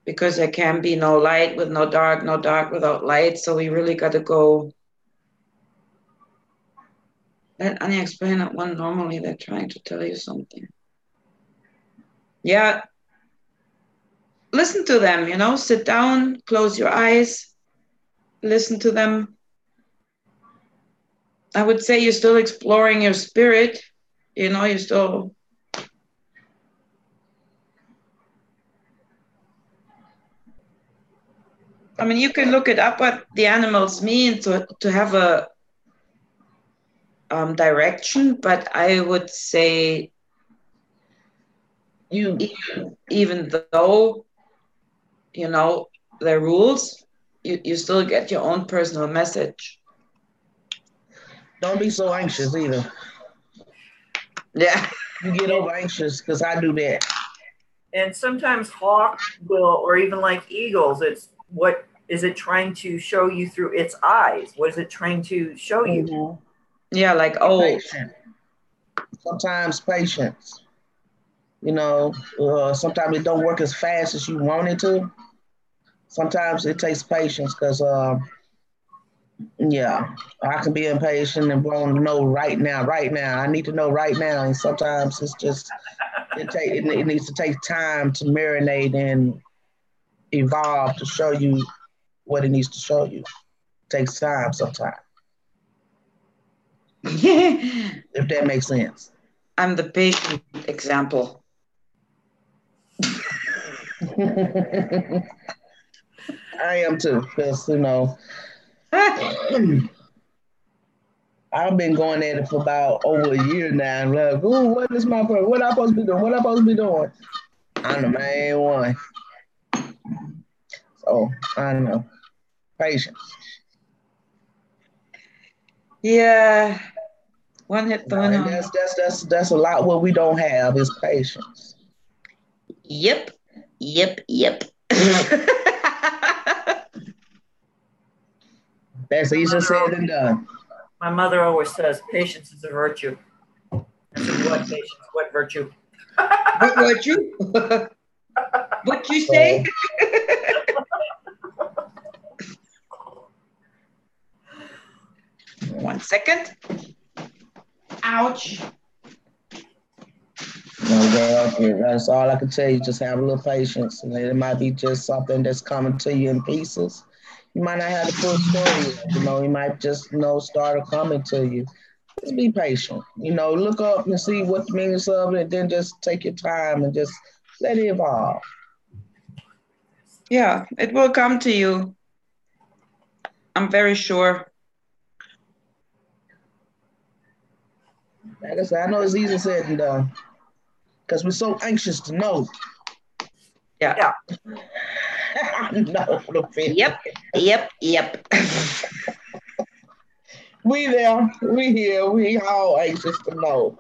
because there can be no light with no dark without light. So we really got to go. Let Anya explain that one. Normally they're trying to tell you something. Yeah. Listen to them, you know, sit down, close your eyes, listen to them. I would say you're still exploring your spirit, you know, you're still. I mean, you can look it up what the animals mean to have a direction, but I would say even though, you know, the rules, you still get your own personal message. Don't be so anxious either. Yeah. You get over anxious because I do that. And sometimes hawks will, or even like eagles, it's what is it trying to show you through its eyes? What is it trying to show you? Mm-hmm. Yeah, like, patient. Sometimes patience. You know, sometimes it don't work as fast as you want it to. Sometimes it takes patience because, yeah, I can be impatient and want to know right now. I need to know right now. And sometimes it's just, it needs to take time to marinate and evolve to show you what it needs to show you. It takes time sometimes. If that makes sense. I'm the patient example. I am too, because, you know, I've been going at it for about over a year now. I'm like, ooh, what is my purpose? What I supposed to be doing? What I supposed to be doing? I'm the main one. So I don't know. Patience. Yeah. One hit the and that's a lot what we don't have is patience. Yep. That's easier said than done. My mother always says patience is a virtue. I said, what patience? What virtue? What virtue? What you say? One second. Ouch. No, girl, that's all I can tell you. Just have a little patience. And it might be just something that's coming to you in pieces. You might not have the full story. You know, you might just start coming to you. Just be patient. Look up and see what the meanings of it, and then just take your time and just let it evolve. Yeah, it will come to you. I'm very sure. Like I said, I know it's easier said than done because we're so anxious to know. Yeah. No, Yep. We there, we here, we all anxious to know.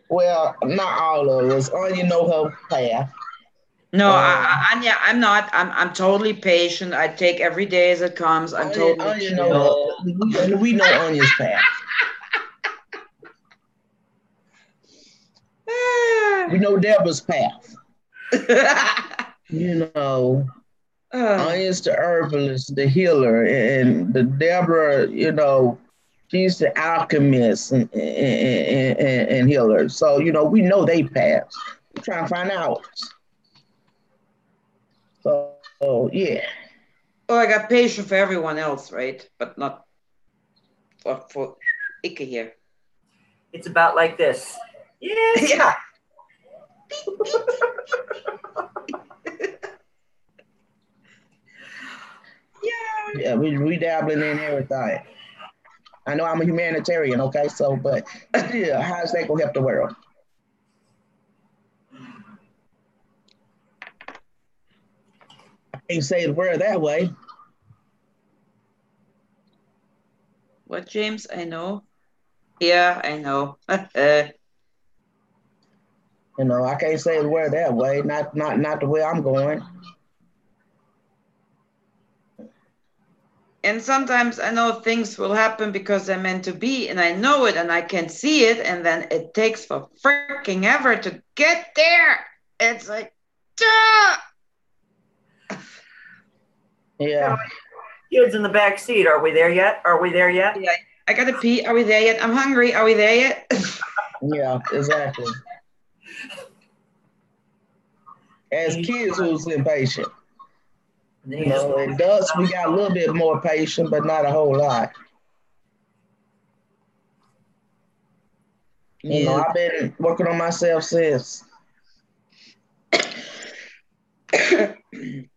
Well, not all of us. Anya know her path. No, Anya, I'm not. I'm totally patient. I take every day as it comes. I'm totally Anya know that. We know Anya's path. We know Debra's path. Anya's the herbalist, the healer, and the Deborah, she's the alchemist and healer. So, we know they paths. We're trying to find ours. So, yeah. Oh, I got patience for everyone else, right? But not for Ike here. It's about like this. Yes. Yeah. Yeah, we dabbling in everything. I know I'm a humanitarian, okay? So, but still, how's that gonna help the world? I can't say the word that way. What, James? I know. Yeah, I know. I can't say the word that way. Not the way I'm going. And sometimes I know things will happen because they're meant to be, and I know it, and I can see it, and then it takes for freaking ever to get there. It's like, duh! Yeah. Kids in the back seat. Are we there yet? Yeah, I gotta pee. Are we there yet? I'm hungry. Are we there yet? Yeah, exactly. As kids, who's impatient? Adults, we got a little bit more patient, but not a whole lot. Yeah. I've been working on myself since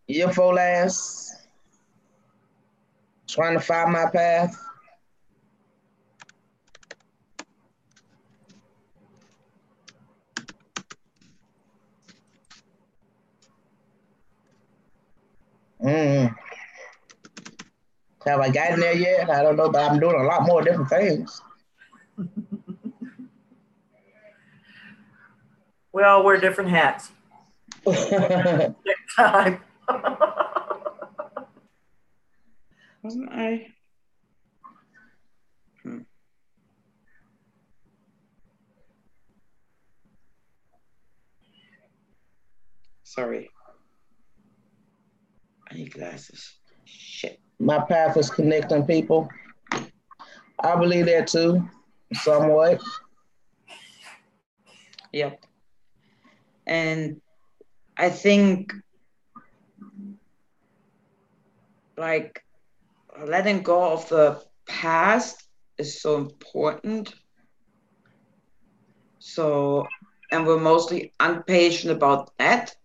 year before last, trying to find my path. Have I gotten there yet? I don't know, but I'm doing a lot more different things. Well, wear different hats. Next time. Wasn't I? Sorry. I need glasses. Shit. My path is connecting people. I believe that too, somewhat. Yep. And I think like letting go of the past is so important. So, and we're mostly impatient about that.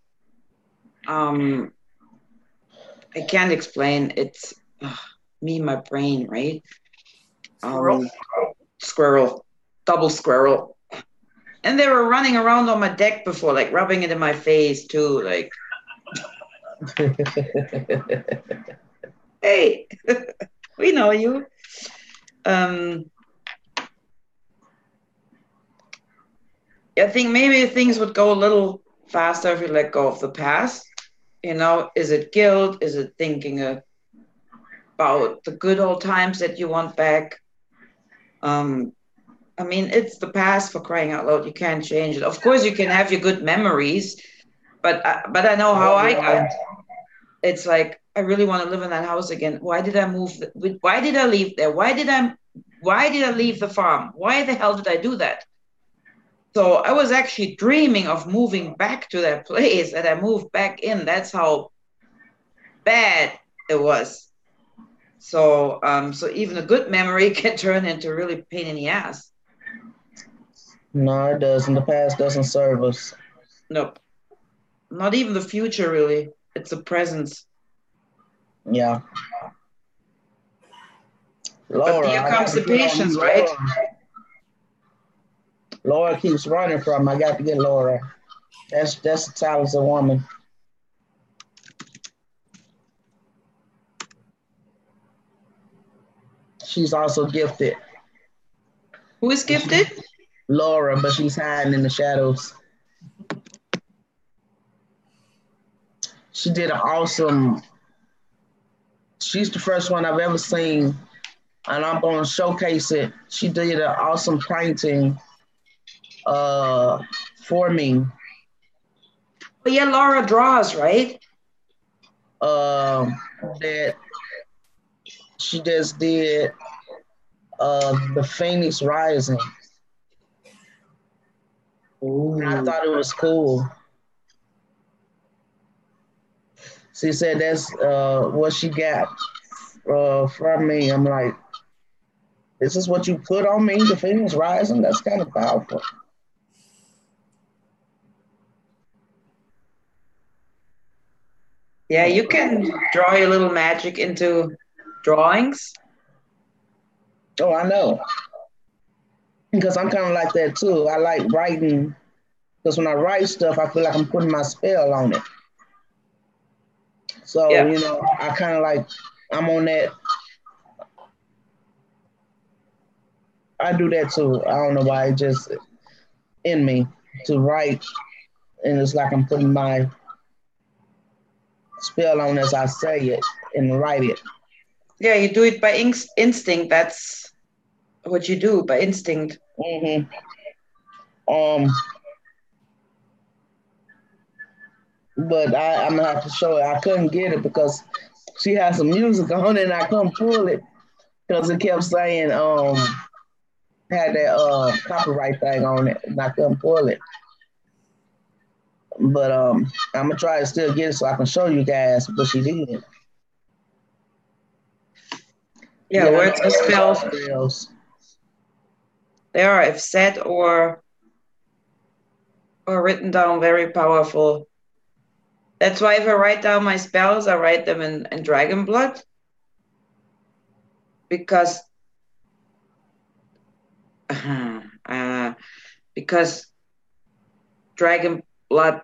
I can't explain. It's me, my brain, right? Squirrel, double squirrel. And they were running around on my deck before, like rubbing it in my face too, like. Hey, we know you. I think maybe things would go a little faster if you let go of the past. Is it guilt? Is it thinking about the good old times that you want back? It's the past, for crying out loud. You can't change it. Of course, you can have your good memories, but I know how I got. It's like, I really want to live in that house again. Why did I move? Why did I leave there? Why did I leave the farm? Why the hell did I do that? So I was actually dreaming of moving back to that place, and I moved back in. That's how bad it was. So so even a good memory can turn into really pain in the ass. No, it doesn't. The past doesn't serve us. Nope. Not even the future, really. It's the present. Yeah. But Laura, here I got comes to the get on patience, you, right? Laura. Laura keeps running from me. I got to get Laura. That's a talented woman. She's also gifted. Who is gifted? Laura, but she's hiding in the shadows. She did an awesome. She's the first one I've ever seen, and I'm going to showcase it. She did an awesome painting for me. Oh yeah, Laura draws, right? That she just did the Phoenix Rising. Ooh. I thought it was cool. She said that's what she got from me. I'm like, this is what you put on me, the Phoenix Rising? That's kind of powerful. Yeah, you can draw your little magic into drawings. Oh, I know. Because I'm kind of like that too. I like writing, because when I write stuff, I feel like I'm putting my spell on it. So, Yeah. you know, I kind of like, I'm on that. I do that too. I don't know why, it's just in me to write. And it's like I'm putting my spell on as I say it and write it. Yeah, you do it by instinct. That's what you do, by instinct. Mm-hmm. But I'm gonna have to show it. I couldn't get it because she had some music on it and I couldn't pull it because it kept saying had that copyright thing on it and I couldn't pull it. But I'm gonna try to still get it so I can show you guys what she did. Yeah, words are spells. They are, if said or written down, very powerful. That's why if I write down my spells, I write them in dragon blood. Because dragon blood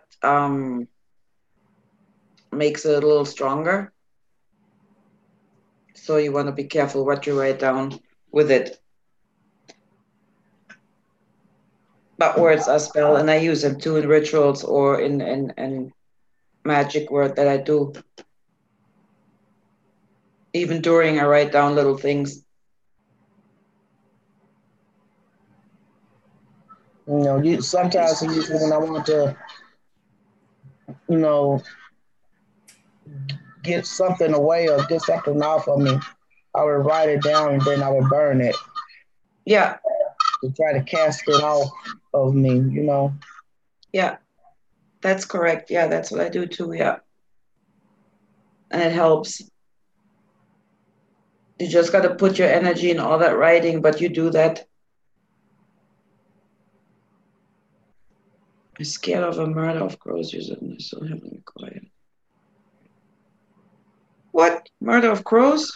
makes it a little stronger. So you want to be careful what you write down with it. But words are spell, and I use them too in rituals or in magic word that I do. Even during, I write down little things. You know, sometimes when I want to, you know, get something away or get something off of me, I would write it down and then I would burn it. Yeah. To try to cast it off of me, you know. Yeah, that's correct. Yeah, that's what I do too. Yeah. And it helps. You just got to put your energy in all that writing, but you do that. I'm scared of a murder of crows. You're so heavily quiet. What? Murder of crows?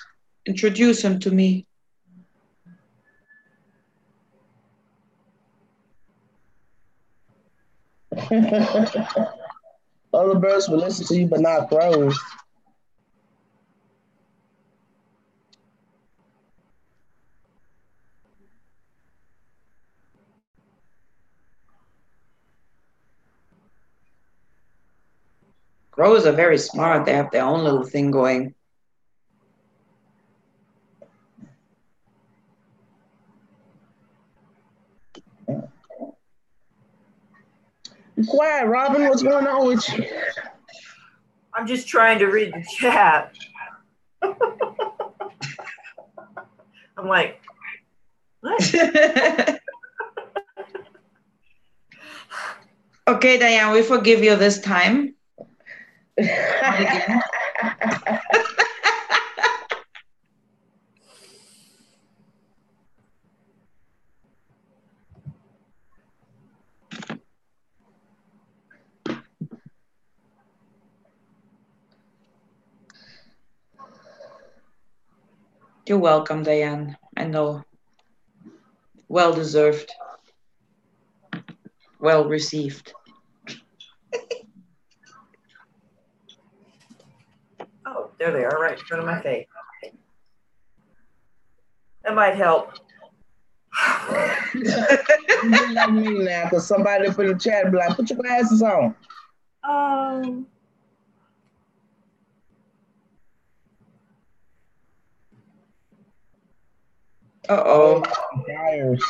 Introduce him to me. Other birds will listen to you, but not crows. Crows are very smart. They have their own little thing going. Be quiet, Robin. What's going on with you? I'm just trying to read the chat. I'm like, what? Okay, Diane, we forgive you this time. You're welcome, Diane. I know. Well deserved. Well received. Oh, there they are, right in front of my face. That might help. You be like me now, because somebody put in the chat and be like, put your glasses on. Uh-oh. Fires.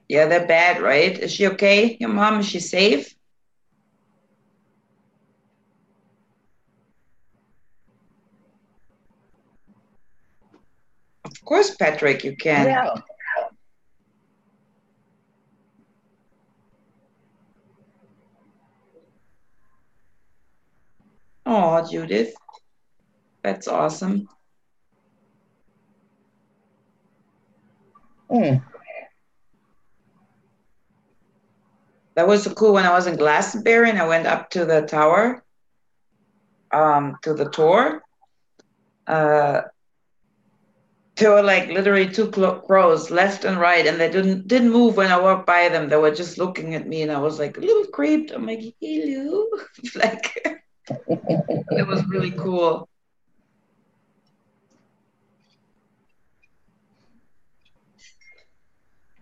Yeah, they're bad, right? Is she okay? Your mom, is she safe? Of course, Patrick, you can. Yeah. Oh, Judith. That's awesome. That was so cool when I was in Glastonbury and I went up to the tower, to the tour. There were like literally two crows left and right, and they didn't move when I walked by them. They were just looking at me, and I was like a little creeped. I'm like, hello. Like, it was really cool.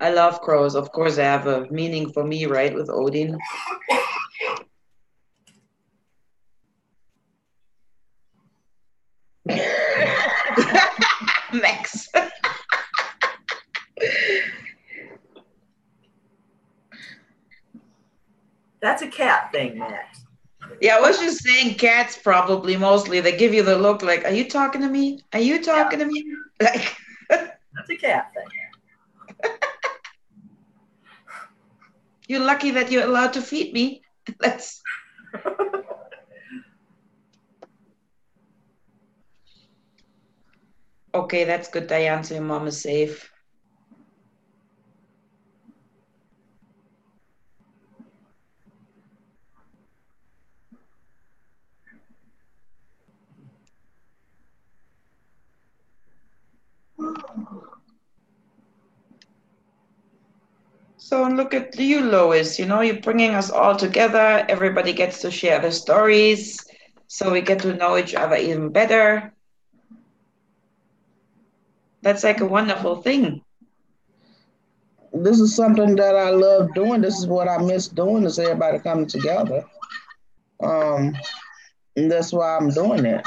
I love crows. Of course, they have a meaning for me, right, with Odin. Max. That's a cat thing, Max. Yeah, I was just saying cats probably mostly. They give you the look like, are you talking to me? Are you talking to me? Like, that's a cat thing. You're lucky that you're allowed to feed me. Let's. Okay, that's good, Diane. So your mom is safe. So look at you, Lois. You know, you're bringing us all together. Everybody gets to share their stories, so we get to know each other even better. That's like a wonderful thing. This is something that I love doing. This is what I miss doing, is everybody coming together. And that's why I'm doing it.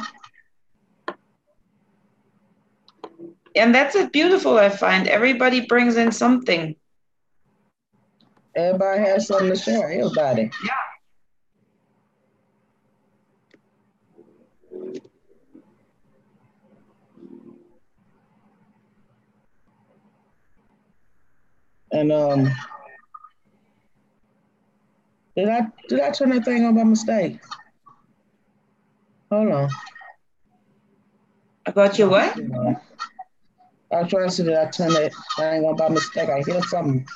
And that's it, beautiful, I find. Everybody brings in something. Everybody has something to share, everybody. Yeah. And did I turn that thing on by mistake? Hold on. About your what? I was trying to see that I turned that thing on by mistake. I hear something.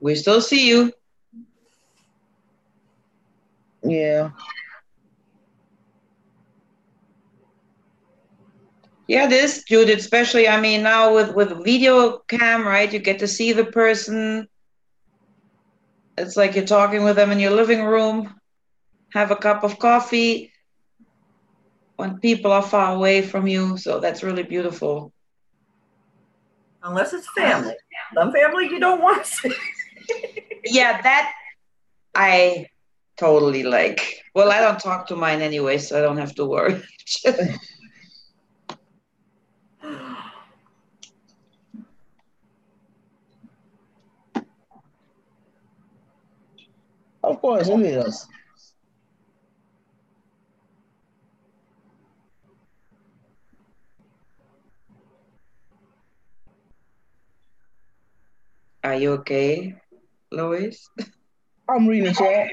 We still see you. Yeah. Yeah, it is, Judith, especially, I mean, now with video cam, right? You get to see the person. It's like you're talking with them in your living room, have a cup of coffee when people are far away from you. So that's really beautiful. Unless it's family. Some family you don't want to see. Yeah, that I totally like. Well, I don't talk to mine anyway, so I don't have to worry. Of course it is. Are you okay, Lois? I'm reading the chat.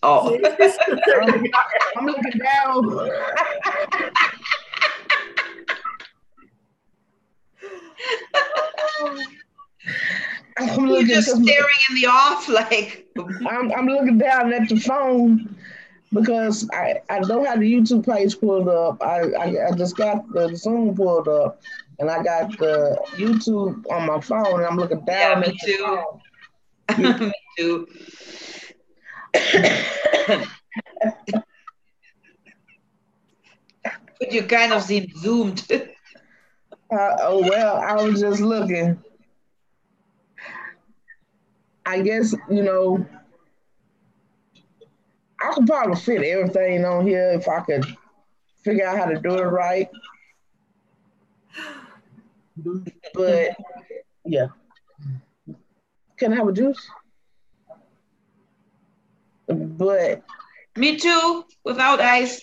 Oh. I'm looking down. You're just staring in the off like. I'm looking down at the phone because I don't have the YouTube page pulled up. I just got the Zoom pulled up, and I got the YouTube on my phone, and I'm looking Yeah, down me at the too. phone. Me too. But you kind of seem zoomed. Oh well, I was just looking. I guess I could probably fit everything on here if I could figure out how to do it right. But yeah, can I have a juice? But Me too, without ice.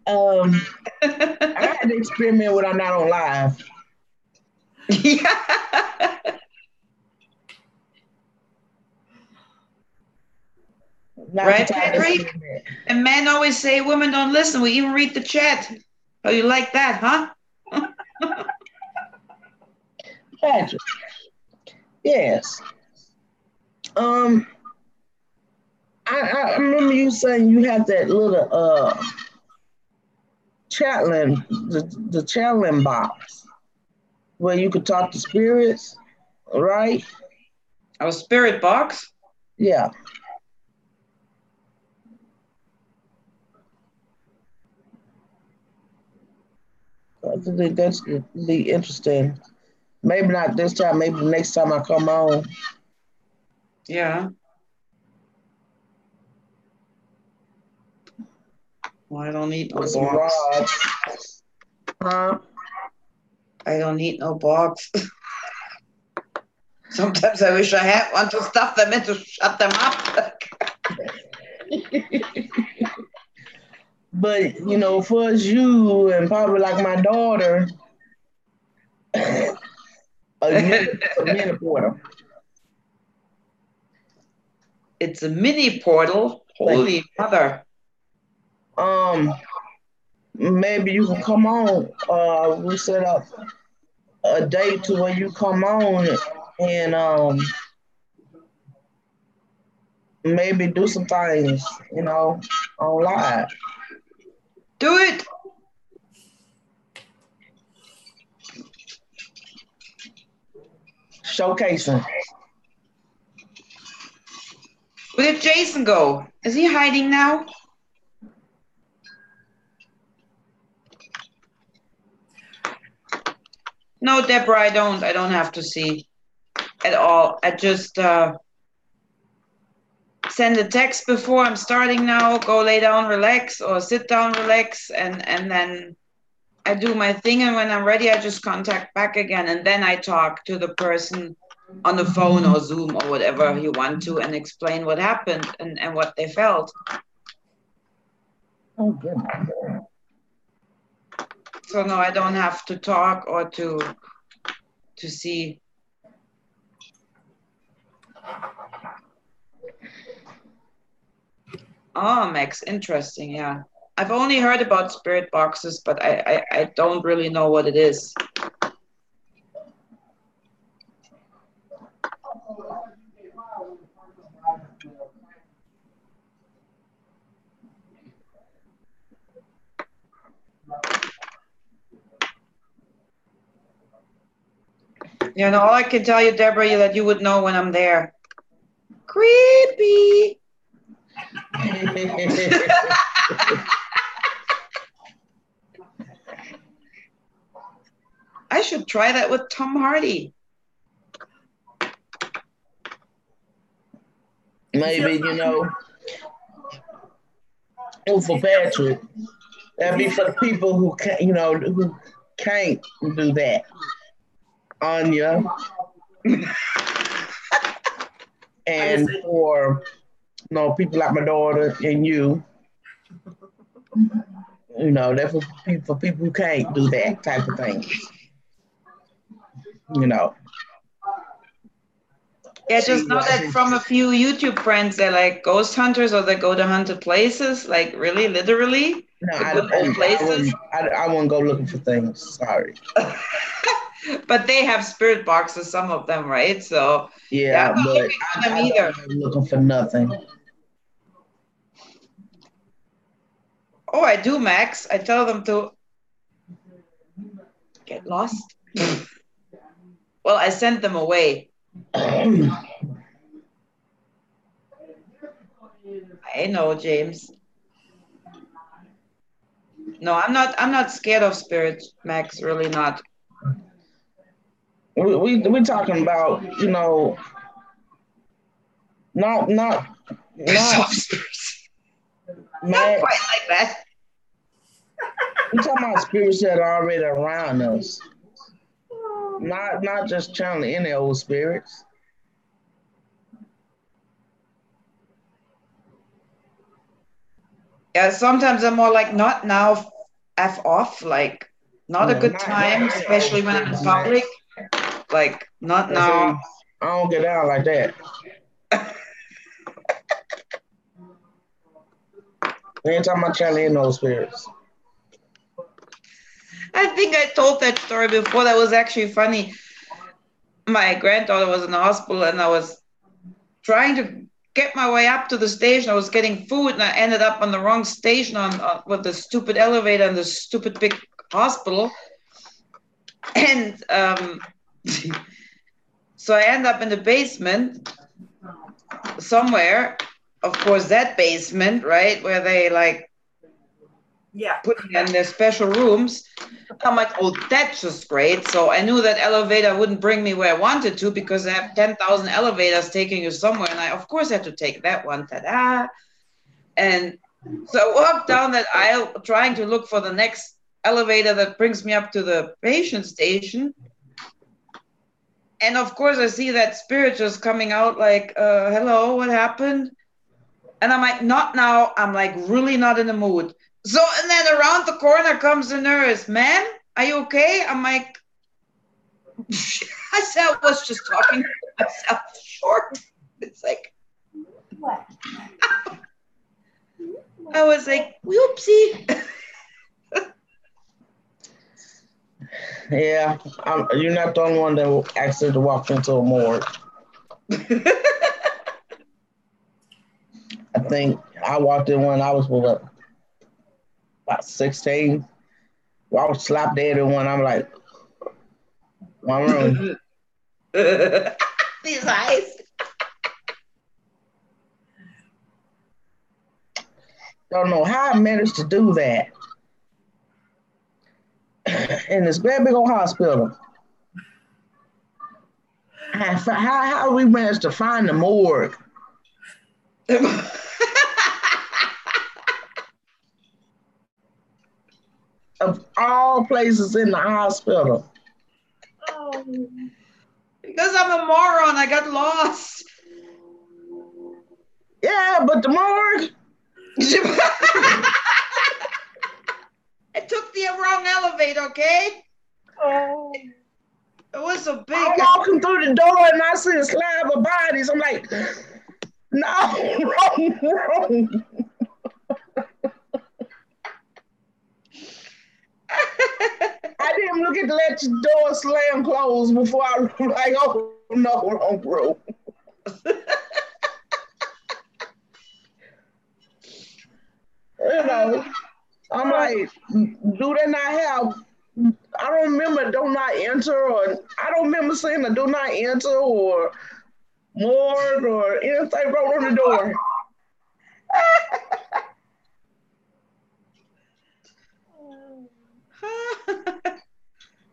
I had to experiment when I'm not on live. Yeah. Not Right, Patrick? And men always say women don't listen. We even read the chat. How you like that, huh? Patrick. Yes. I remember you saying you had that little chatling, the chatling box where you could talk to spirits, right? Our spirit box? Yeah. I think that's be interesting. Maybe not this time, maybe the next time I come on. Yeah. Well, I don't need no box. Huh? I don't need no box. Sometimes I wish I had one to stuff them in to shut them up. But for us, you and probably like my daughter, a mini portal. It's a mini portal. Holy mother. Maybe you can come on. We set up a date to where you come on and maybe do some things, on live. Do it. Showcasing. Where did Jason go? Is he hiding now? No, Deborah, I don't have to see at all. I just send a text before I'm starting now, go lay down, relax, or sit down, relax, and then I do my thing, and when I'm ready, I just contact back again, and then I talk to the person on the phone or Zoom or whatever you want to, and explain what happened and what they felt. Oh, good. So no, I don't have to talk or to see. Oh, Max, interesting, yeah. I've only heard about spirit boxes, but I don't really know what it is. All I can tell you, Deborah, is that you would know when I'm there. Creepy. I should try that with Tom Hardy. Maybe, for Patrick. That'd be for the people who can't, who can't do that. Anya. And for people like my daughter and you. That's for people who can't do that type of thing. Yeah, just know that from a few YouTube friends, they're like ghost hunters or they go to haunted places, like really, literally. No, I wouldn't go looking for things. Sorry. But they have spirit boxes, some of them, right? So yeah, I'm not but looking for them either. I'm looking for nothing. Oh, I do, Max. I tell them to get lost. Well, I sent them away. I know, James. No, I'm not scared of spirits, Max, really not. We talking about, you know, not soft spirits. Not quite like that. We talking about spirits that are already around us. Not just channeling any old spirits. Yeah, sometimes I'm more like, not now, F off, like not a good time, especially when I'm in public. Like, not now. I don't get out like that. We ain't talking about channeling any old spirits. I think I told that story before. That was actually funny. My granddaughter was in the hospital and I was trying to get my way up to the station. I was getting food and I ended up on the wrong station with the stupid elevator in the stupid big hospital. And so I end up in the basement somewhere. Of course, that basement, right, where they like put me in their special rooms. I'm like, oh, that's just great. So I knew that elevator wouldn't bring me where I wanted to because I have 10,000 elevators taking you somewhere. And I, of course, had to take that one. Ta-da. And so I walked down that aisle trying to look for the next elevator that brings me up to the patient station. And of course, I see that spirit just coming out like, hello, what happened? And I'm like, not now. I'm like, really not in the mood. So, and then around the corner comes the nurse. Ma'am, are you okay? I'm like, I said, I was just talking to myself short. It's like, what? I was like, whoopsie. Yeah, you're not the only one that actually walked into a morgue. I think I walked in when I was about 16. Well, I was slap dead in one. I'm like, one room. These eyes. Don't know how I managed to do that in this very big old hospital. How we managed to find the morgue? Of all places in the hospital. Oh, because I'm a moron, I got lost. Yeah, but the morgue. I took the wrong elevator, okay? Oh. It was so big. I'm walking through the door and I see a slab of bodies. I'm like, no, wrong. I didn't look at to let the door slam close before I was like, oh no, wrong room. You know, I'm like, do they not have? I don't remember do not enter, or I don't remember seeing a do not enter or morgue or anything wrote on the door.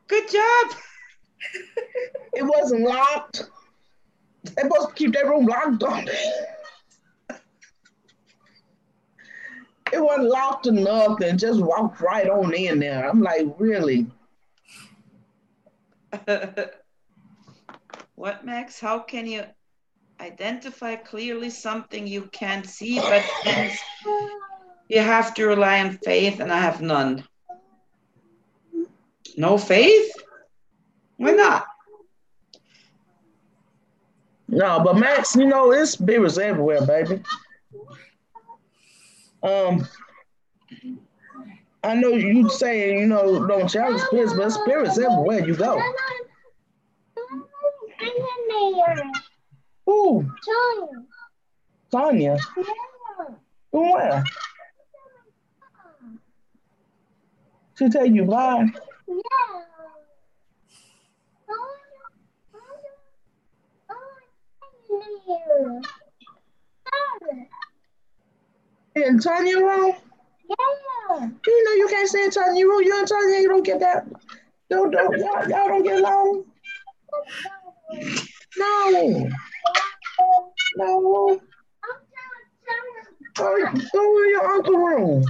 Good job. It wasn't locked. They supposed to keep that room locked, don't they? It wasn't locked or nothing. Just walked right on in there. I'm like, really? What, Max? How can you identify clearly something you can't see, but hence you have to rely on faith, and I have none. No faith? Why not? No, but Max, you know, it's spirits everywhere, baby. I know you saying, you know, don't challenge spirits, but spirits everywhere you go. Who? Tanya. Who where? She tell you bye. In Tanya room? You know you can't stay in Tanya room. You in Tanya, you don't get that. Y'all don't get along. No. No. Go in your uncle's room.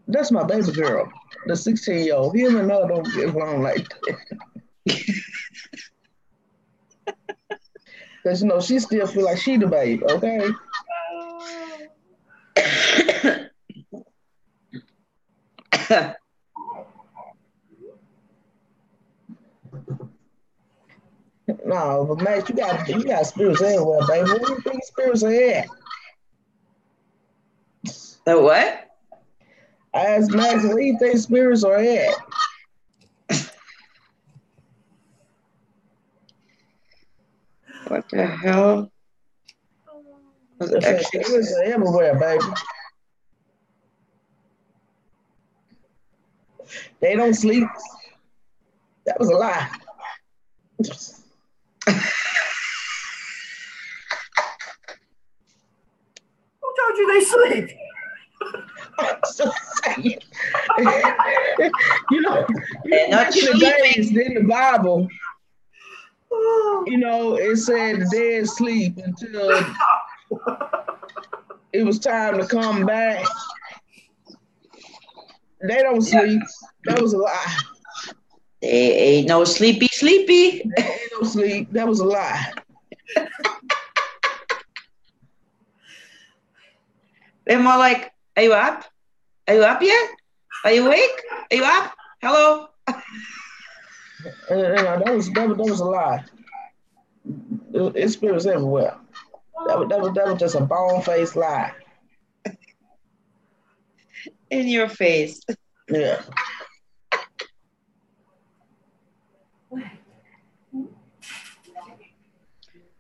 That's my baby girl, the 16-year-old. Him and her don't get along like that. Because, you know, she still feel like she the baby, okay? No, but Max, you got spirits everywhere, baby. Where do you think spirits are at? The what? I asked Max, where do you think spirits are at? What the hell? Spirits are everywhere, baby. They don't sleep. That was a lie. Who told you they sleep? I'm just saying. you know, not back in the days in the Bible, you know, it said the dead sleep until it was time to come back. They don't sleep. That was a lie. Ain't no sleepy. They ain't no sleep. That was a lie. They're more like, are you up? Are you up yet? Are you awake? Are you up? Hello? That was a lie. It's spirits everywhere. That was just a bone-faced lie. In your face. Yeah.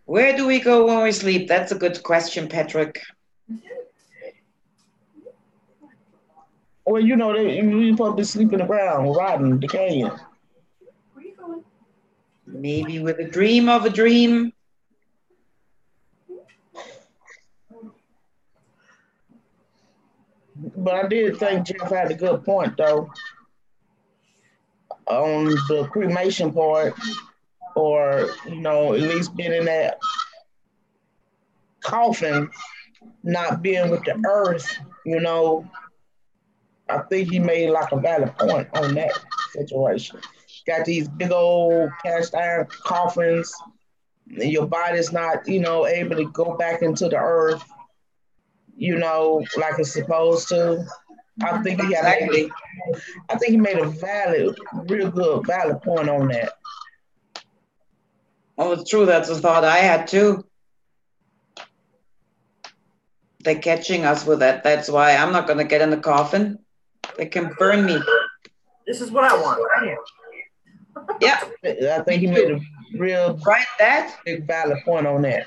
Where do we go when we sleep? That's a good question, Patrick. Well, you know, you probably sleep in the ground, rotting, decaying. Maybe with a dream of a dream. But I did think Jeff had a good point, though, on the cremation part, or, you know, at least being in that coffin, not being with the earth, you know. I think he made like a valid point on that situation. Got these big old cast iron coffins, and your body's not, you know, able to go back into the earth, you know, like it's supposed to. I think he made a real good, valid point on that. Oh, it's true. That's a thought I had too. They're catching us with that. That's why I'm not going to get in the coffin. They can burn me. This is what I want. Yeah. I think he made a real big valid point on that.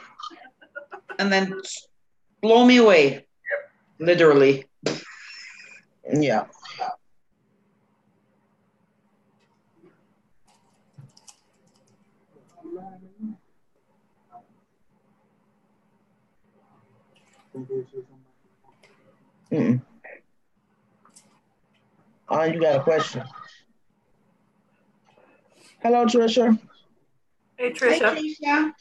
And then blow me away. Literally. Yeah. You got a question? Hello, Trisha. Hey, Trisha. Hi, Trisha.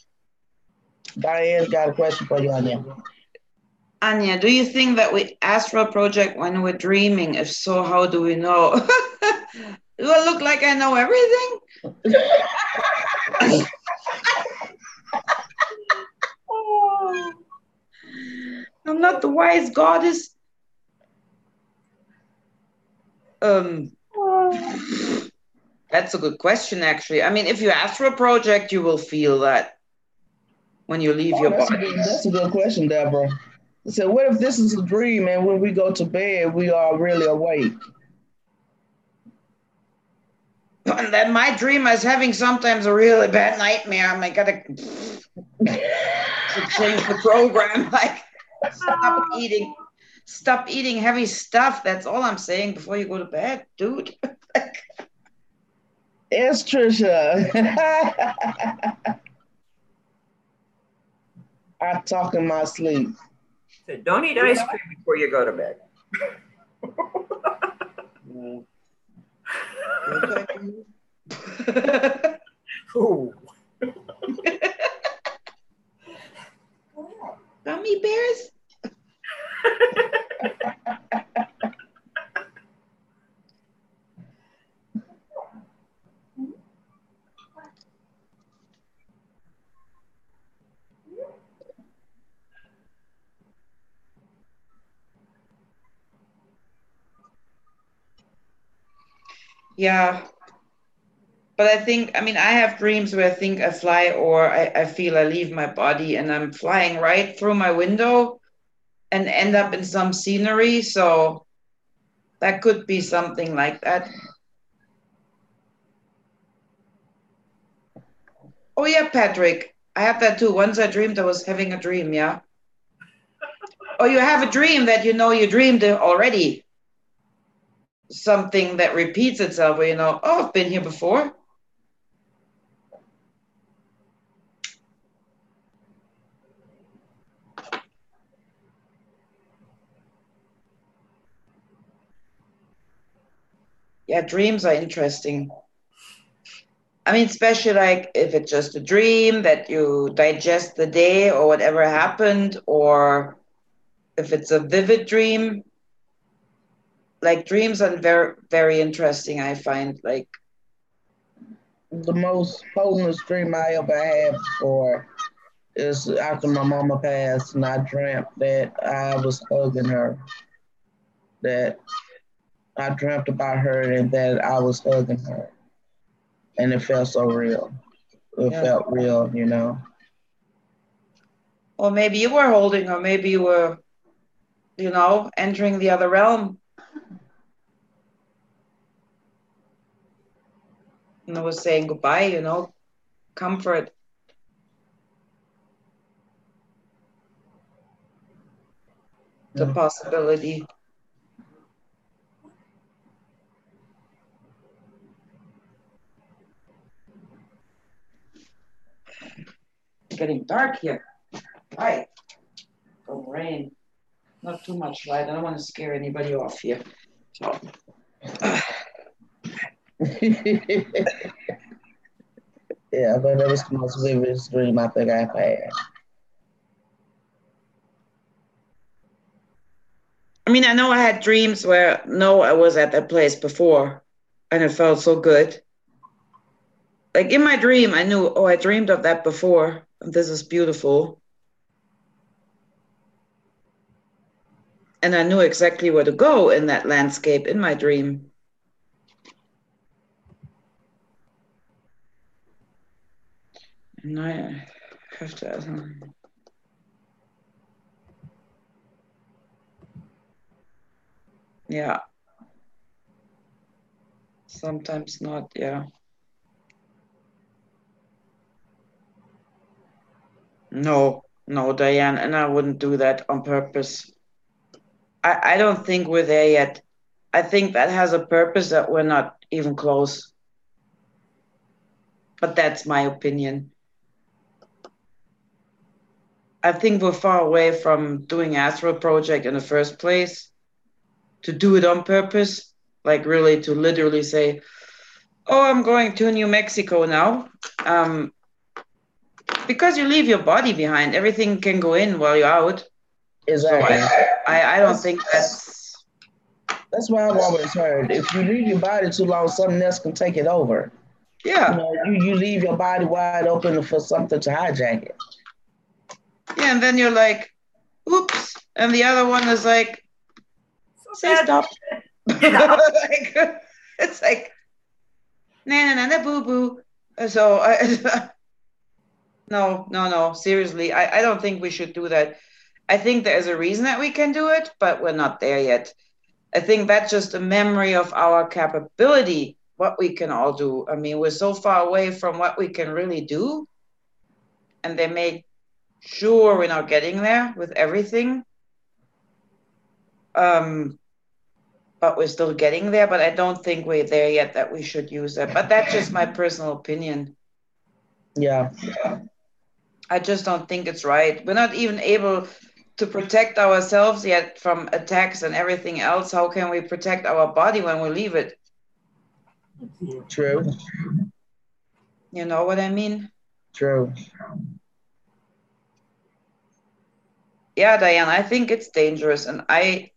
Diane's got a question for you, Anya. Anya, do you think that we astral project when we're dreaming? If so, how do we know? Do I look like I know everything? I'm not the wise goddess. That's a good question, actually. I mean, if you astral project, you will feel that when you leave your body. That's a good question, Deborah. So what if this is a dream and when we go to bed, we are really awake? And then my dream is having sometimes a really bad nightmare. I gotta change the program. Like, stop eating heavy stuff. That's all I'm saying before you go to bed, dude. It's Trisha. I talk in my sleep. So don't eat ice cream before you go to bed. Ooh. Gummy bears? Yeah. But I think, I have dreams where I think I fly or I feel I leave my body and I'm flying right through my window and end up in some scenery. So that could be something like that. Oh, yeah, Patrick. I have that too. Once I dreamed I was having a dream, yeah. Oh, you have a dream that you dreamed already. Something that repeats itself where oh, I've been here before. Yeah, dreams are interesting. Especially like if it's just a dream that you digest the day or whatever happened, or if it's a vivid dream. Like dreams are very, very interesting, I find. Like the most potent dream I ever had before is after my mama passed, and I dreamt that I was hugging her. That I dreamt about her and that I was hugging her, and it felt so real. It felt real, Or maybe you were holding, or maybe you were, entering the other realm. And I was saying goodbye, comfort. The possibility. It's getting dark here. Light. From rain. Not too much light. I don't want to scare anybody off here. So. Yeah, but that was the most vivid dream I think I've had. I know I had dreams where I was at that place before and it felt so good. Like in my dream, I knew, I dreamed of that before. And this is beautiful. And I knew exactly where to go in that landscape in my dream. And I have to. Yeah. Sometimes not, yeah. No, Diane, and I wouldn't do that on purpose. I don't think we're there yet. I think that has a purpose that we're not even close. But that's my opinion. I think we're far away from doing Astral Project in the first place. To do it on purpose, like really to literally say, oh, I'm going to New Mexico now. Because you leave your body behind, everything can go in while you're out. Exactly. So I don't think that's why I've always heard if you leave your body too long, something else can take it over. Yeah. You leave your body wide open for something to hijack it. Yeah, and then you're like, oops. And the other one is like, say stop. It's like, na boo boo. So no, seriously, I don't think we should do that. I think there is a reason that we can do it, but we're not there yet. I think that's just a memory of our capability, what we can all do. I mean, we're so far away from what we can really do, and they make sure we're not getting there with everything. But we're still getting there, but I don't think we're there yet that we should use it. But that's just my personal opinion. Yeah. I just don't think it's right. We're not even able to protect ourselves yet from attacks and everything else. How can we protect our body when we leave it? True. You know what I mean? True. Yeah, Diane, I think it's dangerous. And I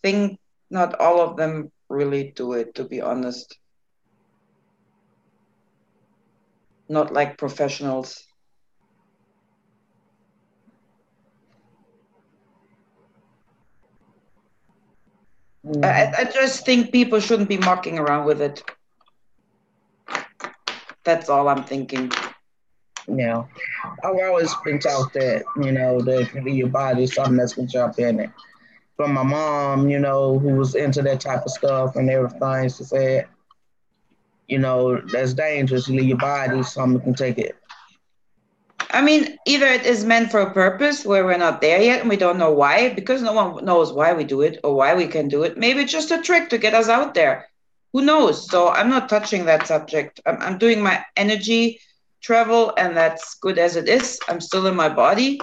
think not all of them really do it, to be honest. Not like professionals. I just think people shouldn't be mucking around with it. That's all I'm thinking. Yeah. I've always been taught that, that your body is something that's going to jump in it. From my mom, who was into that type of stuff and everything, she said, that's dangerous. You leave your body, something can take it. I mean, either it is meant for a purpose where we're not there yet and we don't know why, because no one knows why we do it or why we can do it. Maybe it's just a trick to get us out there. Who knows? So I'm not touching that subject. I'm doing my energy travel, and that's good as it is. I'm still in my body.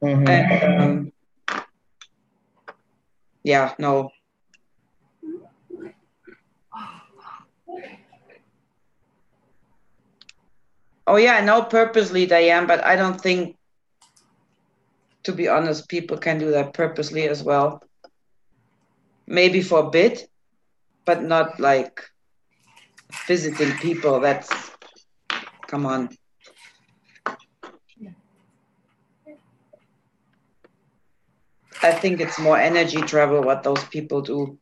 Mm-hmm. And, yeah, no. Oh, yeah, I know purposely, Diane, but I don't think, to be honest, people can do that purposely as well. Maybe for a bit, but not like visiting people. That's, come on. I think it's more energy travel what those people do.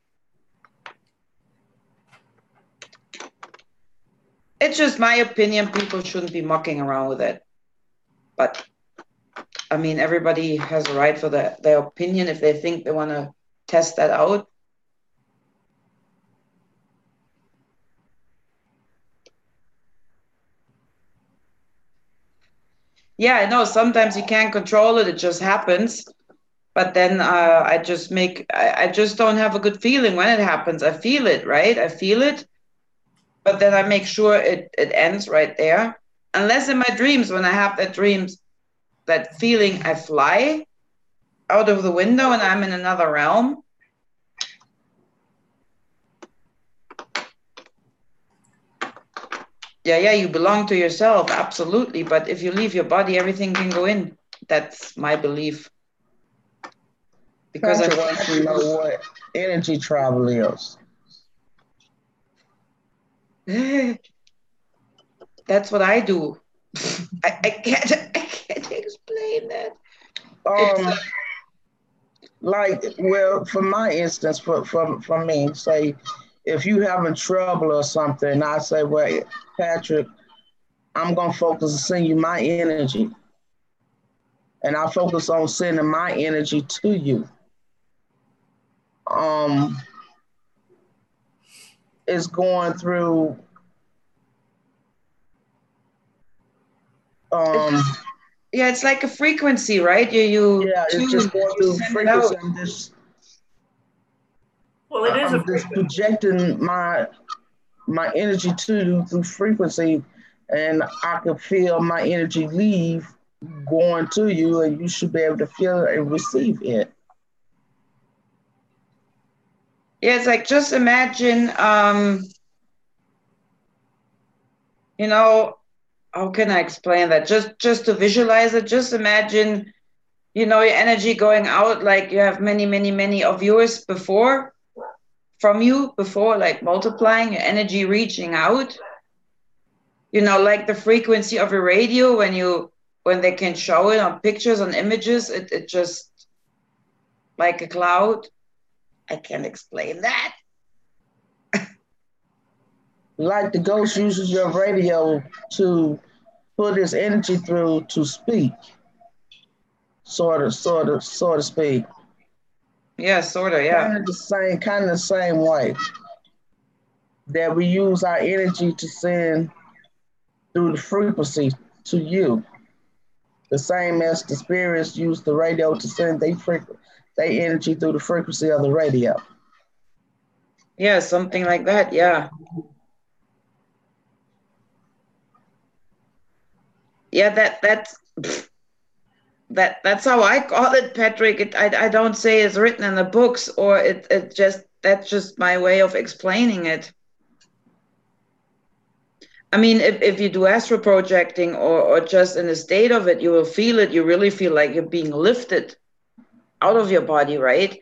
It's just my opinion. People shouldn't be mucking around with it. But, I mean, everybody has a right for their opinion if they think they want to test that out. Yeah, I know sometimes you can't control it. It just happens. But then I just don't have a good feeling when it happens. I feel it, right? I feel it. But then I make sure it ends right there. Unless in my dreams, when I have that feeling, I fly out of the window and I'm in another realm. Yeah, you belong to yourself, absolutely. But if you leave your body, everything can go in. That's my belief. Because I want to know what energy travel is. That's what I do. I can't explain that. For my instance, for me, say, if you having trouble or something, I say, well, Patrick, I'm gonna focus on sending you my energy, and I focus on sending my energy to you. It's going through. It's like a frequency, right? It's just going through frequency. I'm just projecting my energy to you through frequency, and I can feel my energy leave going to you, and you should be able to feel it and receive it. Yeah, it's like, just imagine, how can I explain that? Just to visualize it, just imagine, your energy going out, like you have many, many, many of yours from you before, like multiplying your energy, reaching out, like the frequency of a radio when they can show it on pictures, on images, it just like a cloud. I can't explain that. Like the ghost uses your radio to put his energy through to speak. sort of speak. Yeah, sort of, yeah. Kind of the same way that we use our energy to send through the frequency to you. The same as the spirits use the radio to send their energy through the frequency of the radio. Yeah, something like that, yeah. Yeah, that's how I call it, Patrick. I don't say it's written in the books, or that's just my way of explaining it. I mean, if you do astral projecting or just in a state of it, you will feel it. You really feel like you're being lifted out of your body, right?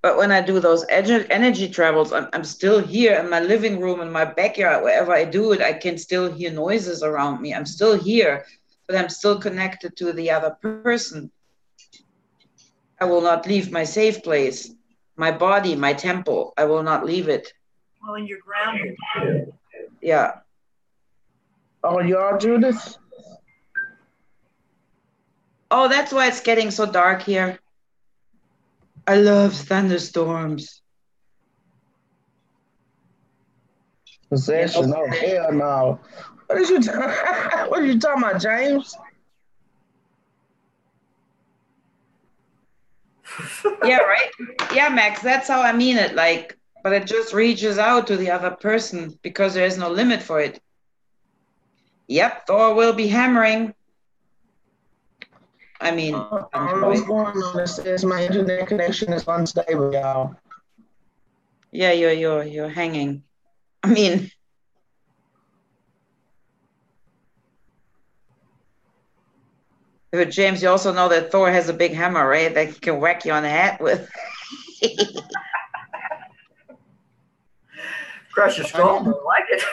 But when I do those energy travels, I'm still here in my living room, in my backyard, wherever I do it, I can still hear noises around me. I'm still here, but I'm still connected to the other person. I will not leave my safe place, my body, my temple. I will not leave it. Well, and you're grounded. Yeah. Oh, you are, Judith? Oh, that's why it's getting so dark here. I love thunderstorms. Possession? Oh, hell no. What are you talking about, James? Yeah, right? Yeah, Max, that's how I mean it. Like, but it just reaches out to the other person because there is no limit for it. Yep, Thor will be hammering. I mean, I don't know what's going on. It says my internet connection is unstable, y'all. Yeah, you're hanging. I mean, but James, you also know that Thor has a big hammer, right? That he can whack you on the head with. Crush your skull, I like it.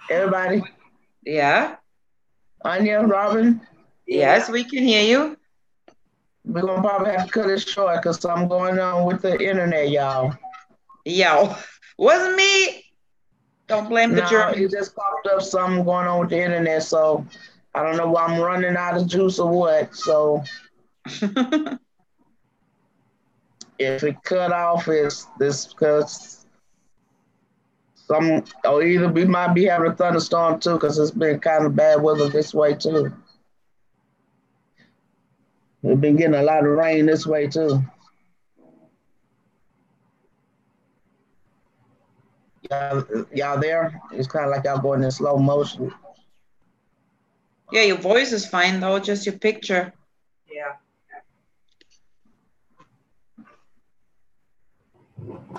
Everybody? Yeah. Anya, Robin? Yes, we can hear you. We're going to probably have to cut it short because something going on with the internet, y'all. Yo, wasn't me. Don't blame the German. It just popped up something going on with the internet, so I don't know why I'm running out of juice or what. So if it cut off, it's this because we might be having a thunderstorm too, because it's been kind of bad weather this way too. We've been getting a lot of rain this way too. Y'all there? It's kind of like y'all going in slow motion. Yeah, your voice is fine though, just your picture. Yeah.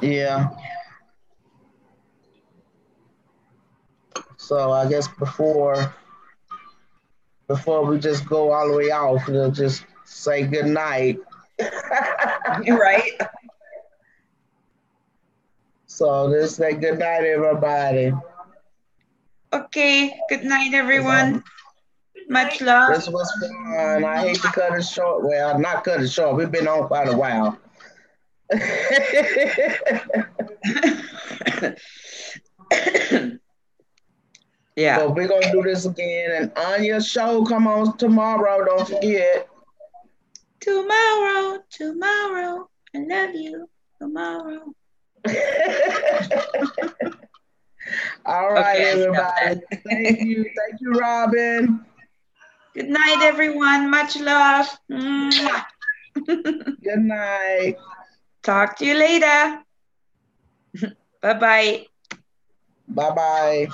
Yeah. So I guess before we just go all the way off, we'll just say good night. Right. So just say good night, everybody. Okay. Good night, everyone. Much love. This was fun. I hate to cut it short. Well, not cut it short. We've been on quite a while. Yeah. But we're going to do this again. And Anya's show, come on tomorrow. Don't forget. Tomorrow. I love you. Tomorrow. All right, everybody. Thank you. Thank you, Robin. Good night, everyone. Much love. Good night. Talk to you later. Bye-bye. Bye-bye.